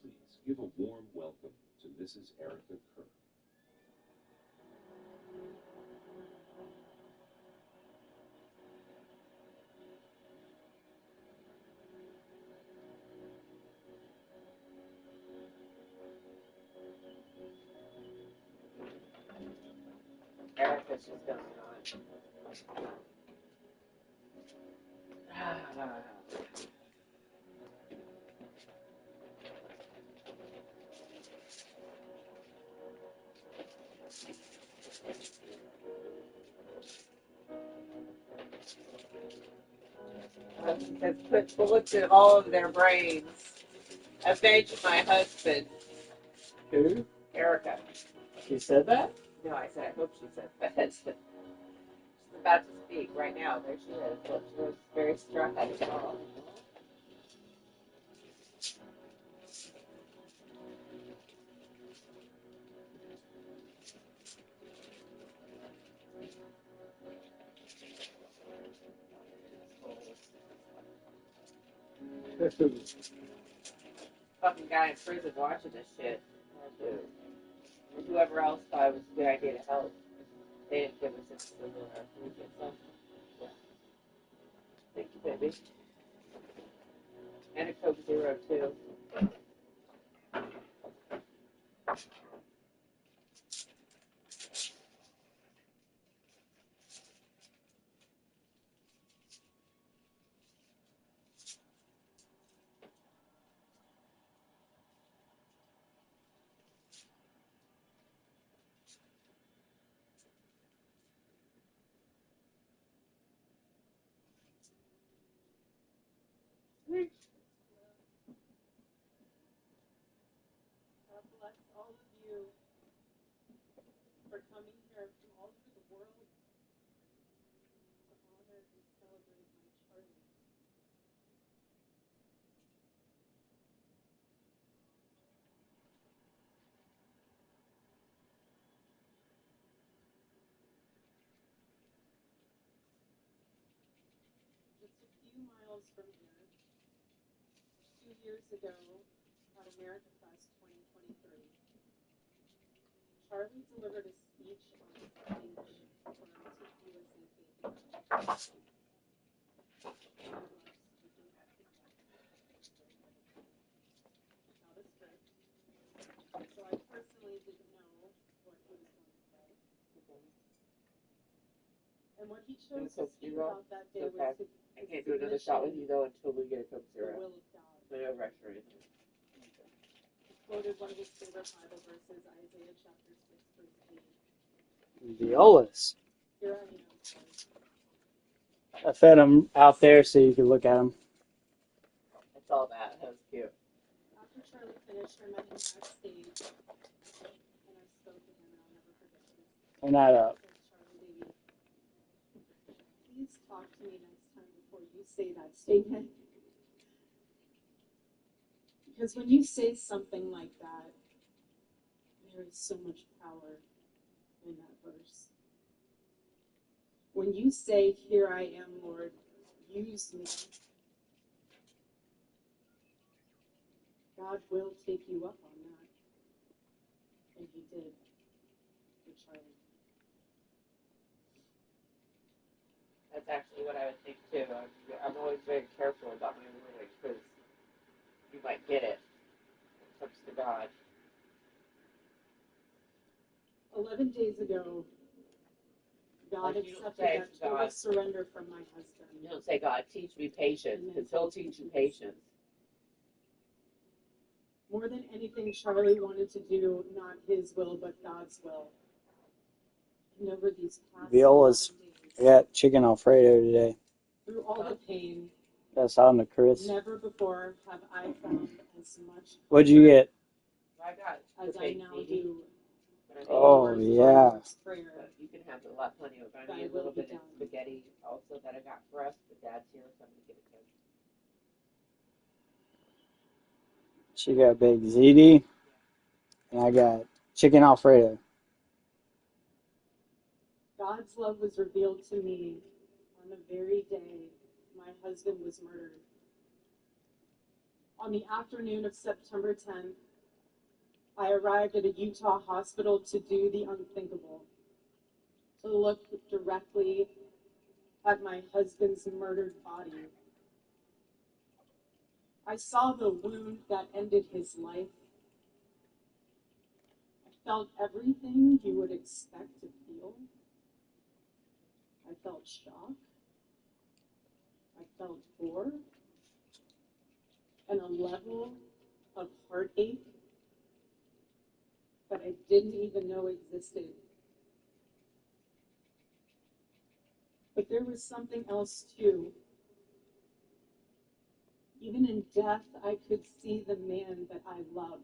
Please give a warm welcome to Mrs. Erica Kerr.
Erica's just going on. Has put bullets in all of their brains. Avenge my husband.
Who?
Erica.
She said that?
No, I said I hope she said that. She's about to speak right now. There she is. Look, she was very struck at it all. Fucking guy in prison watching this shit. Dude. And whoever else thought it was a good idea to help. They didn't give us a similar so. Yeah. Thank you, baby. And a Coke Zero, too.
God bless all of you for coming here from all over the world to honor and celebrate my Charlie. Just a few miles from here, 2 years ago at America Fest 2023, Charlie delivered a speech on stage for our USA Faith Not a script. So I personally didn't know what he was going to say. And what he chose to speak about that day was
I can't do another shot with you, though, until we get a Coke Zero.
The will of God.
So no rush or anything.
He quoted one of his favorite Bible verses, Isaiah chapter 6, verse 8.
Violas.
Here I am.
I fed them out there so you could look at them.
I saw that. That was cute.
After Charlie finished, I met him backstage, and I spoke to him, and I'll never forget this.
They're not up.
Charlie, baby, please talk to me next time before you say that statement. Because when you say something like that, there is so much power in that verse. When you say, "Here I am, Lord, use me," God will take you up on that. And he did for Charlie.
That's actually what I would think too. I'm always very careful about my words because you might get it when it comes to God.
11 days ago, God
Like you don't
accepted
say
that
to
total
God,
surrender from my husband.
you don't say, God, teach me patience, because he'll teach you patience.
More than anything, Charlie wanted to do not his will, but God's will. And over these past
Viola's
11 days,
I got chicken Alfredo today.
through all the pain,
That's on the Chris.
never before have I found as much
What'd you get?
I got
as I now do.
Oh, yeah.
Prayer.
You can have a lot, plenty of it. I need a little bit of spaghetti also that I got for us. The dad's here, so I'm going to give it to him.
She got big ziti, and I got chicken Alfredo.
God's love was revealed to me on the very day my husband was murdered. On the afternoon of September 10th, I arrived at a Utah hospital to do the unthinkable, to look directly at my husband's murdered body. I saw the wound that ended his life. I felt everything you would expect to feel. I felt shock. I felt horror. And a level of heartache that I didn't even know existed. But there was something else too. Even in death, I could see the man that I loved.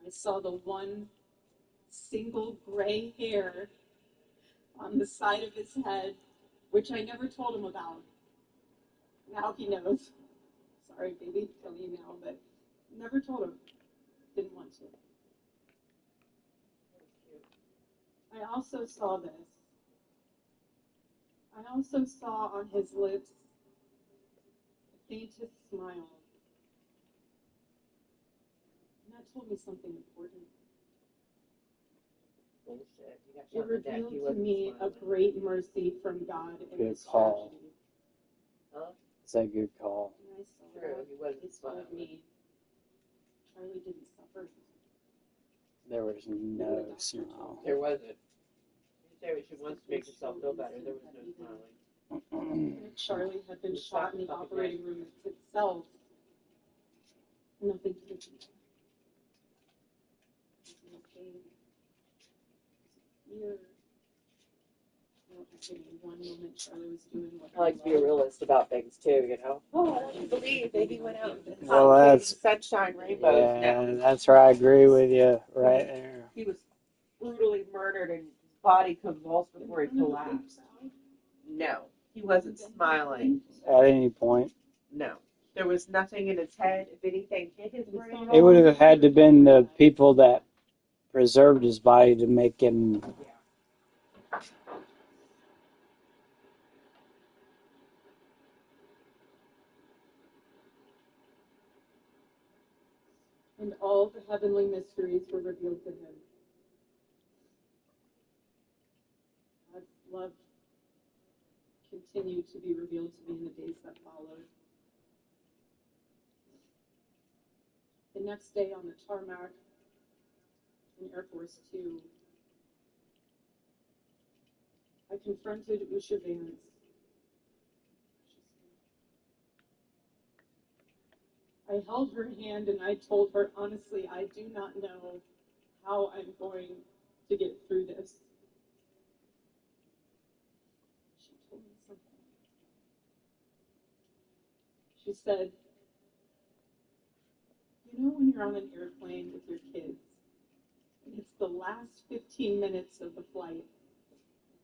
I saw the one single gray hair on the side of his head, which I never told him about. Now he knows. Sorry, baby, telling you now, but never told him. Didn't want to. I also saw this. I also saw on his lips the faintest smile. And that told me something important. It revealed to me a great mercy from God in
Good
this
call.
tragedy.
Huh?
It's a good call.
And I saw
True,
that.
he wasn't
It told
smiling.
me Charlie didn't suffer.
There was no smile.
There wasn't. She wants to make herself feel better. There was no smiling.
And if Charlie had been shot in the operating room itself, nothing could have been done. No pain, fear. No, actually, in one moment, Charlie was doing what
I like to be a realist about things too, you know. Oh, I don't believe that he went out and
Well, that's
sunshine rainbows.
yeah.
No.
That's where I agree with you right there.
He was brutally murdered and his body convulsed before he collapsed. No, he wasn't smiling.
At any point,
No. There was nothing in his head. If anything hit his brain,
it would have had to been the people that preserved his body to make him.
and all the heavenly mysteries were revealed to him. God's love continued to be revealed to me in the days that followed. The next day on the tarmac in Air Force Two, I confronted Usha Vance. I held her hand and I told her, honestly, I do not know how I'm going to get through this. She told me something. She said, you know when you're on an airplane with your kids, and it's the last 15 minutes of the flight,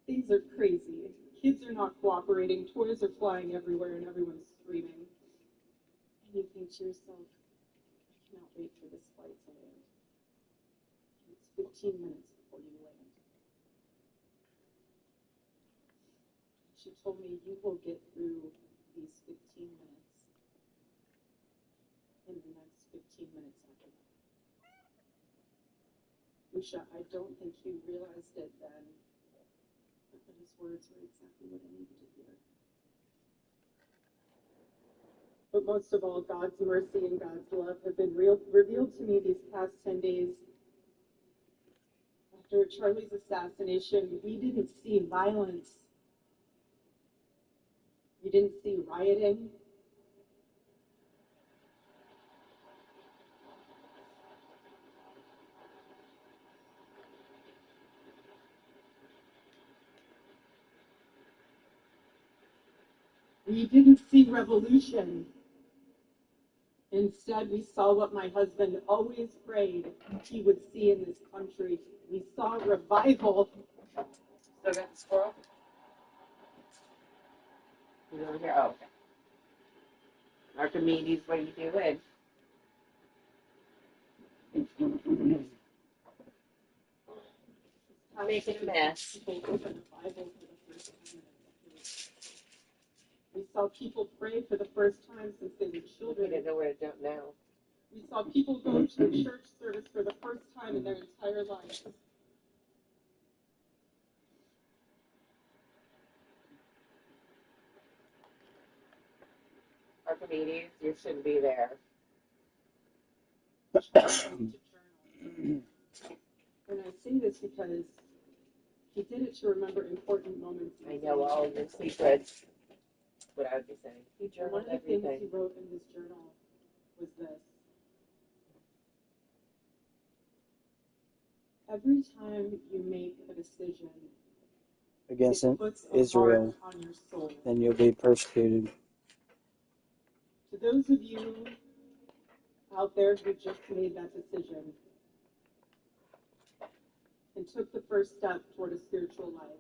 things are crazy. Kids are not cooperating, toys are flying everywhere, and everyone's screaming. And you think to yourself, I cannot wait for this flight to land. And it's 15 minutes before you land. She told me, you will get through these 15 minutes.
Lucia, I don't think he realized it then, but his words were exactly what I needed to hear. But most of all, God's mercy and God's love have been revealed to me these past 10 days. After Charlie's assassination, we didn't see violence. We didn't see rioting. We didn't see revolution. Instead, we saw what my husband always prayed he would see in this country. We saw revival.
Still got the squirrel? He's over here. Oh, okay. Archimedes, what are you doing? I'm making a mess.
We saw people pray for the first time since they were children.
We didn't know where to jump now.
We saw people go to a church service for the first time in their entire lives.
Archimedes, you shouldn't be there.
And I say this because he did it to remember important moments.
I know all your secrets. What I would be saying. He journaled
One of the
everything.
things he wrote in his journal was this. Every time you make a decision
against
it puts a
Israel,
mark on your soul.
then you'll be persecuted.
To those of you out there who just made that decision and took the first step toward a spiritual life,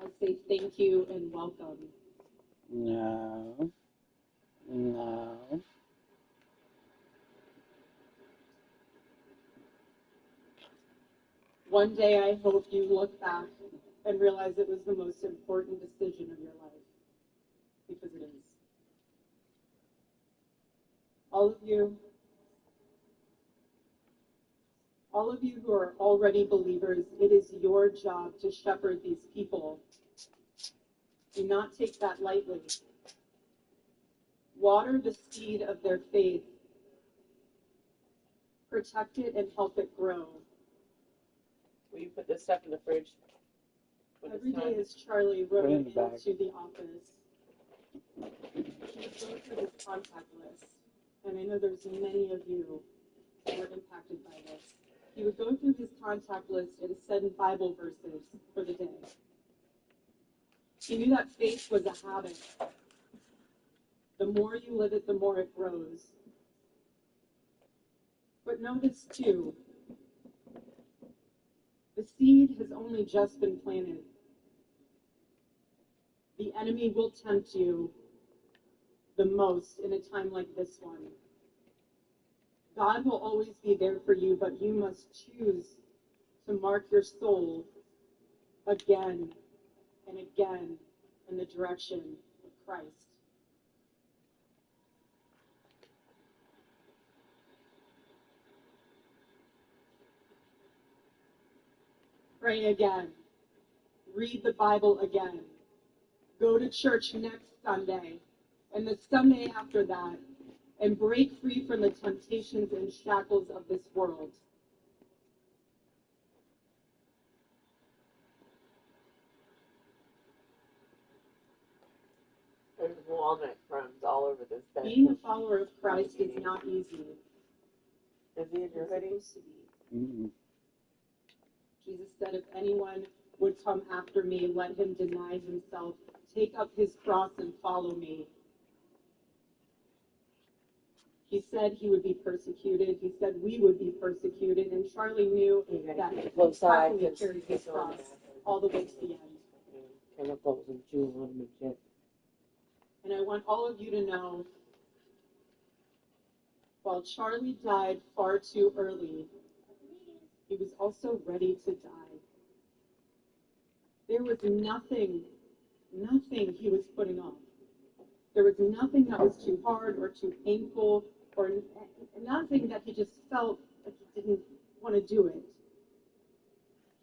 I say thank you and welcome.
No.
One day I hope you look back and realize it was the most important decision of your life, because it is. All of you who are already believers, it is your job to shepherd these people. Do not take that lightly. Water the seed of their faith. Protect it and help it grow.
Will you put this stuff in the fridge?
Every day as Charlie wrote into the office, he would go through his contact list, and I know there's many of you who were impacted by this. He would go through his contact list and send Bible verses for the day. He knew that faith was a habit. The more you live it, the more it grows. But notice too, the seed has only just been planted. The enemy will tempt you the most in a time like this one. God will always be there for you, but you must choose to mark your soul again and again in the direction of Christ. Pray again. Read the Bible again. Go to church next Sunday and the Sunday after that, and break free from the temptations and shackles of this world.
There's walnut crumbs all over this bed.
Being a follower of Christ is not easy.
Is he in your hoodie?
Mm-hmm.
Jesus said, if anyone would come after me, let him deny himself, take up his cross and follow me. He said he would be persecuted. He said we would be persecuted. And Charlie knew that he carried his cross all the way to the end.
Chemicals and jewel ornament.
And I want all of you to know, while Charlie died far too early, he was also ready to die. There was nothing he was putting off. There was nothing that was too hard or too painful, or nothing that he just felt like he didn't want do it.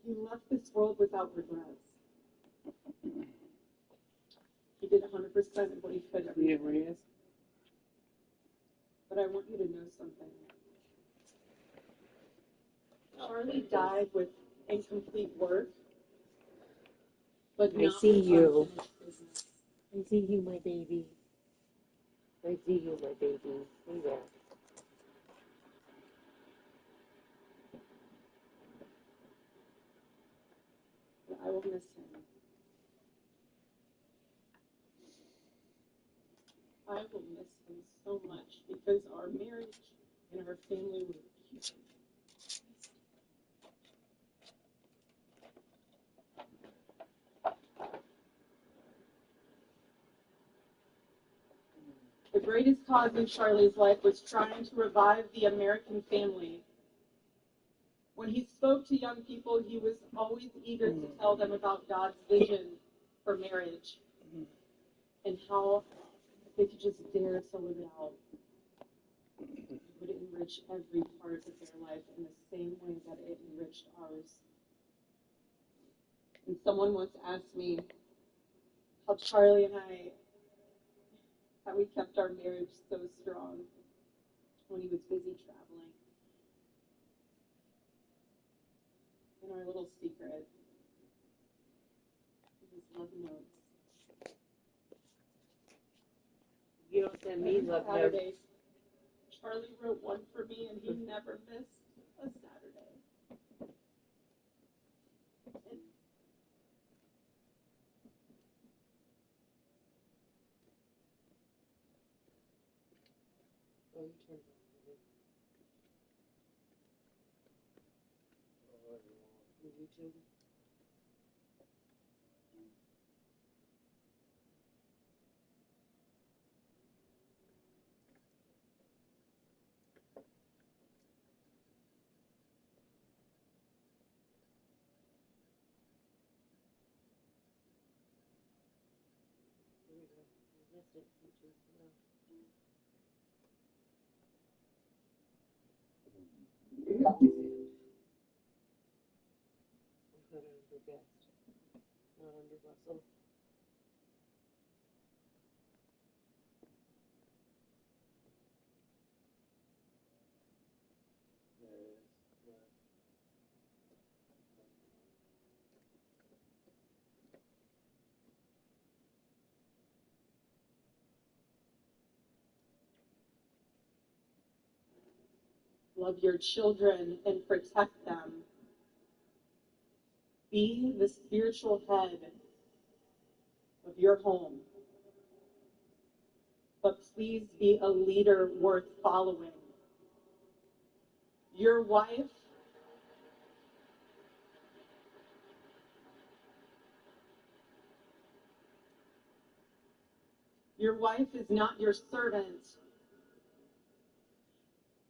He left this world without regrets. He did 100% of what he could every day. But I want you to know something. Charlie died with incomplete work, but not
I see
with
you.
unfinished business.
I see you, my baby. I see you, my baby. Hey there.
But I will miss him. I will miss him so much because our marriage and our family were huge. The greatest cause in Charlie's life was trying to revive the American family. When he spoke to young people, he was always eager to tell them about God's vision for marriage and how if they could just dare to live it out, it would enrich every part of their life in the same way that it enriched ours. And someone once asked me how Charlie and I, how we kept our marriage so strong when he was busy traveling. And our little secret was love notes.
You don't send me love notes.
Saturday, Charlie wrote one for me, and he never missed a Saturday.
Oh, you turned it on. YouTube. Here we go. I missed it. YouTube. No. I'm put it under guest, not under Weazel.
Love your children and protect them. Be the spiritual head of your home. But please be a leader worth following. Your wife is not your servant.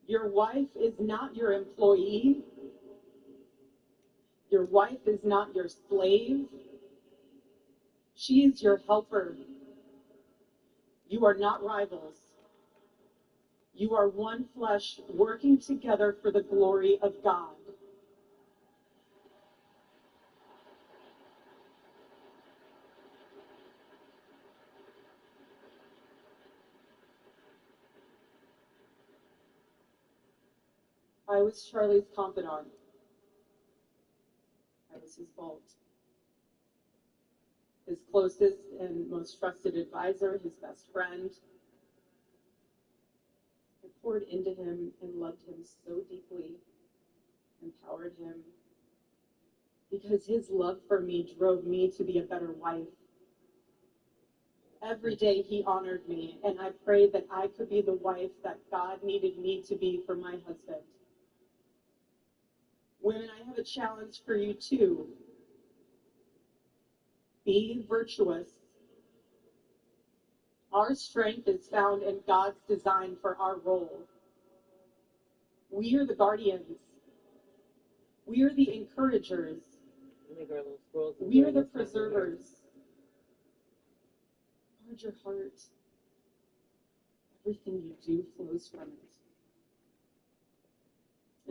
Your wife is not your employee. Your wife is not your slave. She is your helper. You are not rivals. You are one flesh working together for the glory of God. I was Charlie's confidant. I was his vault. His closest and most trusted advisor, his best friend. I poured into him and loved him so deeply, empowered him, because his love for me drove me to be a better wife. Every day he honored me, and I prayed that I could be the wife that God needed me to be for my husband. Women, I have a challenge for you too. Be virtuous. Our strength is found in God's design for our role. We are the guardians. We are the encouragers. We are the preservers. Guard your heart. Everything you do flows from it.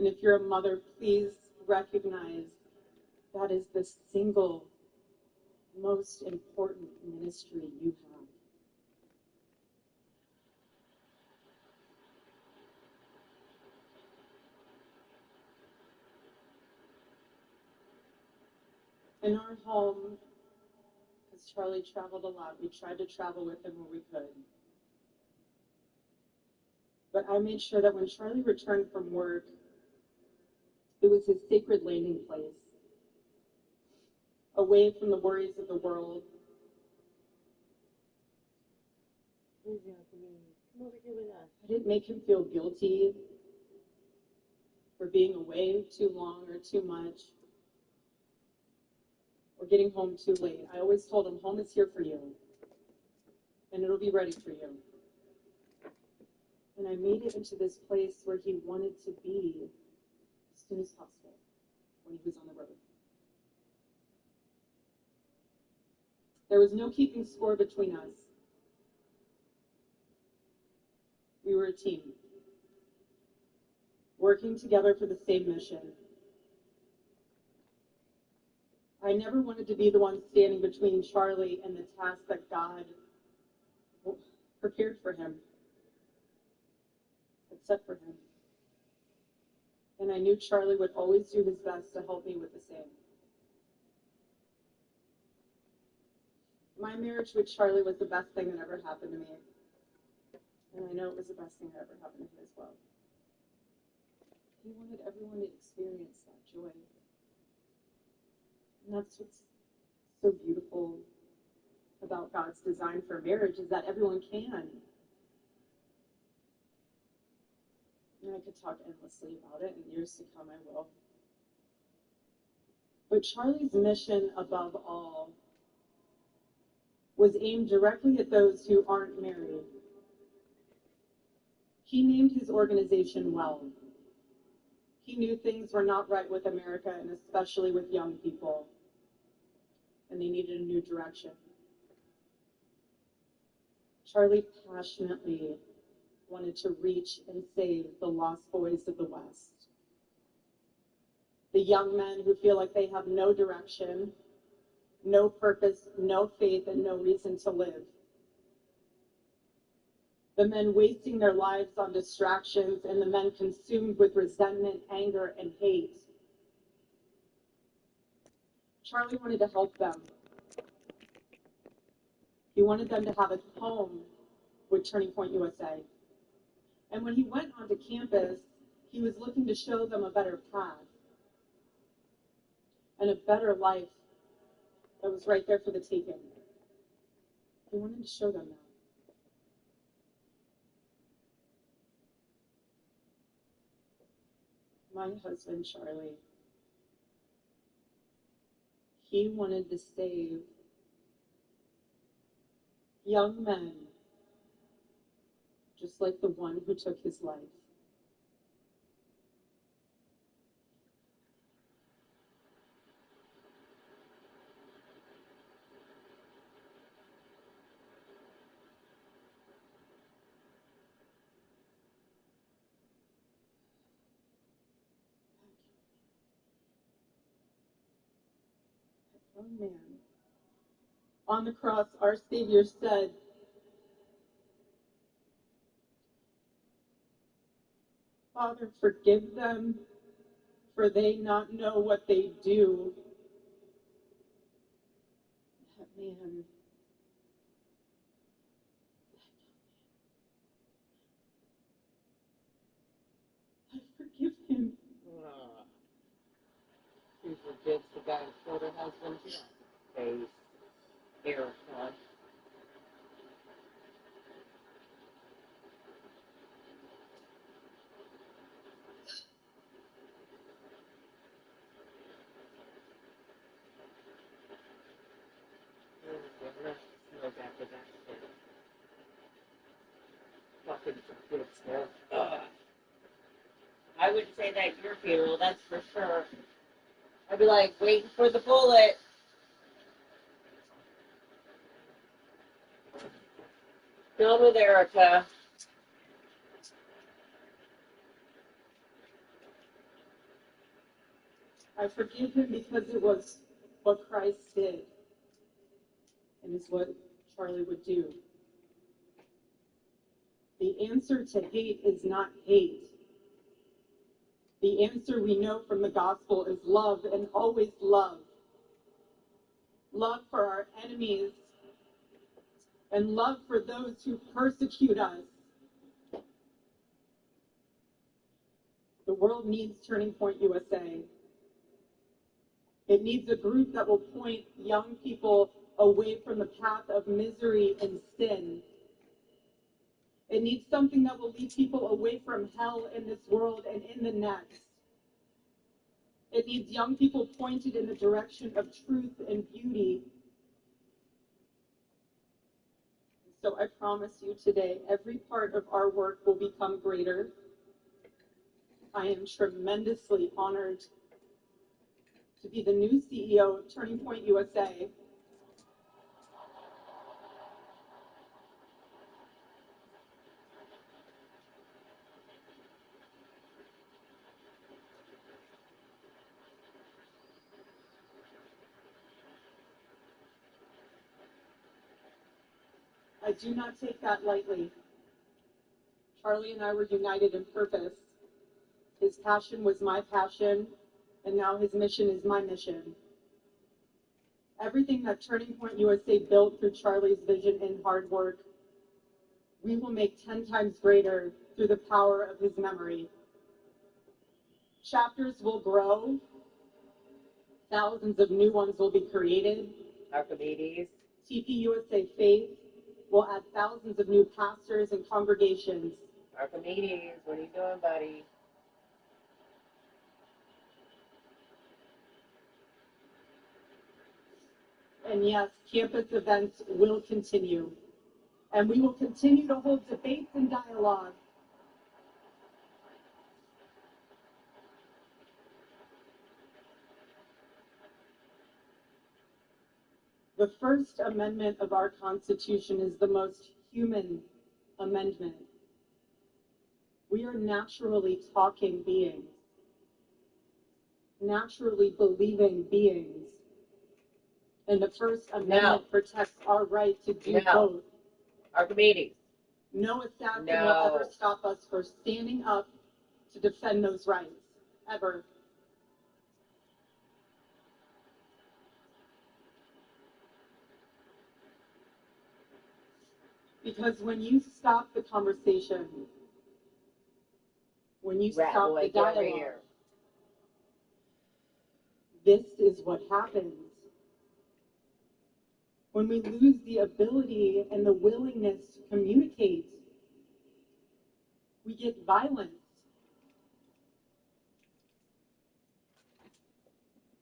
And if you're a mother, please recognize that is the single most important ministry you have. In our home, because Charlie traveled a lot, we tried to travel with him where we could. But I made sure that when Charlie returned from work, it was his sacred landing place, away from the worries of the world. I didn't make him feel guilty for being away too long or too much, or getting home too late. I always told him, home is here for you, and it'll be ready for you. And I made it into this place where he wanted to be as soon as possible when he was on the road. There was no keeping score between us. We were a team, working together for the same mission. I never wanted to be the one standing between Charlie and the task that God prepared for him, except for him. And I knew Charlie would always do his best to help me with the same. My marriage with Charlie was the best thing that ever happened to me. And I know it was the best thing that ever happened to him as well. He wanted everyone to experience that joy. And that's what's so beautiful about God's design for marriage, is that everyone can. And I could talk endlessly about it, and years to come I will. But Charlie's mission above all was aimed directly at those who aren't married. He named his organization well. He knew things were not right with America, and especially with young people, and they needed a new direction. Charlie passionately wanted to reach and save the lost boys of the West. The young men who feel like they have no direction, no purpose, no faith, and no reason to live. The men wasting their lives on distractions, and the men consumed with resentment, anger, and hate. Charlie wanted to help them. He wanted them to have a home with Turning Point USA. And when he went onto campus, he was looking to show them a better path and a better life that was right there for the taking. He wanted to show them that. My husband, Charlie, he wanted to save young men just like the one who took his life. Oh man. On the cross, our Savior said, Father, forgive them, for they not know what they do. That man, I forgive him.
Who forgives the guy who killed her husband? Face. Erica. I wouldn't say that at your funeral, that's for sure. I'd be like, waiting for the bullet. Done with Erica.
I forgive him because it was what Christ did and is what Charlie would do. The answer to hate is not hate. The answer we know from the gospel is love, and always love. Love for our enemies and love for those who persecute us. The world needs Turning Point USA. It needs a group that will point young people away from the path of misery and sin. It needs something that will lead people away from hell in this world and in the next. It needs young people pointed in the direction of truth and beauty. So I promise you today, every part of our work will become greater. I am tremendously honored to be the new CEO of Turning Point USA. I do not take that lightly. Charlie and I were united in purpose. His passion was my passion, and now his mission is my mission. Everything that Turning Point USA built through Charlie's vision and hard work, we will make 10 times greater through the power of his memory. Chapters will grow. Thousands of new ones will be created.
Archimedes.
TP USA Faith will add thousands of new pastors and congregations.
Archimedes, what are you doing, buddy?
And yes, campus events will continue. And we will continue to hold debates and dialogue. The First Amendment of our Constitution is the most human amendment. We are naturally talking beings, naturally believing beings. And the First Amendment protects our right to do both.
Archimedes.
No assassin will ever stop us from standing up to defend those rights, ever. Because when you stop the conversation, when you stop the dialogue, this is what happens. When we lose the ability and the willingness to communicate, we get violence.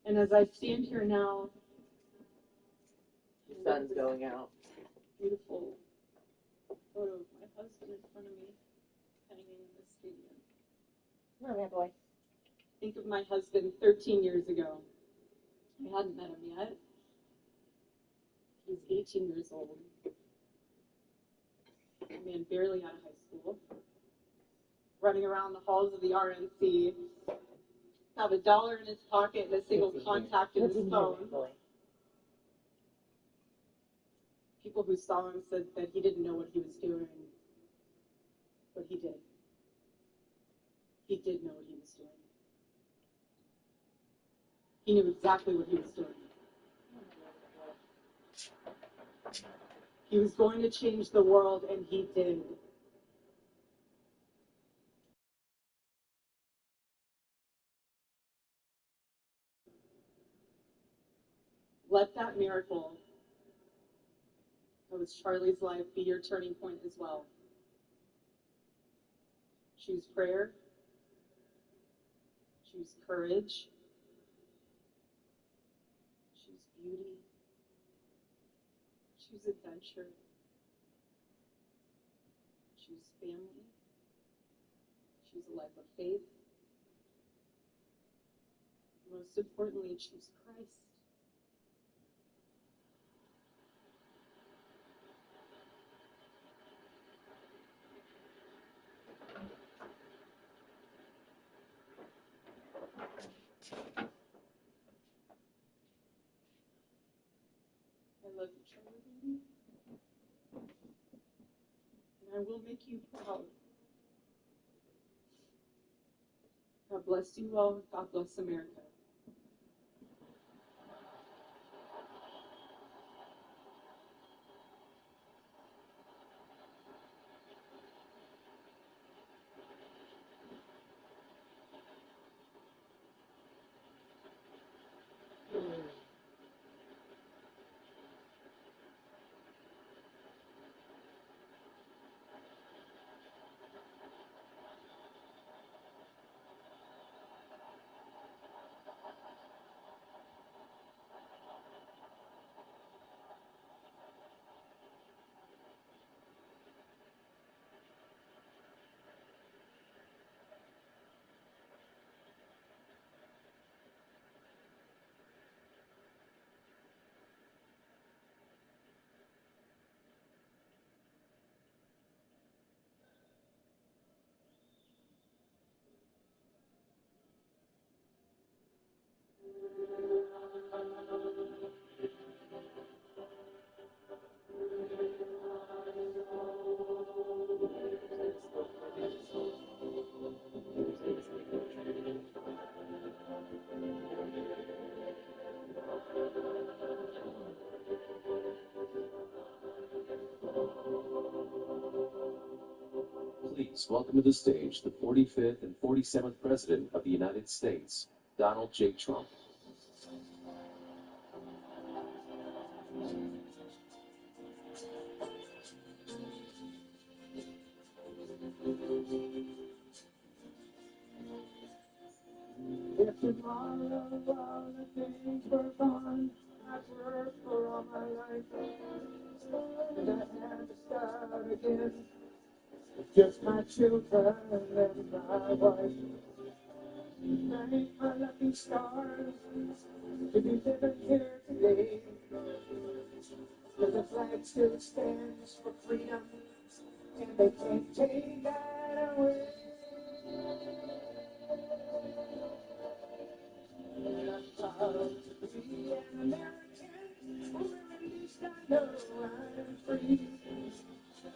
And as I stand here now,
The sun's going out.
Beautiful photo of my husband in front of me, hanging in the stadium.
Come on, man, boy.
Think of my husband 13 years ago. I hadn't met him yet. He was 18 years old. A man barely out of high school. Running around the halls of the RNC. Have $1 in his pocket and a single contact in his phone. People who saw him said that he didn't know what he was doing, but he did. He did know what he was doing. He knew exactly what he was doing. He was going to change the world, and he did. Let that miracle that was Charlie's life be your turning point as well. Choose prayer. Choose courage. Choose beauty. Choose adventure. Choose family. Choose a life of faith. Most importantly, choose Christ. the Charlie baby. And I will make you proud. God bless you all. God bless America.
Please welcome to the stage the 45th and 47th President of the United States, Donald J. Trump.
If tomorrow all the things were gone, I'd work for all my life, and I had to start again. Just my children and my wife. Thank my lucky stars to be living here today. Cause the flag still stands for freedom, and they can't take that away. And I'm proud to be an American, or at least I know I'm free.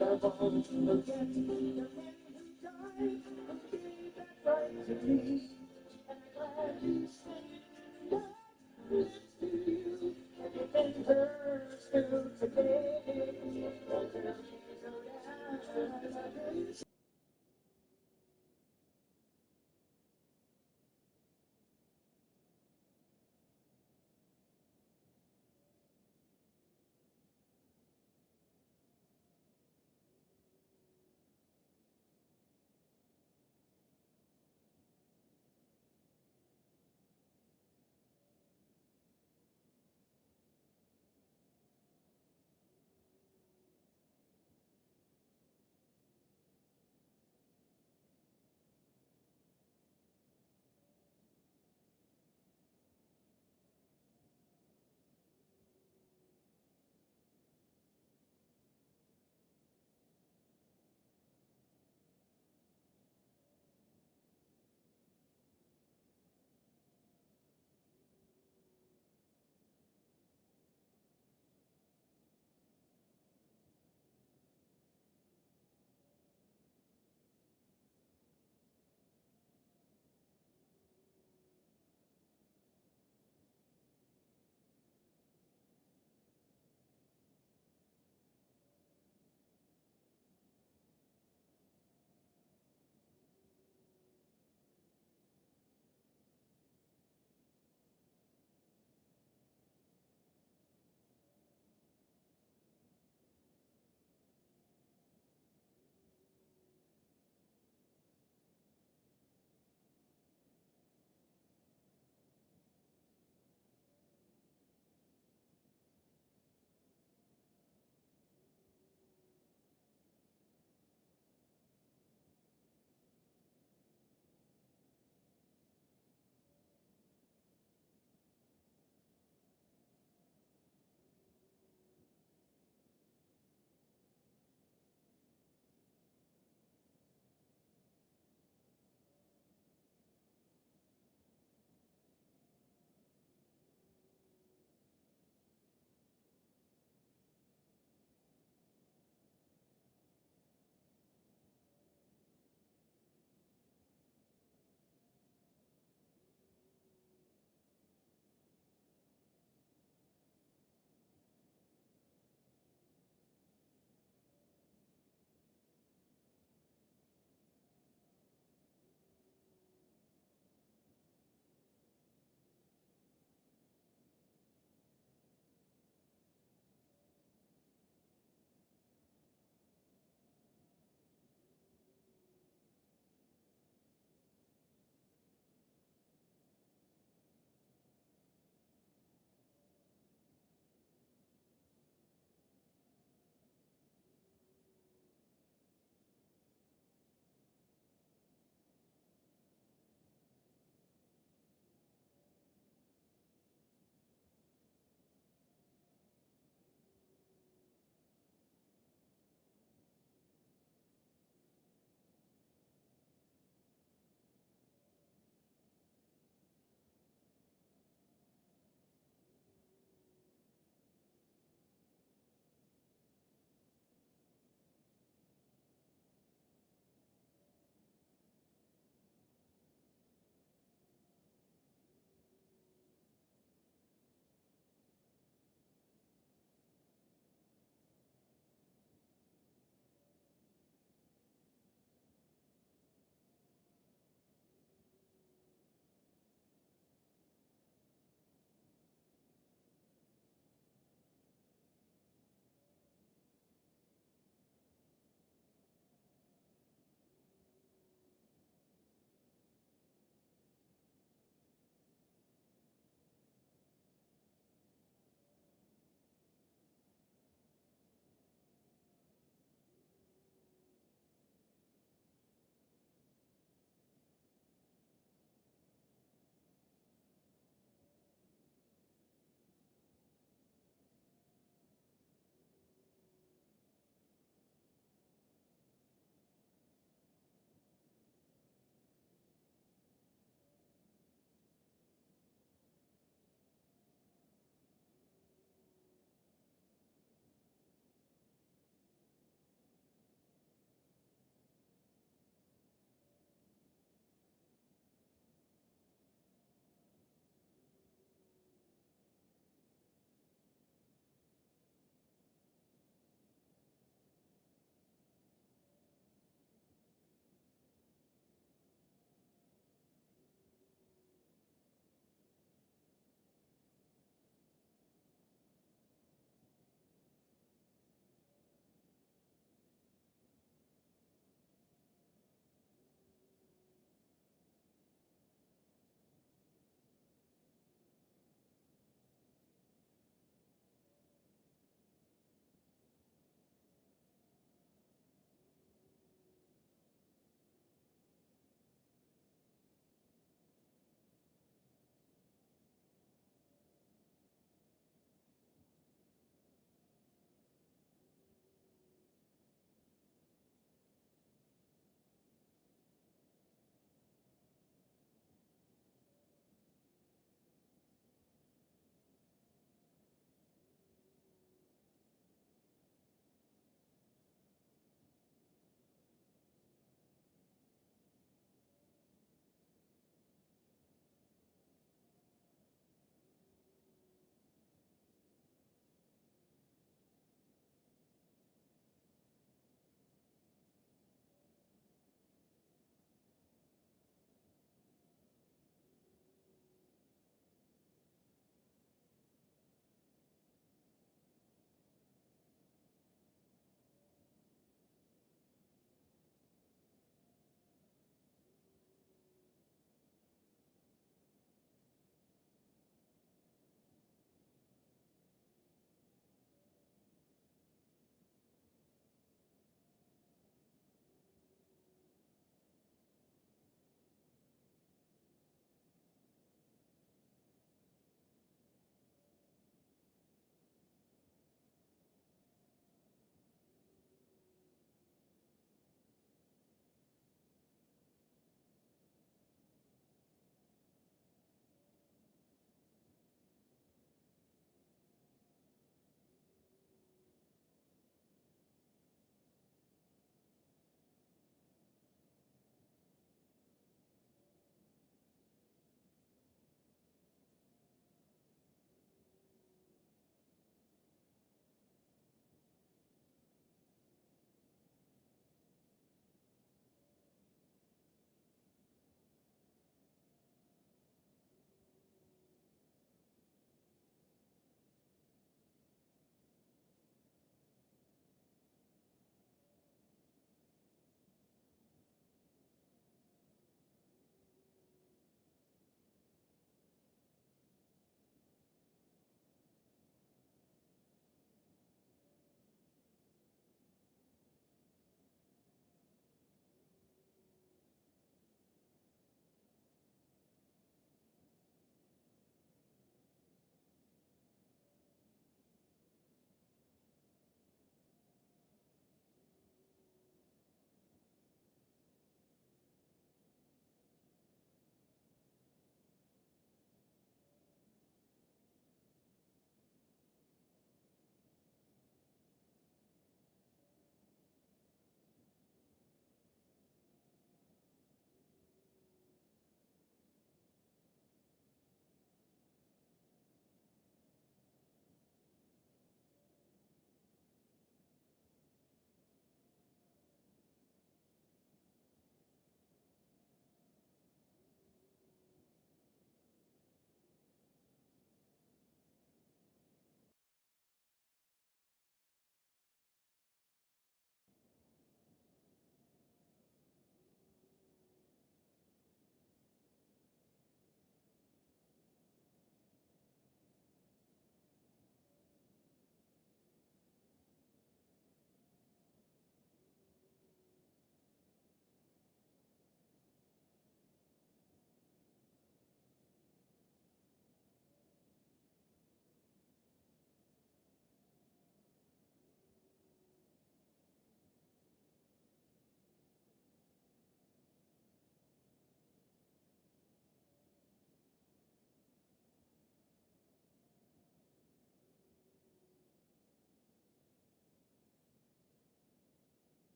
I won't forget the men who died and gave that right to me.